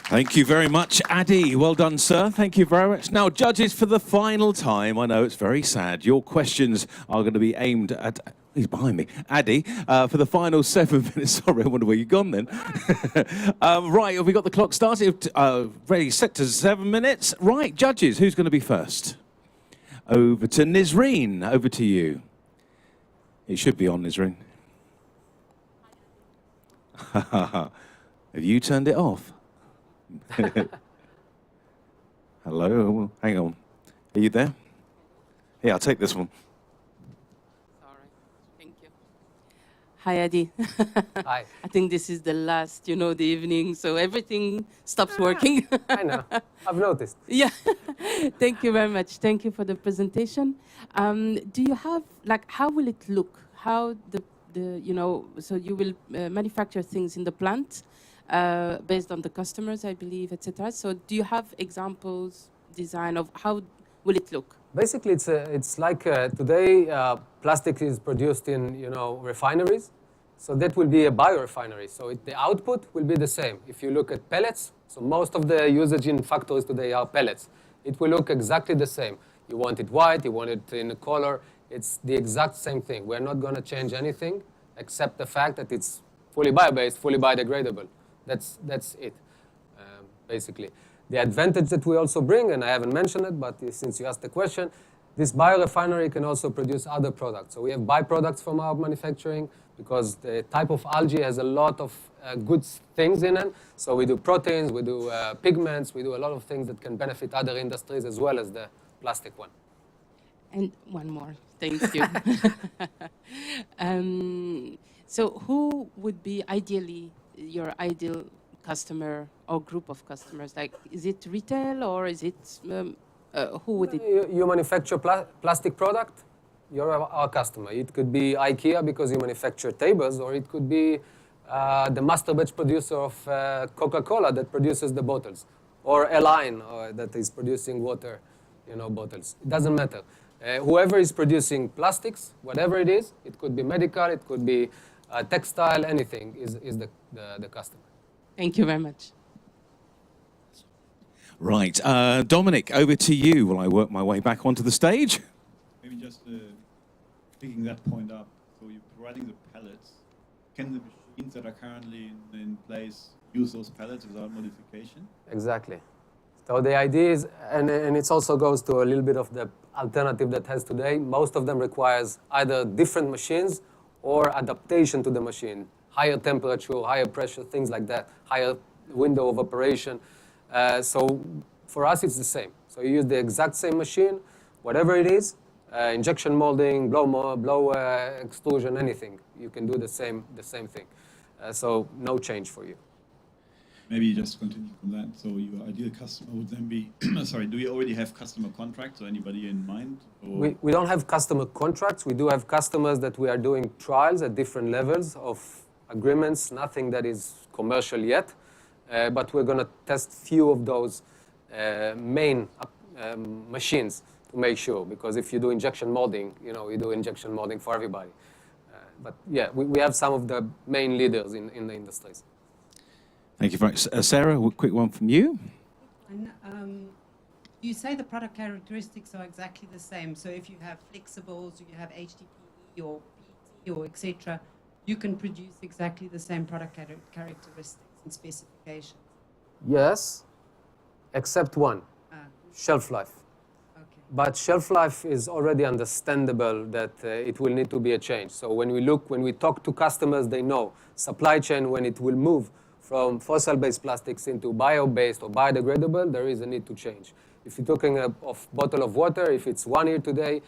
Thank you very much, Adi. Well done, sir. Thank you very much. Now, judges, for the final time, I know it's very sad, your questions are going to be aimed at, he's behind me, Adi, for the final 7 minutes. Sorry, I wonder where you've gone then. Right, have we got the clock started? Ready, set to 7 minutes. Right, judges, who's going to be first? Over to Nisreen. Over to you. It should be on, Nisreen. Have you turned it off? Hello, hang on. Are you there? Yeah, I'll take this one. Sorry, thank you. Hi, Adi. Hi. I think this is the last, the evening, so everything stops working. I know. I've noticed. Yeah. Thank you very much. Thank you for the presentation. Do you have, how will it look? How so you will manufacture things in the plant. based on the customers, I believe, etc. So do you have examples, design of how will it look? Basically, it's like today, plastic is produced in refineries, so that will be a biorefinery. So the output will be the same. If you look at pellets, so most of the usage in factories today are pellets. It will look exactly the same. You want it white, you want it in a color. It's the exact same thing. We're not going to change anything except the fact that it's fully bio-based, fully biodegradable. That's it, basically. The advantage that we also bring, and I haven't mentioned it, but since you asked the question, this biorefinery can also produce other products. So we have byproducts from our manufacturing because the type of algae has a lot of good things in it. So we do proteins, we do pigments, we do a lot of things that can benefit other industries as well as the plastic one. And one more, thank you. So who would be ideally your ideal customer or group of customers? Like, is it retail or is it, who would it? You manufacture plastic product, you're our customer. It could be IKEA because you manufacture tables, or it could be the master batch producer of Coca-Cola that produces the bottles, or a line that is producing water, bottles. It doesn't matter. Whoever is producing plastics, whatever it is, it could be medical, it could be textile, anything is the customer. Thank you very much. Right, Dominic, over to you while I work my way back onto the stage. Maybe just picking that point up. So you're providing the pellets. Can the machines that are currently in place use those pellets without modification? Exactly. So the idea is, and it also goes to a little bit of the alternative that has today, most of them requires either different machines or adaptation to the machine, higher temperature, higher pressure, things like that, higher window of operation. So for us, it's the same. So you use the exact same machine, whatever it is, injection molding, blow extrusion, anything. You can do the same thing. So no change for you. Maybe just continue from that. So your ideal customer would then be, sorry, do you already have customer contracts or anybody in mind? Or? We don't have customer contracts. We do have customers that we are doing trials at different levels of agreements, nothing that is commercial yet. But we're going to test few of those main machines to make sure, because if you do injection molding, you do injection molding for everybody. But yeah, we have some of the main leaders in the industries. Thank you very much. Sarah, a quick one from you. You say the product characteristics are exactly the same. So if you have flexibles, or you have HDPE or PET or etc., you can produce exactly the same product characteristics and specifications. Yes, except one, shelf life. Okay. But shelf life is already understandable that it will need to be a change. So when we talk to customers, they know supply chain, when it will move from fossil-based plastics into bio-based or biodegradable, there is a need to change. If you're talking of bottle of water, if it's 1 year today,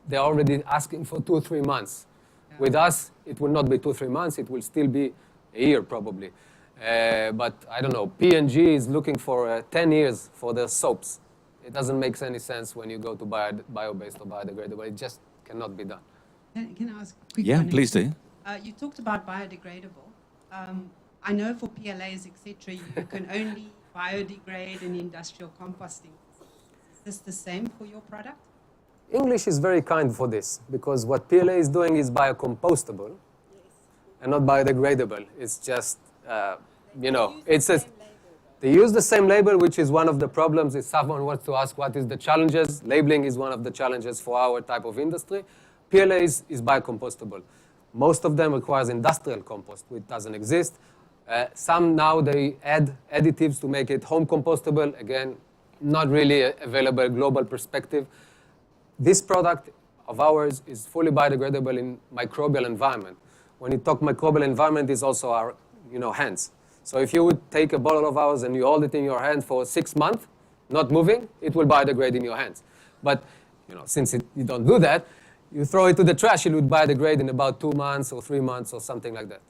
they're already asking for 2 or 3 months. Yeah. With us, it will not be 2 or 3 months, it will still be a year probably. But I don't know, P&G is looking for 10 years for their soaps. It doesn't make any sense when you go to bio-based or biodegradable. It just cannot be done. Can I ask a quick Yeah, one? please do. You talked about biodegradable. I know for PLAs, etc., you can only biodegrade in industrial composting. Is this the same for your product? English is very kind for this, because what PLA is doing is biocompostable and not biodegradable. It's just, they use the same label, which is one of the problems. If someone wants to ask what is the challenges, labeling is one of the challenges for our type of industry. PLA is biocompostable. Most of them requires industrial compost, which doesn't exist. Some now they add additives to make it home compostable. Again, not really available global perspective. This product of ours is fully biodegradable in microbial environment. When you talk microbial environment, is also our hands. So if you would take a bottle of ours and you hold it in your hand for 6 months, not moving, it will biodegrade in your hands. But since you don't do that, you throw it to the trash, it would biodegrade in about 2 months or 3 months or something like that.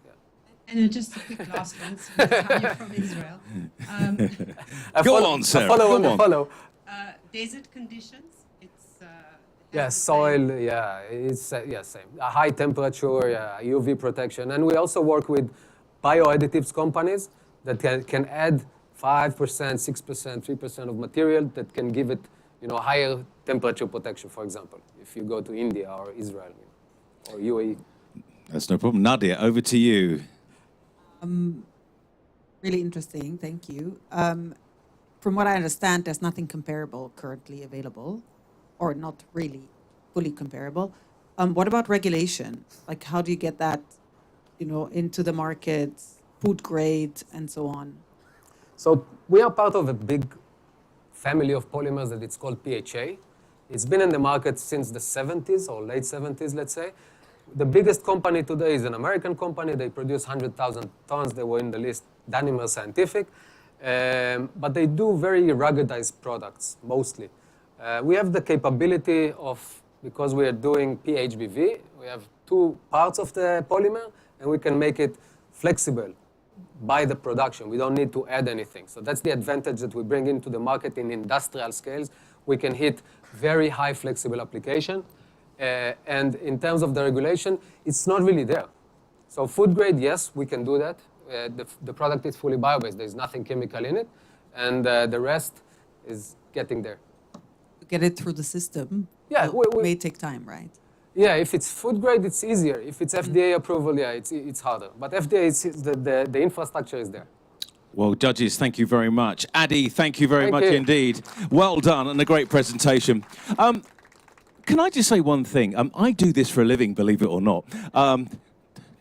And just a quick last one, since you're from Israel. Go on, Sarah. Follow. Desert conditions. Yeah, soil. Yeah, it's same. A high temperature, UV protection, and we also work with bioadditives companies that can add 5%, 6%, 3% of material that can give it, higher temperature protection, for example, if you go to India or Israel or UAE. That's no problem. Nadia, over to you. Really interesting, thank you. From what I understand, there's nothing comparable currently available, or not really fully comparable. What about regulation? Like, how do you get that, into the market, food grade, and so on? So we are part of a big family of polymers that it's called PHA. It's been in the market since the 70s or late 70s, let's say. The biggest company today is an American company. They produce 100,000 tons. They were in the list, Danimer Scientific. But they do very ruggedized products, mostly. We have the capability of, because we are doing PHBV, we have two parts of the polymer, and we can make it flexible by the production. We don't need to add anything. So that's the advantage that we bring into the market in industrial scales. We can hit very high flexible application. And in terms of the regulation, it's not really there. So food grade, yes, we can do that. The product is fully bio-based. There's nothing chemical in it. And the rest is getting there. To get it through the system, may take time, right? Yeah, if it's food grade, it's easier. If it's FDA approval, yeah, it's harder. But FDA, the infrastructure is there. Well, judges, thank you very much. Adi, thank you very much indeed. Well done and a great presentation. Can I just say one thing? I do this for a living, believe it or not.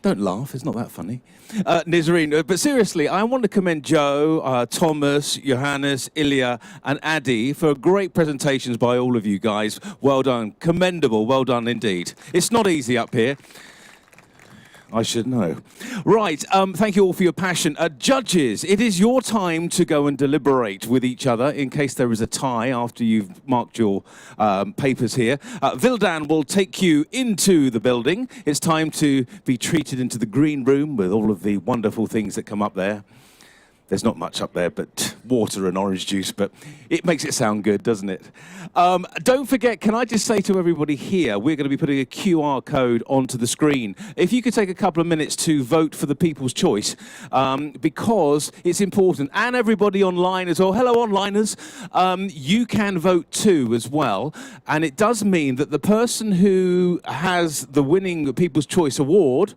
Don't laugh, it's not that funny. Nizreen, but seriously, I want to commend Joe, Thomas, Johannes, Ilya, and Adi for great presentations by all of you guys. Well done, commendable, well done indeed. It's not easy up here. I should know. Right, thank you all for your passion. Judges, it is your time to go and deliberate with each other in case there is a tie after you've marked your papers here. Vildan will take you into the building. It's time to be treated into the green room with all of the wonderful things that come up there. There's not much up there but water and orange juice, but it makes it sound good, doesn't it? Don't forget, can I just say to everybody here, we're going to be putting a QR code onto the screen. If you could take a couple of minutes to vote for the People's Choice, because it's important. And everybody online as well. Hello, onliners. You can vote too as well. And it does mean that the person who has the winning People's Choice Award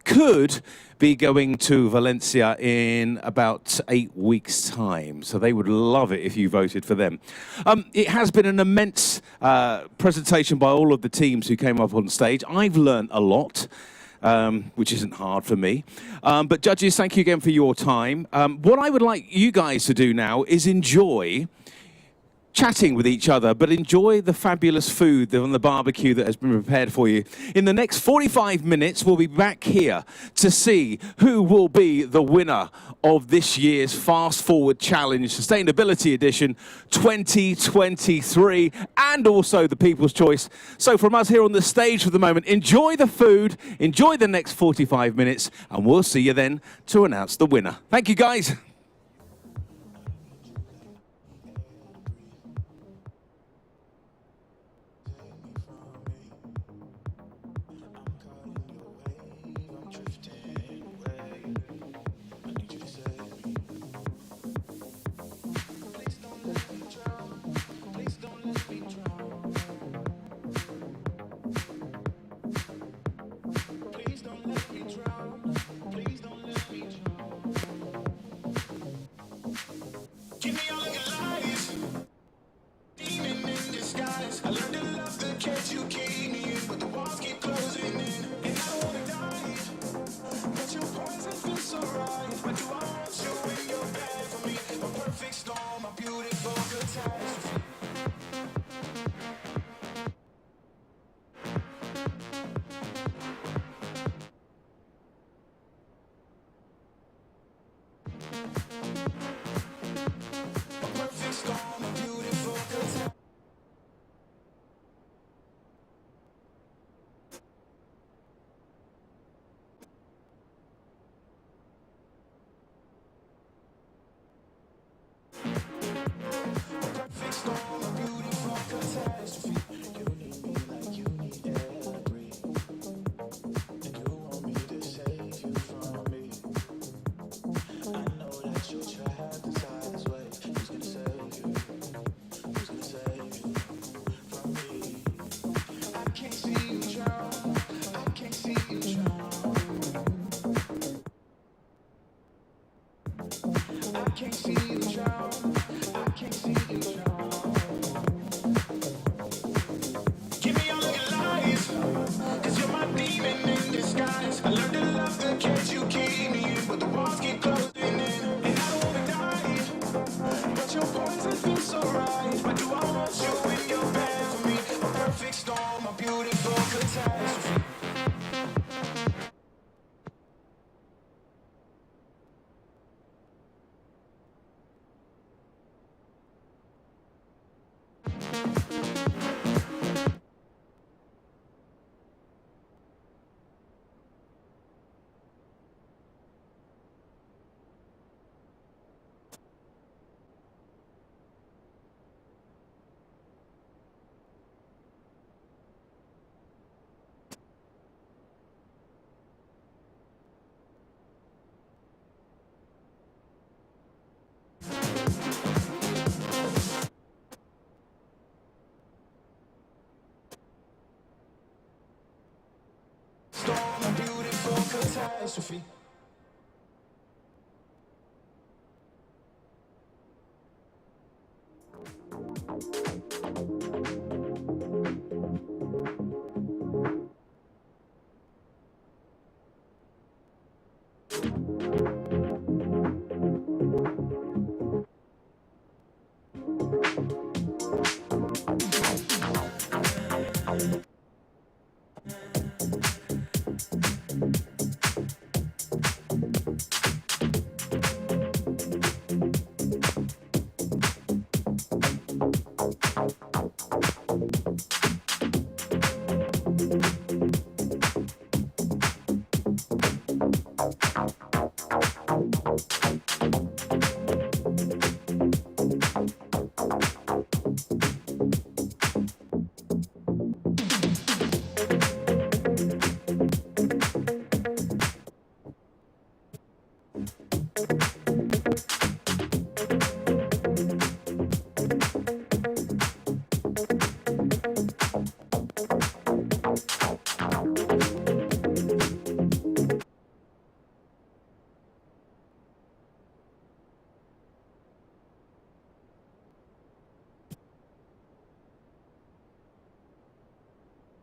could be going to Valencia in about 8 weeks' time. So they would love it if you voted for them. It has been an immense presentation by all of the teams who came up on stage. I've learned a lot, which isn't hard for me. But judges, thank you again for your time. What I would like you guys to do now is enjoy chatting with each other, but enjoy the fabulous food on the barbecue that has been prepared for you. In the next 45 minutes, we'll be back here to see who will be the winner of this year's Fast Forward Challenge Sustainability Edition 2023, and also the People's Choice. So from us here on the stage for the moment, enjoy the food, enjoy the next 45 minutes, and we'll see you then to announce the winner. Thank you, guys. Storm. your poison feels so right. Why do I want you in your bed for me? A perfect storm, a beautiful catastrophe. Storm, a beautiful catastrophe.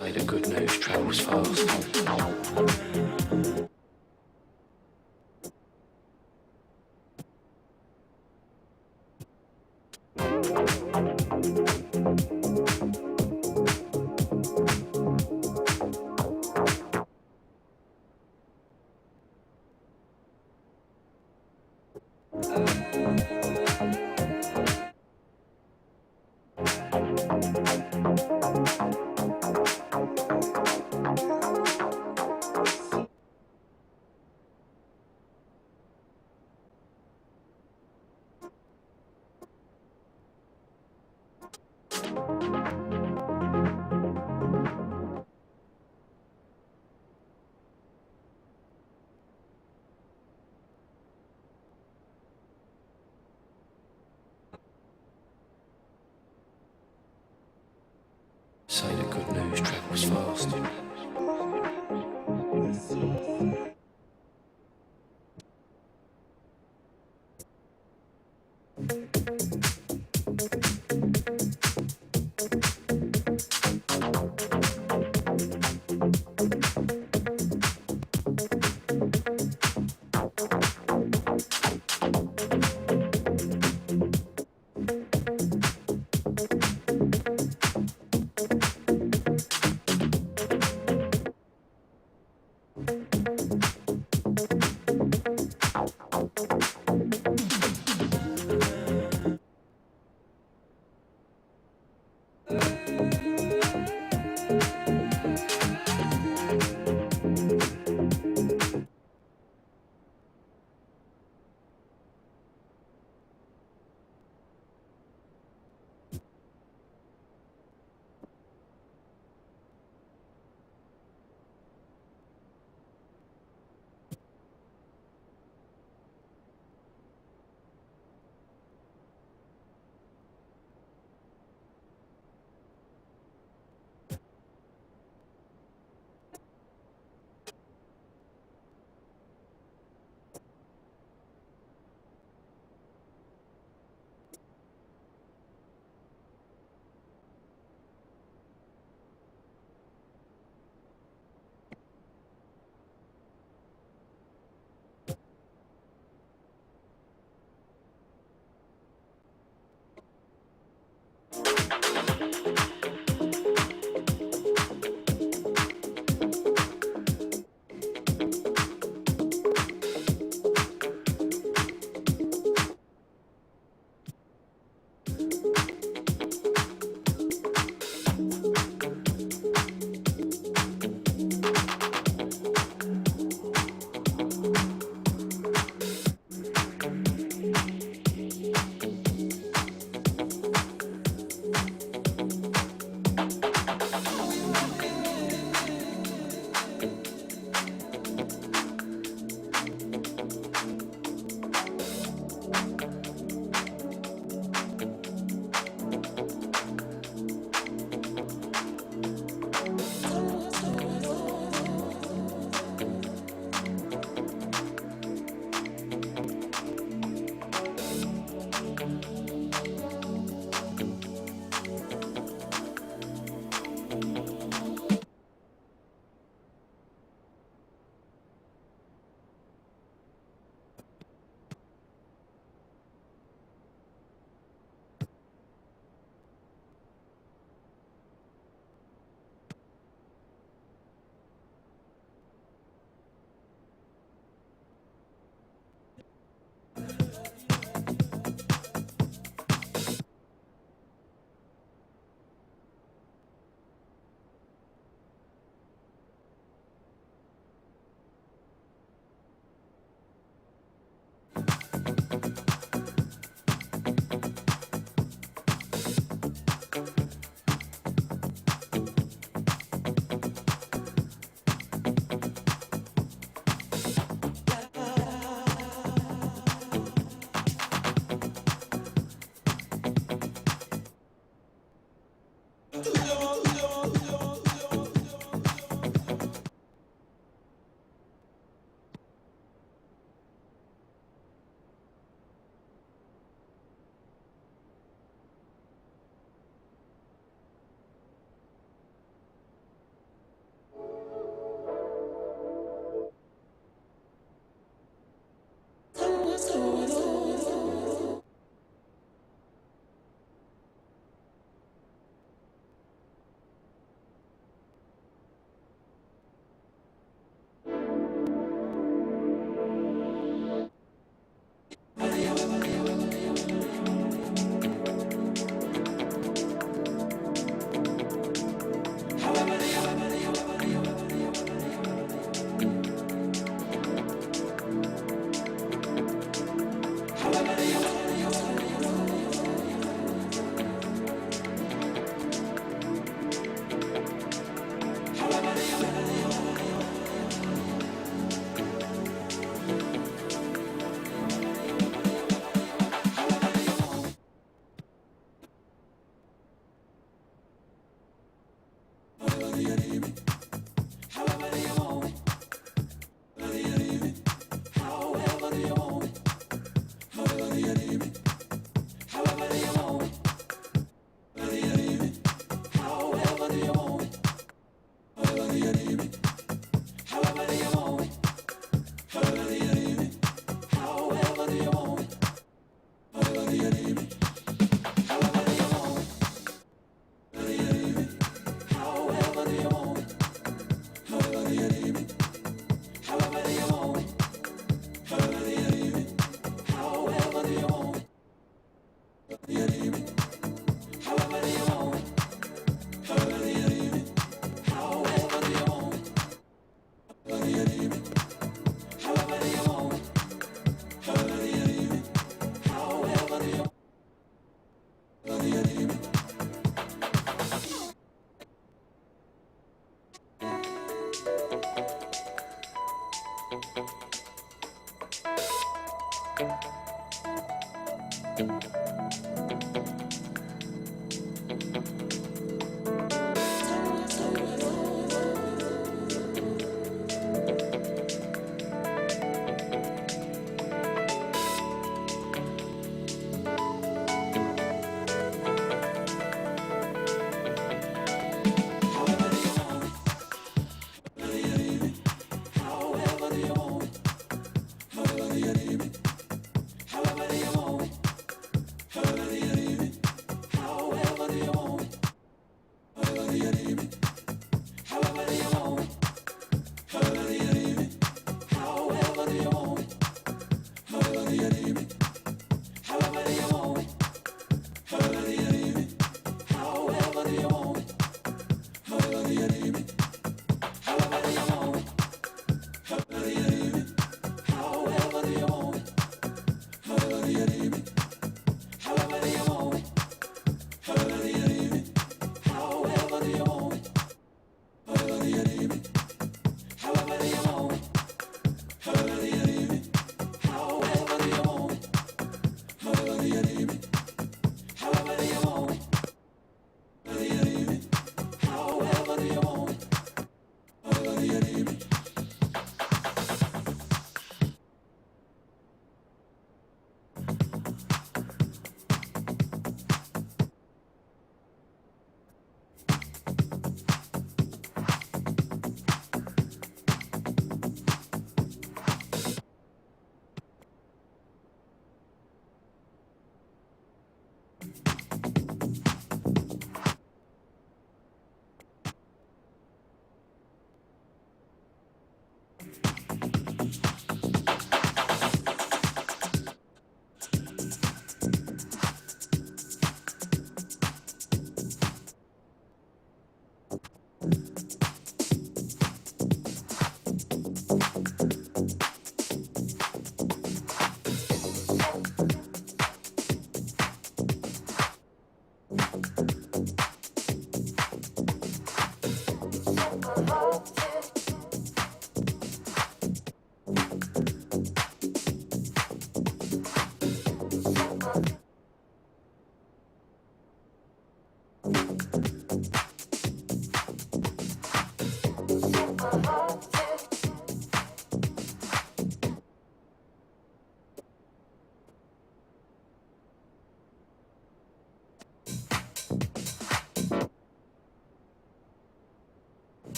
Say the good news travels fast. Say the good news travels fast.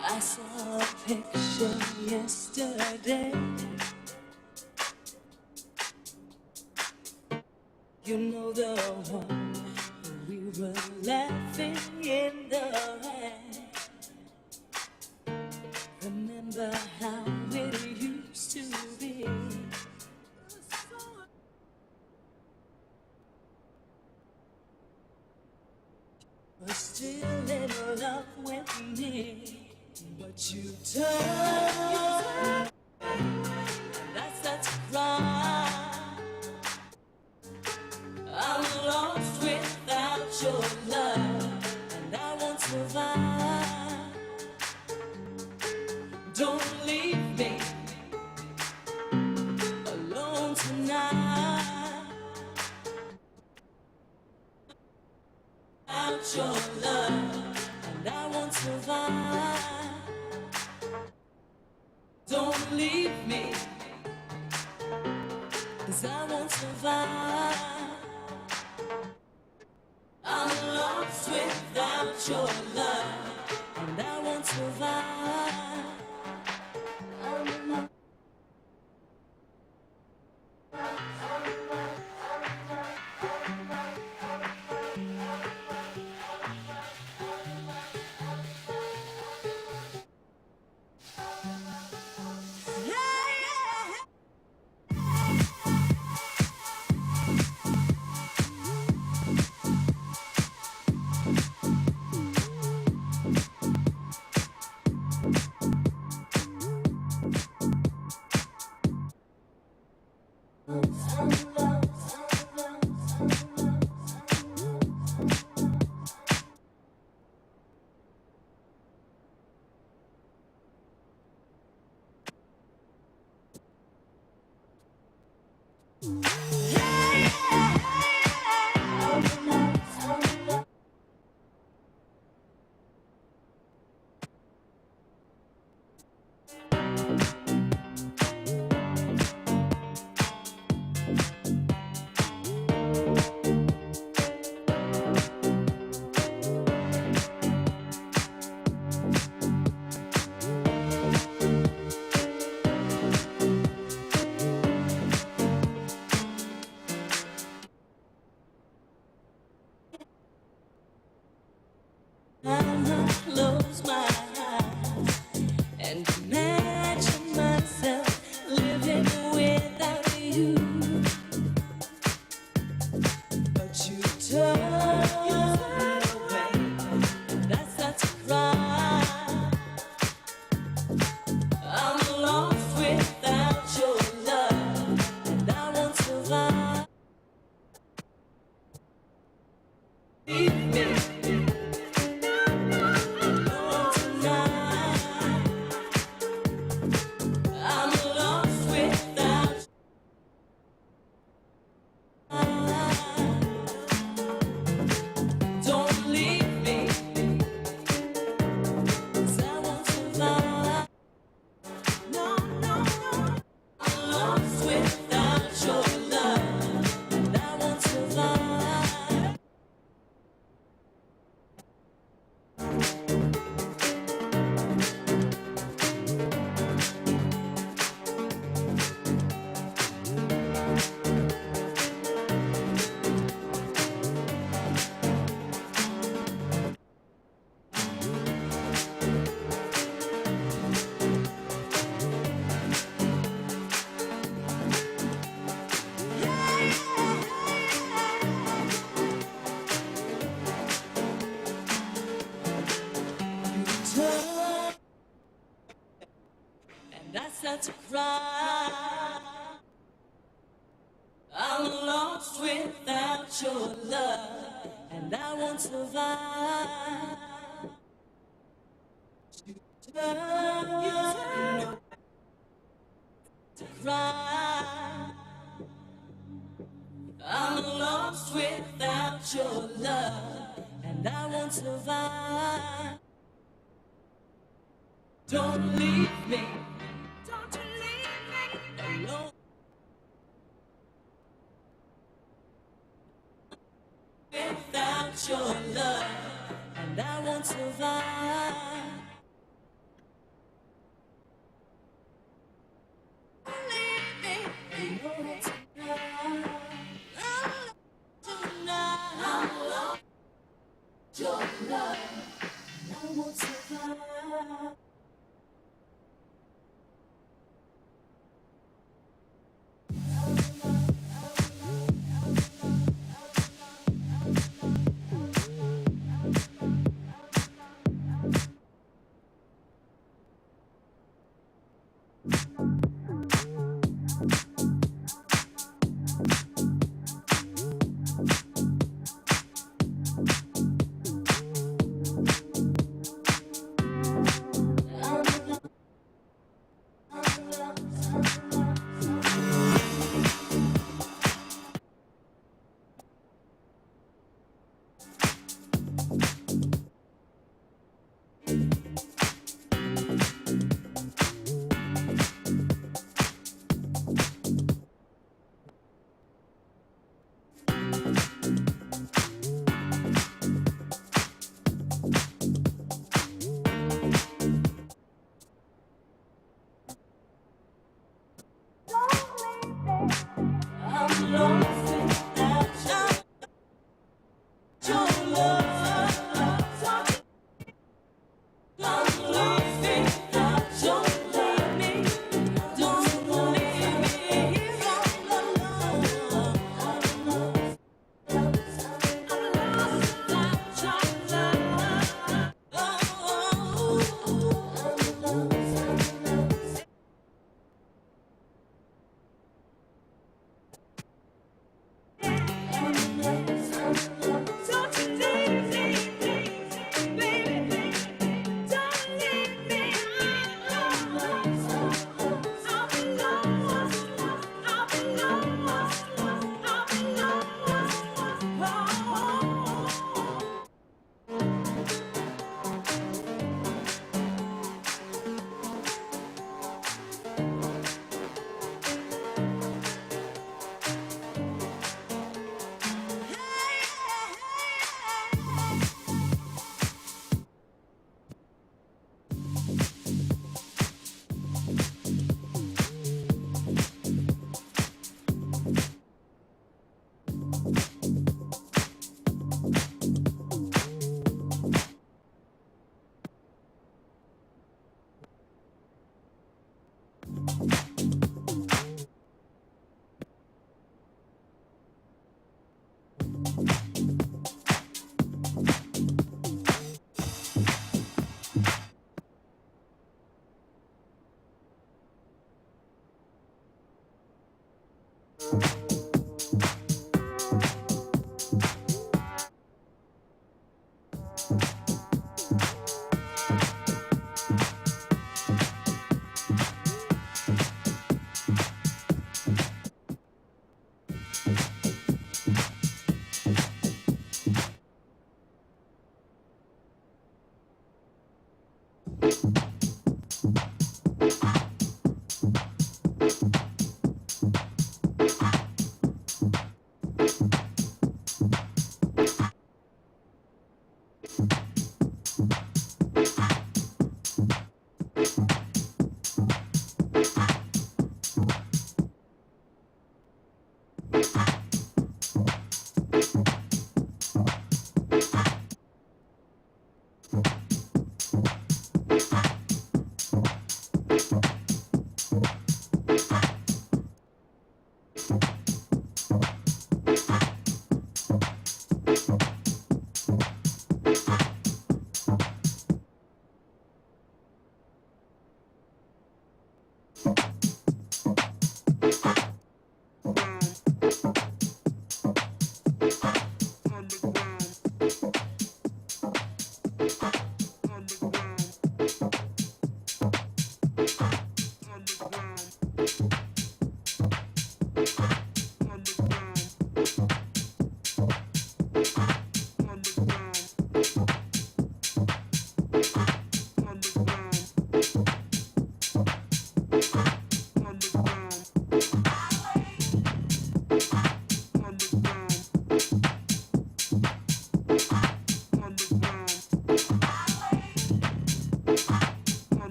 I saw a picture yesterday. You know the one we were laughing in the rain. Remember how it used to be. We're still in love with me, but you turned, and I start to cry. I'm lost without your love, and I won't survive. Don't leave me alone tonight. Without your love, and I won't survive. Don't leave me, 'cause I won't survive. I'm lost without your love, and I won't survive. and I start to cry. I'm lost without your love, and I won't survive. Turn you to cry. I'm lost without your love, and I won't survive. Don't leave me. Don't you leave me alone. Without your love, and I won't survive. Leave me alone tonight. I'm lost your love, and I won't survive.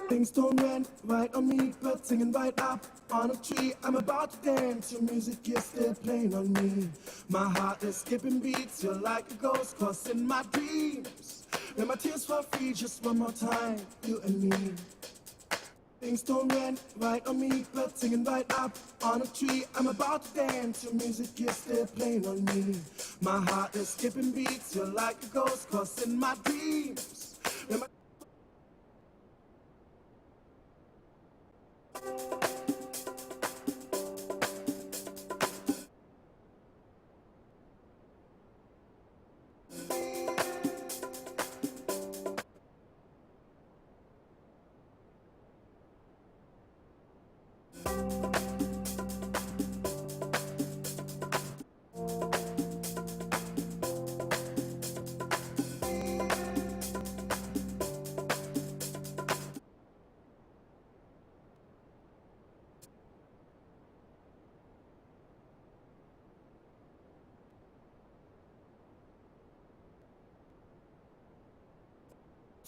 Things don't run right on me, but singing right up on a tree. I'm about to dance, your music is still playing on me. My heart is skipping beats, you're like a ghost caught in my dreams. When my tears fall free, just one more time, you and me. Things don't run right on me, but singing right up on a tree. I'm about to dance, your music is still playing on me. My heart is skipping beats, you're like a ghost caught in my dreams. When my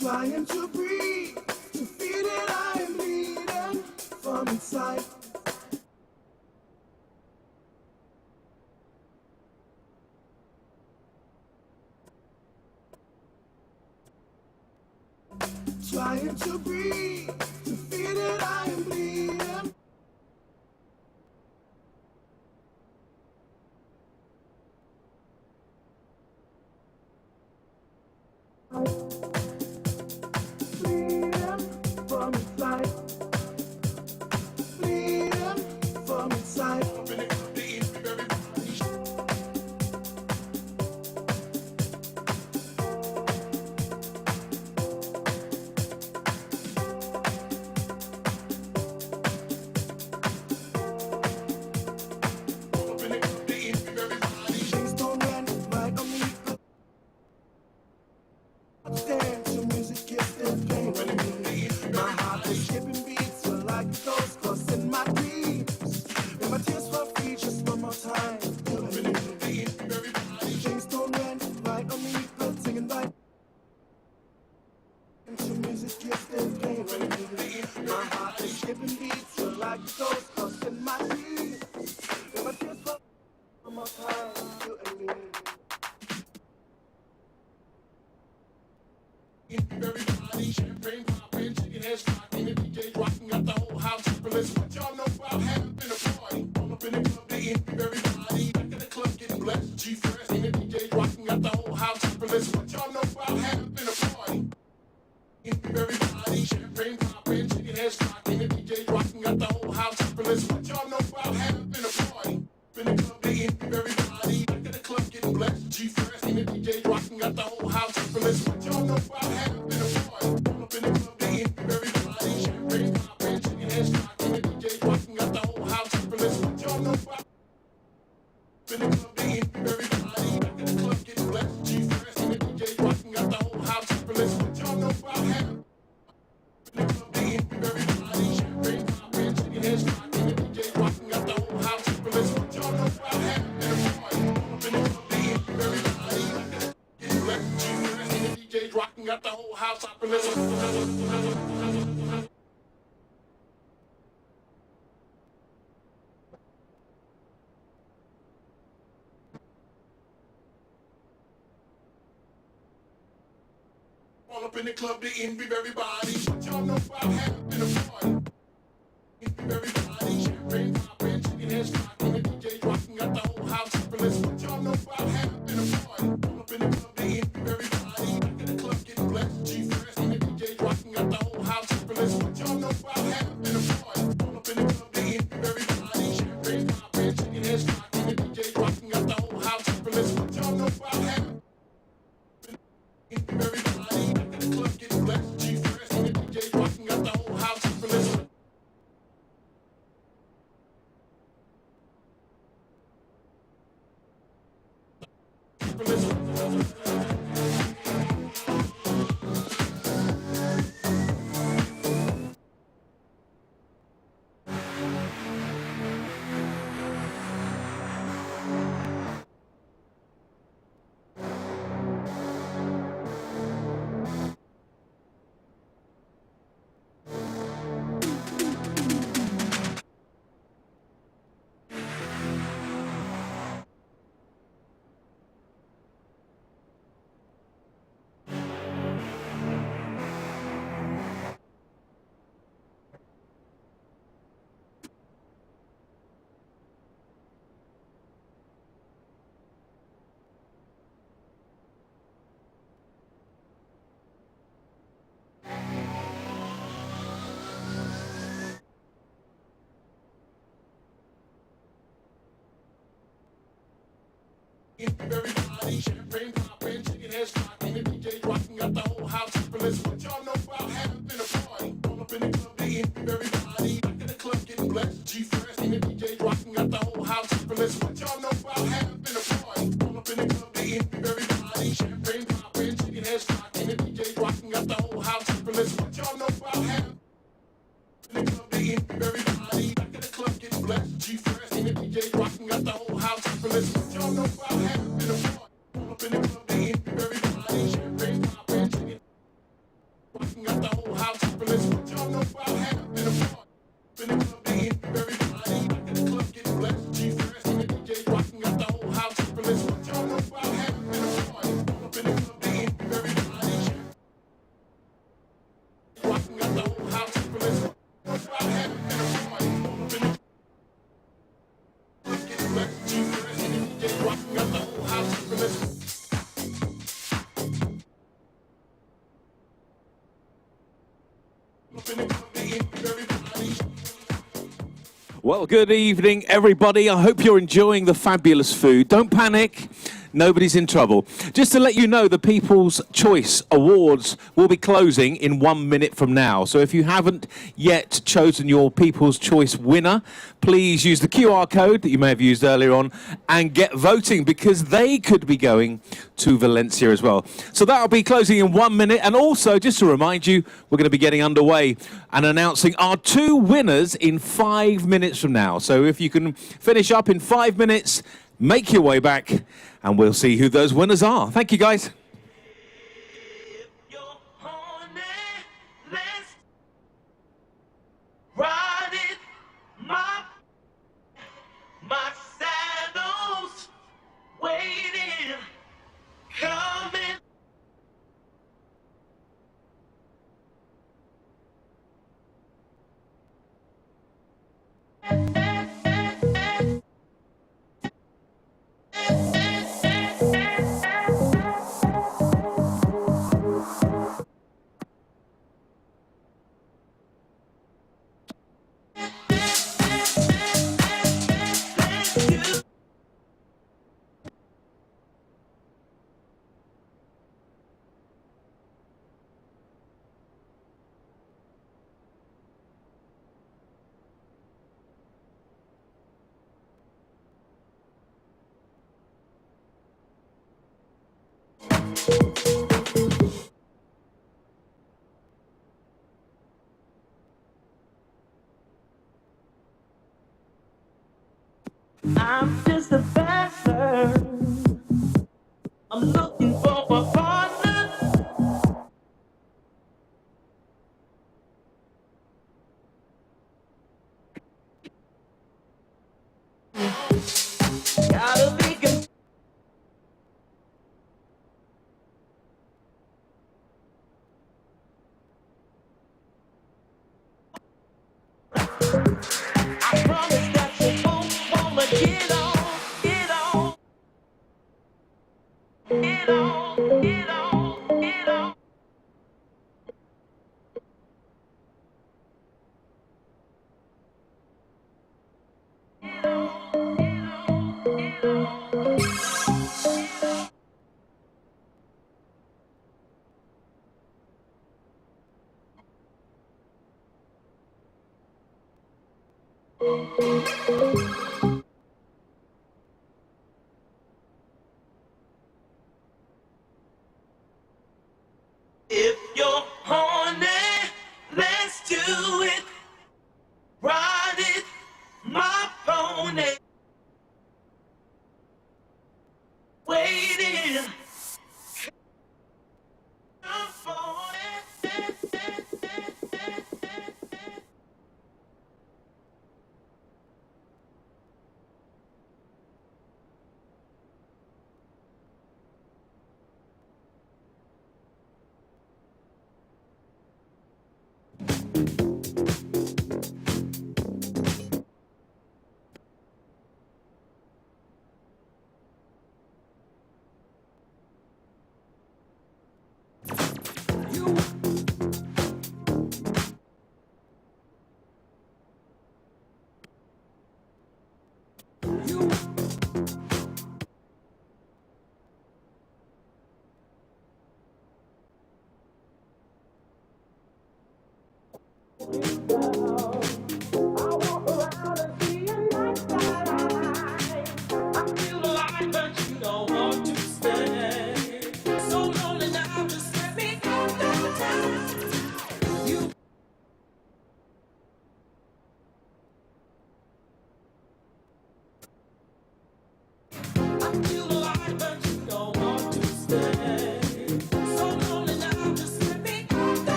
trying to breathe, to feel that I am bleeding from inside. Trying to breathe, to feel that I am bleeding. From inside, bleeding from inside. Things don't run right on me, but dance, your music is still playing on me. My heart is skipping beats, you're like a ghost caught in my dreams. When my tears fall free, just one more time, you and me. Things don't run right on me, but singing right. Your music is still playing on me. My heart is skipping beats, you're like a ghost caught in my dreams. When my tears fall free, one more time, you and me. Everybody, champagne popping, chicken heads rocking, the DJ rocking up the whole house. But listen, what y'all know about having a party? All up in the club, they everybody. Back in the club, getting blessed. G-Fresh, and the DJ rocking up the whole house. But listen, what y'all know about having a party? Everybody, champagne popping, chicken heads rocking, the DJ rocking, got the whole house jumping. Listen, what y'all know about having a party? In the club, they in everybody. Back in the club, getting blessed. G-Fresh, and the DJ rocking, got the whole house jumping. Listen, what y'all know about having a party? All up in the club, they in everybody. Champagne popping, chicken heads rocking, the DJ rocking, got the whole house jumping. Listen, what y'all know about in the club, they in everybody. Back in the club, getting blessed. G-Fresh, and the DJ rocking, got the whole house jumping. Listen, what y'all know about having got the whole house up and all up in the club, they envy everybody. What y'all know about having a party? Everybody, champagne popping, chicken heads rocking, the DJ rocking, got the whole house up and listen. What y'all know about having a party? All up in the club, they envy everybody. Back in the club, getting blessed. G-Fresh, and the DJ rocking, got the whole house up and listen. What y'all know about having a party? All up in the club, they envy everybody. Champagne popping, chicken heads rocking, the DJ rocking, got the whole house up and listen. What y'all know about having everybody? Back in the club, getting blessed. G-Fresh, and the DJ rocking, got the whole house up and listen. Everybody, champagne popping, chicken heads rocking, the DJ rocking, got the whole house up and listen. What y'all know about having a party? All up in the club, they in everybody. Back in the club, getting blessed. G-Fresh, and the DJ rocking, got the whole house up and listen. What y'all know about having a party? All up in the club, they in everybody. Champagne popping, chicken heads rocking, the DJ rocking, got the whole house up and listen. What y'all know about having in the club, they in everybody. Back in the club, getting blessed. G-Fresh, and the DJ rocking, got the whole house up and listen. What y'all know about having a party? All up in the club, they in everybody. Champagne popping, chicken rocking, got the whole house up and listen. What y'all know about having a party? In the club, they in everybody. Back in the club, getting blessed. G-Fresh, and the DJ rocking, got the whole house up and listen. What y'all know about having a party? All up in the club, they in everybody. Rocking, got the whole house up and listen. What about having a party? All up in the club, getting blessed. G-Fresh, and the DJ rocking, got the whole house up and listen. Well, good evening, everybody. I hope you're enjoying the fabulous food. Don't panic. Nobody's in trouble. Just to let you know, the People's Choice Awards will be closing in 1 minute from now. So if you haven't yet chosen your People's Choice winner, please use the QR code that you may have used earlier on and get voting, because they could be going to Valencia as well. So that'll be closing in 1 minute. And also, just to remind you, we're going to be getting underway and announcing our 2 winners in 5 minutes from now. So if you can finish up in 5 minutes, make your way back, and we'll see who those winners are. Thank you, guys. Ride it, my saddle's waiting, coming. I'm just a bachelor. I'm looking for a partner. Gotta be good. I promise that you won't wanna get on, get on, get on, get on, get on. If you're horny, let's do it. Ride it, my pony. Waiting. Come for it.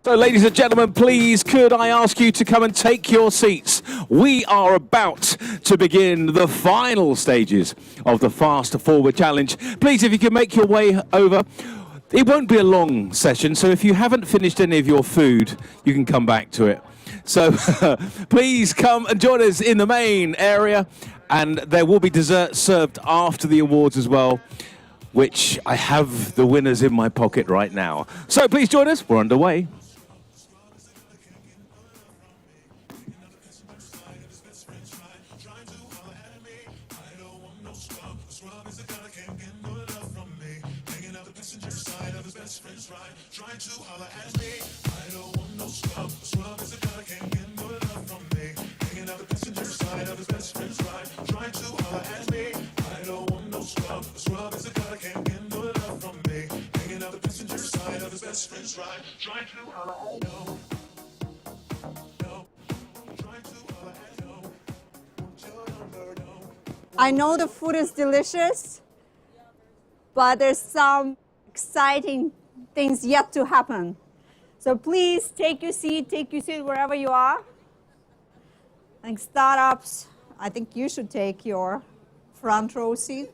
So, ladies and gentlemen, please could I ask you to come and take your seats? We are about to begin the final stages of the Fast Forward Challenge. Please, if you can make your way over. It won't be a long session, so if you haven't finished any of your food, you can come back to it. So please come and join us in the main area, and there will be dessert served after the awards as well, which I have the winners in my pocket right now. So please join us, we're underway. I know the food is delicious, but there's some exciting things yet to happen. So please take your seat wherever you are. I think startups, I think you should take your front row seat.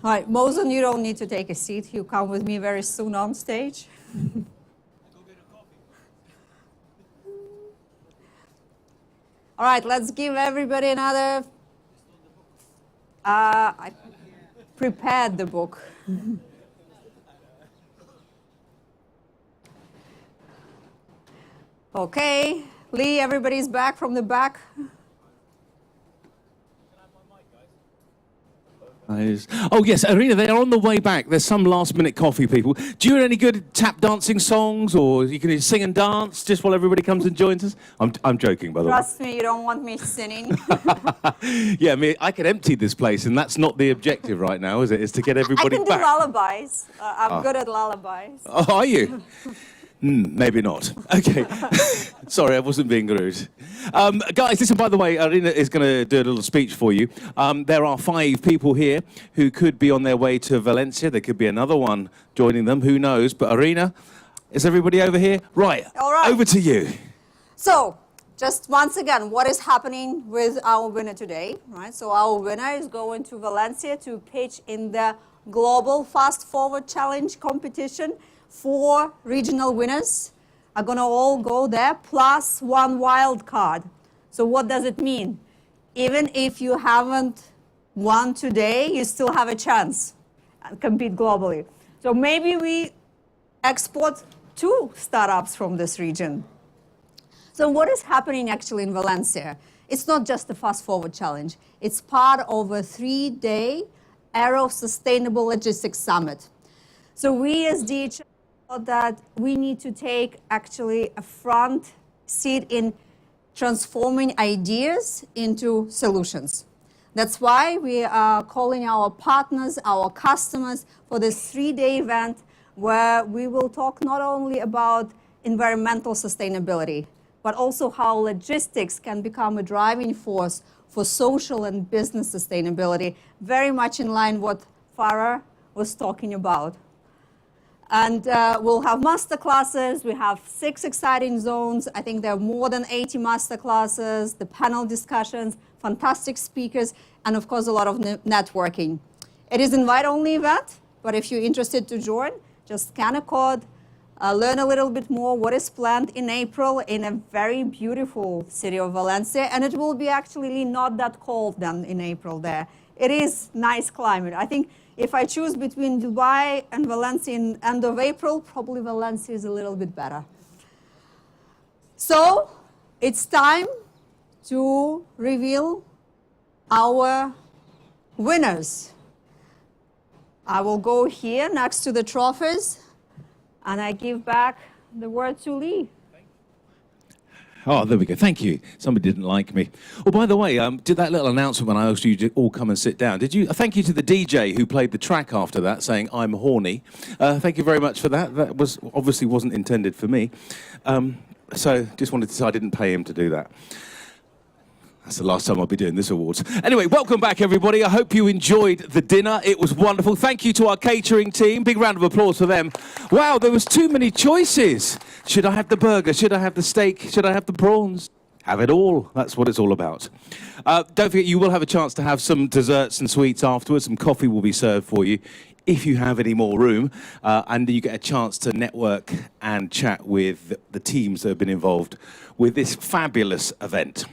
All right, Mosen, you don't need to take a seat. You come with me very soon on stage. All right, let's give everybody another. I prepared the book. Okay, Lee, everybody's back from the back. Oh yes, Irina, they are on the way back. There's some last-minute coffee people. Do you have any good tap dancing songs, or you can sing and dance just while everybody comes and joins us? I'm joking, by the way. Trust me, you don't want me singing. Yeah, I mean, I could empty this place, and that's not the objective right now, is it? Is to get everybody I can back. do lullabies. I'm good at lullabies. Oh, are you? Maybe not. Okay. Sorry, I wasn't being rude. Guys, listen, by the way, Irina is going to do a little speech for you. There are 5 people here who could be on their way to Valencia. There could be another one joining them. Who knows? But Irina, is everybody over here? Right. All right. Over to you. So, just once again, what is happening with our winner today, right? So our winner is going to Valencia to pitch in the Global Fast Forward Challenge competition. 4 regional winners are going to all go there, plus 1 wild card. So what does it mean? Even if you haven't won today, you still have a chance and compete globally. So maybe we export 2 startups from this region. So what is happening actually in Valencia? It's not just the Fast Forward Challenge. It's part of a 3-day Aero Sustainable Logistics Summit. So we as DHL thought that we need to take actually a front seat in transforming ideas into solutions. That's why we are calling our partners, our customers for this 3-day event where we will talk not only about environmental sustainability, but also how logistics can become a driving force for social and business sustainability, very much in line with what Farah was talking about. And we'll have master classes. We have 6 exciting zones. I think there are more than 80 master classes, the panel discussions, fantastic speakers, and of course a lot of networking. It is invite-only event, but if you're interested to join, Just scan a code, learn a little bit more what is planned in April in a very beautiful city of Valencia, and it will be actually not that cold then in April there. It is nice climate. I think if I choose between Dubai and Valencia in end of April, probably Valencia is a little bit better. So it's time to reveal our winners. I will go here next to the trophies, and I give back the word to Lee. Oh, there we go. Thank you. Somebody didn't like me. Oh, by the way, did that little announcement when I asked you to all come and sit down. Did you? Thank you to the DJ who played the track after that, saying "I'm horny." Thank you very much for that. That was obviously wasn't intended for me. So just wanted to say I didn't pay him to do that. That's the last time I'll be doing this awards. Anyway, welcome back, everybody. I hope you enjoyed the dinner. It was wonderful. Thank you to our catering team. Big round of applause for them. Wow, there was too many choices. Should I have the burger? Should I have the steak? Should I have the prawns? Have it all. That's what it's all about. Don't forget, you will have a chance to have some desserts and sweets afterwards. Some coffee will be served for you if you have any more room. And you get a chance to network and chat with the teams that have been involved with this fabulous event.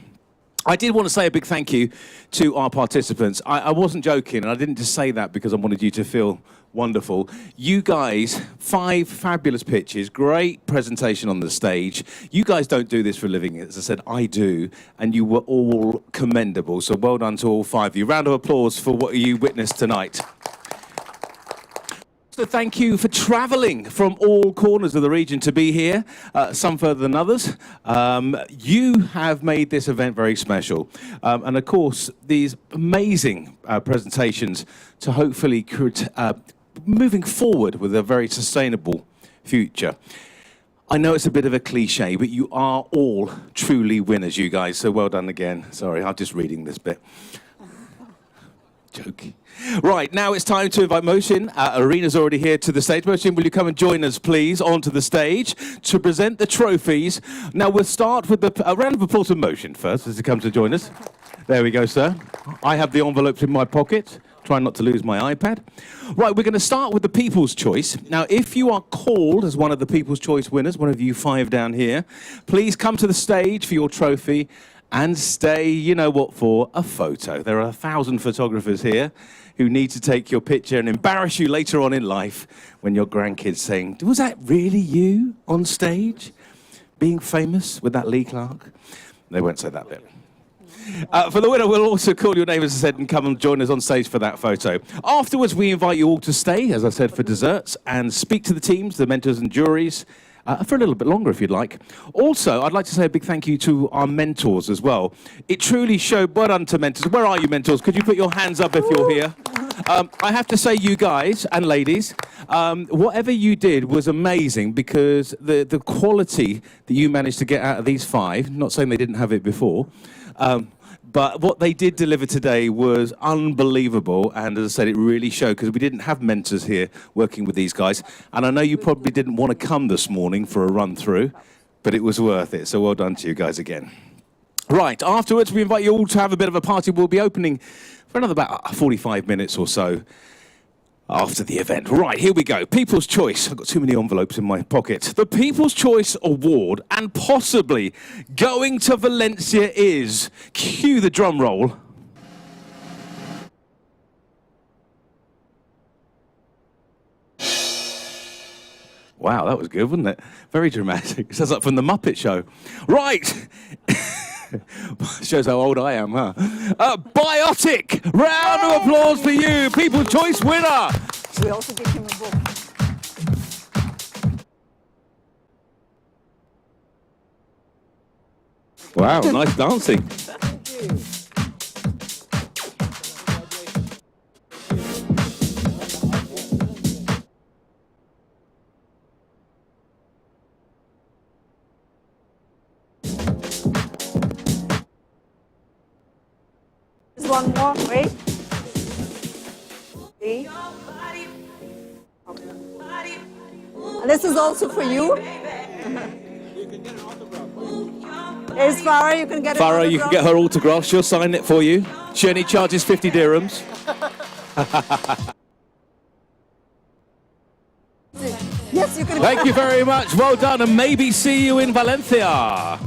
I did want to say a big thank you to our participants. I wasn't joking, and I didn't just say that because I wanted you to feel wonderful. You guys, 5 fabulous pitches, great presentation on the stage. You guys don't do this for a living. As I said, I do, and you were all commendable. So well done to all 5 of you. Round of applause for what you witnessed tonight. So thank you for travelling from all corners of the region to be here, some further than others. You have made this event very special. And of course, these amazing presentations to hopefully moving forward with a very sustainable future. I know it's a bit of a cliche, but you are all truly winners, you guys. So well done again. Sorry, I'm just reading this bit. Joking. Right, now it's time to invite Mohsin. Arena's already here to the stage. Mohsin, will you come and join us, please, onto the stage to present the trophies. Now, we'll start with a round of applause for Mohsin first, as he comes to join us. There we go, sir. I have the envelopes in my pocket. Try not to lose my iPad. Right, we're going to start with the People's Choice. Now, if you are called as one of the People's Choice winners, one of you 5 down here, please come to the stage for your trophy and stay, you know what for, a photo. There are 1,000 photographers here who need to take your picture and embarrass you later on in life when your grandkids saying, was that really you on stage? Being famous with that Lee Clark? They won't say that bit. For the winner, we'll also call your name, as I said, and come and join us on stage for that photo. Afterwards, we invite you all to stay, as I said, for desserts and speak to the teams, the mentors and juries, for a little bit longer if you'd like. Also, I'd like to say a big thank you to our mentors as well. It truly showed, well done to mentors. Where are you, mentors? Could you put your hands up if you're here? I have to say, you guys and ladies, whatever you did was amazing, because the quality that you managed to get out of these 5, not saying they didn't have it before, but what they did deliver today was unbelievable. And as I said, it really showed, because we didn't have mentors here working with these guys. And I know you probably didn't want to come this morning for a run through, but it was worth it. So well done to you guys again. Right, afterwards, we invite you all to have a bit of a party. We'll be opening for another about 45 minutes or so after the event. Right, here we go. People's Choice. I've got too many envelopes in my pocket. The People's Choice Award, and possibly going to Valencia, is, cue the drum roll. Wow, that was good, wasn't it? Very dramatic. It sounds like from the Muppet Show. Right. Shows how old I am, huh? Biotic! Round of applause for you, People's Choice winner! We also give him a book. Wow, nice dancing. Thank you. There's one more, wait. See? And this is also for you. There's Farah, you can get it. Farah, you can get her autograph. She'll sign it for you. She only charges 50 dirhams. Thank you very much. Well done, and maybe see you in Valencia.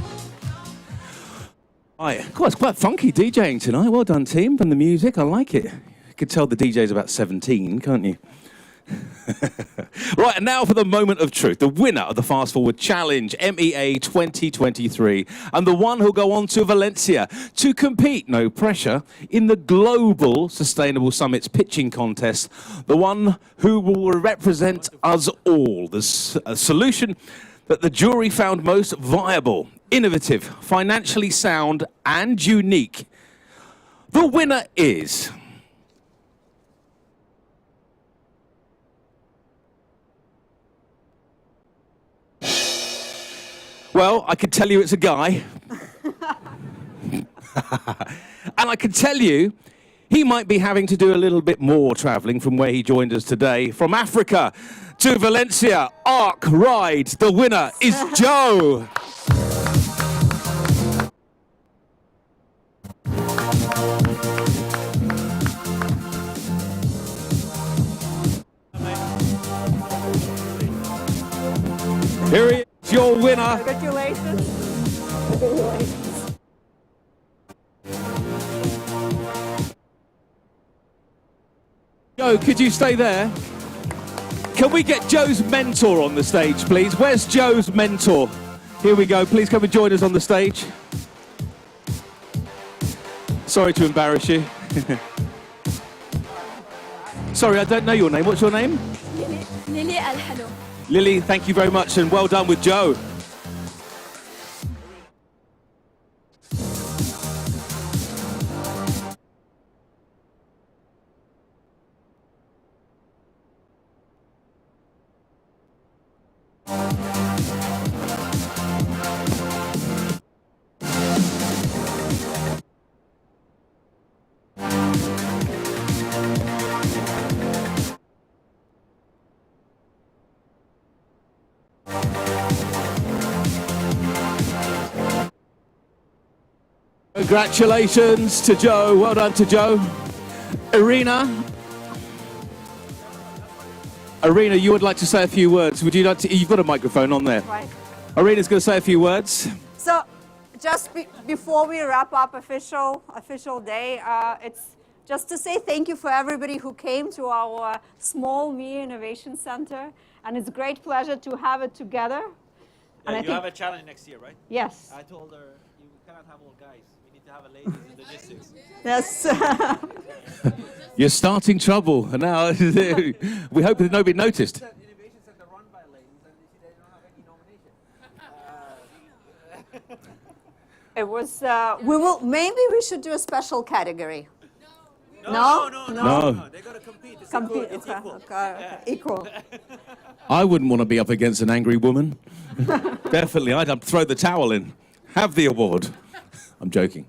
Right. God, it's quite funky DJing tonight. Well done, team, and the music. I like it. You could tell the DJ's about 17, can't you? Right, and now for the moment of truth. The winner of the Fast Forward Challenge, MEA 2023, and the one who'll go on to Valencia to compete, no pressure, in the Global Sustainable Summits Pitching Contest. The one who will represent us all. The solution that the jury found most viable, innovative, financially sound, and unique. The winner is... Well, I can tell you it's a guy. And I can tell you he might be having to do a little bit more travelling from where he joined us today. From Africa to Valencia, Arc Ride. The winner is Joe. Here he is, your winner. Congratulations. Joe, could you stay there? Can we get Joe's mentor on the stage, please? Where's Joe's mentor? Here we go. Please come and join us on the stage. Sorry to embarrass you. Sorry, I don't know your name. What's your name? Lily Al-Halo. Lily, thank you very much, and well done with Joe. Congratulations to Joe. Well done to Joe. Irina, you would like to say a few words. Would you like to? You've got a microphone on there. Right. Irina's going to say a few words. So, just before we wrap up official day, it's just to say thank you for everybody who came to our small ME Innovation Center, and it's a great pleasure to have it together. Yeah, and you have a challenge next year, right? Yes. I told her you cannot have all guys. We need to have a ladies in logistics. Yes. You're starting trouble, and now we hope that nobody noticed. It was. Maybe we should do a special category. No. They got to compete. It's Compete. Equal. It's Okay, equal. okay, equal. I wouldn't want to be up against an angry woman. Definitely, I'd throw the towel in. Have the award. I'm joking.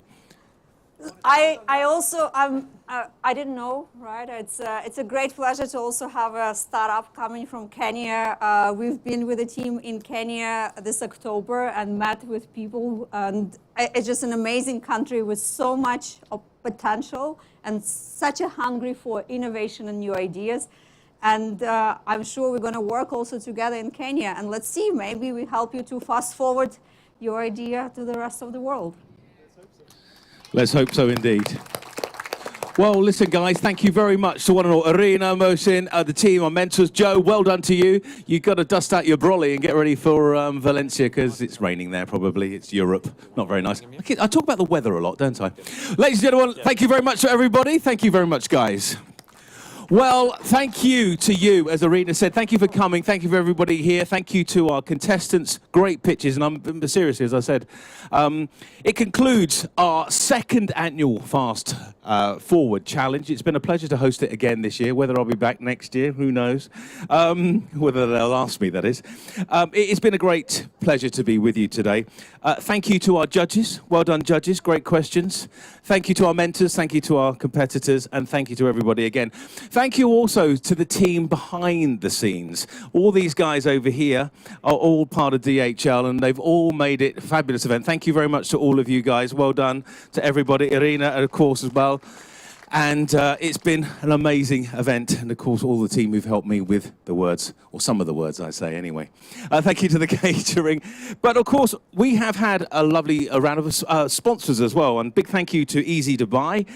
I also I didn't know, right? It's a great pleasure to also have a startup coming from Kenya. We've been with a team in Kenya this October and met with people, and it's just an amazing country with so much potential and such a hungry for innovation and new ideas. And I'm sure we're going to work also together in Kenya. And let's see, maybe we help you to fast forward your idea to the rest of the world. Let's hope so indeed. Well, listen, guys, thank you very much to one and all. Irina, Mohsin, the team, our mentors. Joe, well done to you. You've got to dust out your brolly and get ready for Valencia, because it's raining there, probably. It's Europe. Not very nice. I talk about the weather a lot, don't I? Ladies and gentlemen, thank you very much to everybody. Thank you very much, guys. Well, thank you to you, as Irina said. Thank you for coming. Thank you for everybody here. Thank you to our contestants. Great pitches, and I'm seriously, as I said. It concludes our second annual Fast Forward Challenge. It's been a pleasure to host it again this year. Whether I'll be back next year, who knows? Whether they'll ask me, that is. It's been a great pleasure to be with you today. Thank you to our judges. Well done, judges. Great questions. Thank you to our mentors. Thank you to our competitors. And thank you to everybody again. Thank you also to the team behind the scenes. All these guys over here are all part of DHL, and they've all made it a fabulous event. Thank you very much to all of you guys. Well done to everybody. Irina, of course, as well. And it's been an amazing event. And of course, all the team who've helped me with the words, or some of the words I say anyway. Thank you to the catering. But of course, we have had a lovely round of sponsors as well. And big thank you to Easy Dubai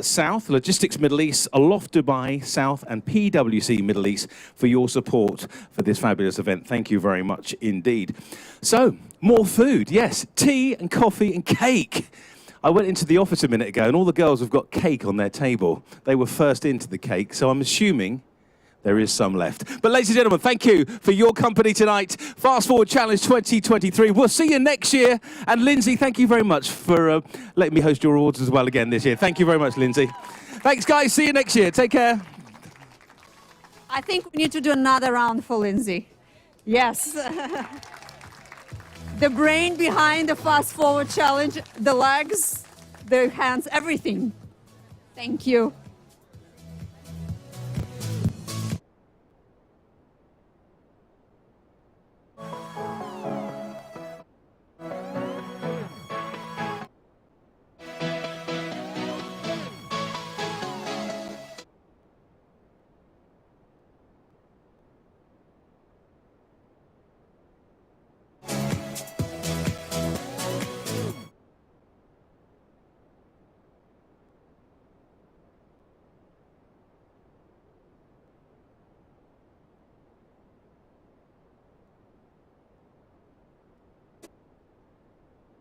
South, Logistics Middle East, Aloft Dubai South, and PwC Middle East for your support for this fabulous event. Thank you very much indeed. So, more food, yes. Tea and coffee and cake. I went into the office a minute ago and all the girls have got cake on their table. They were first into the cake, so I'm assuming there is some left. But ladies and gentlemen, thank you for your company tonight. Fast Forward Challenge 2023. We'll see you next year. And Lindsay, thank you very much for letting me host your awards as well again this year. Thank you very much, Lindsay. Thanks, guys. See you next year. Take care. I think we need to do another round for Lindsay. Yes. The brain behind the Fast Forward Challenge, the legs, the hands, everything. Thank you.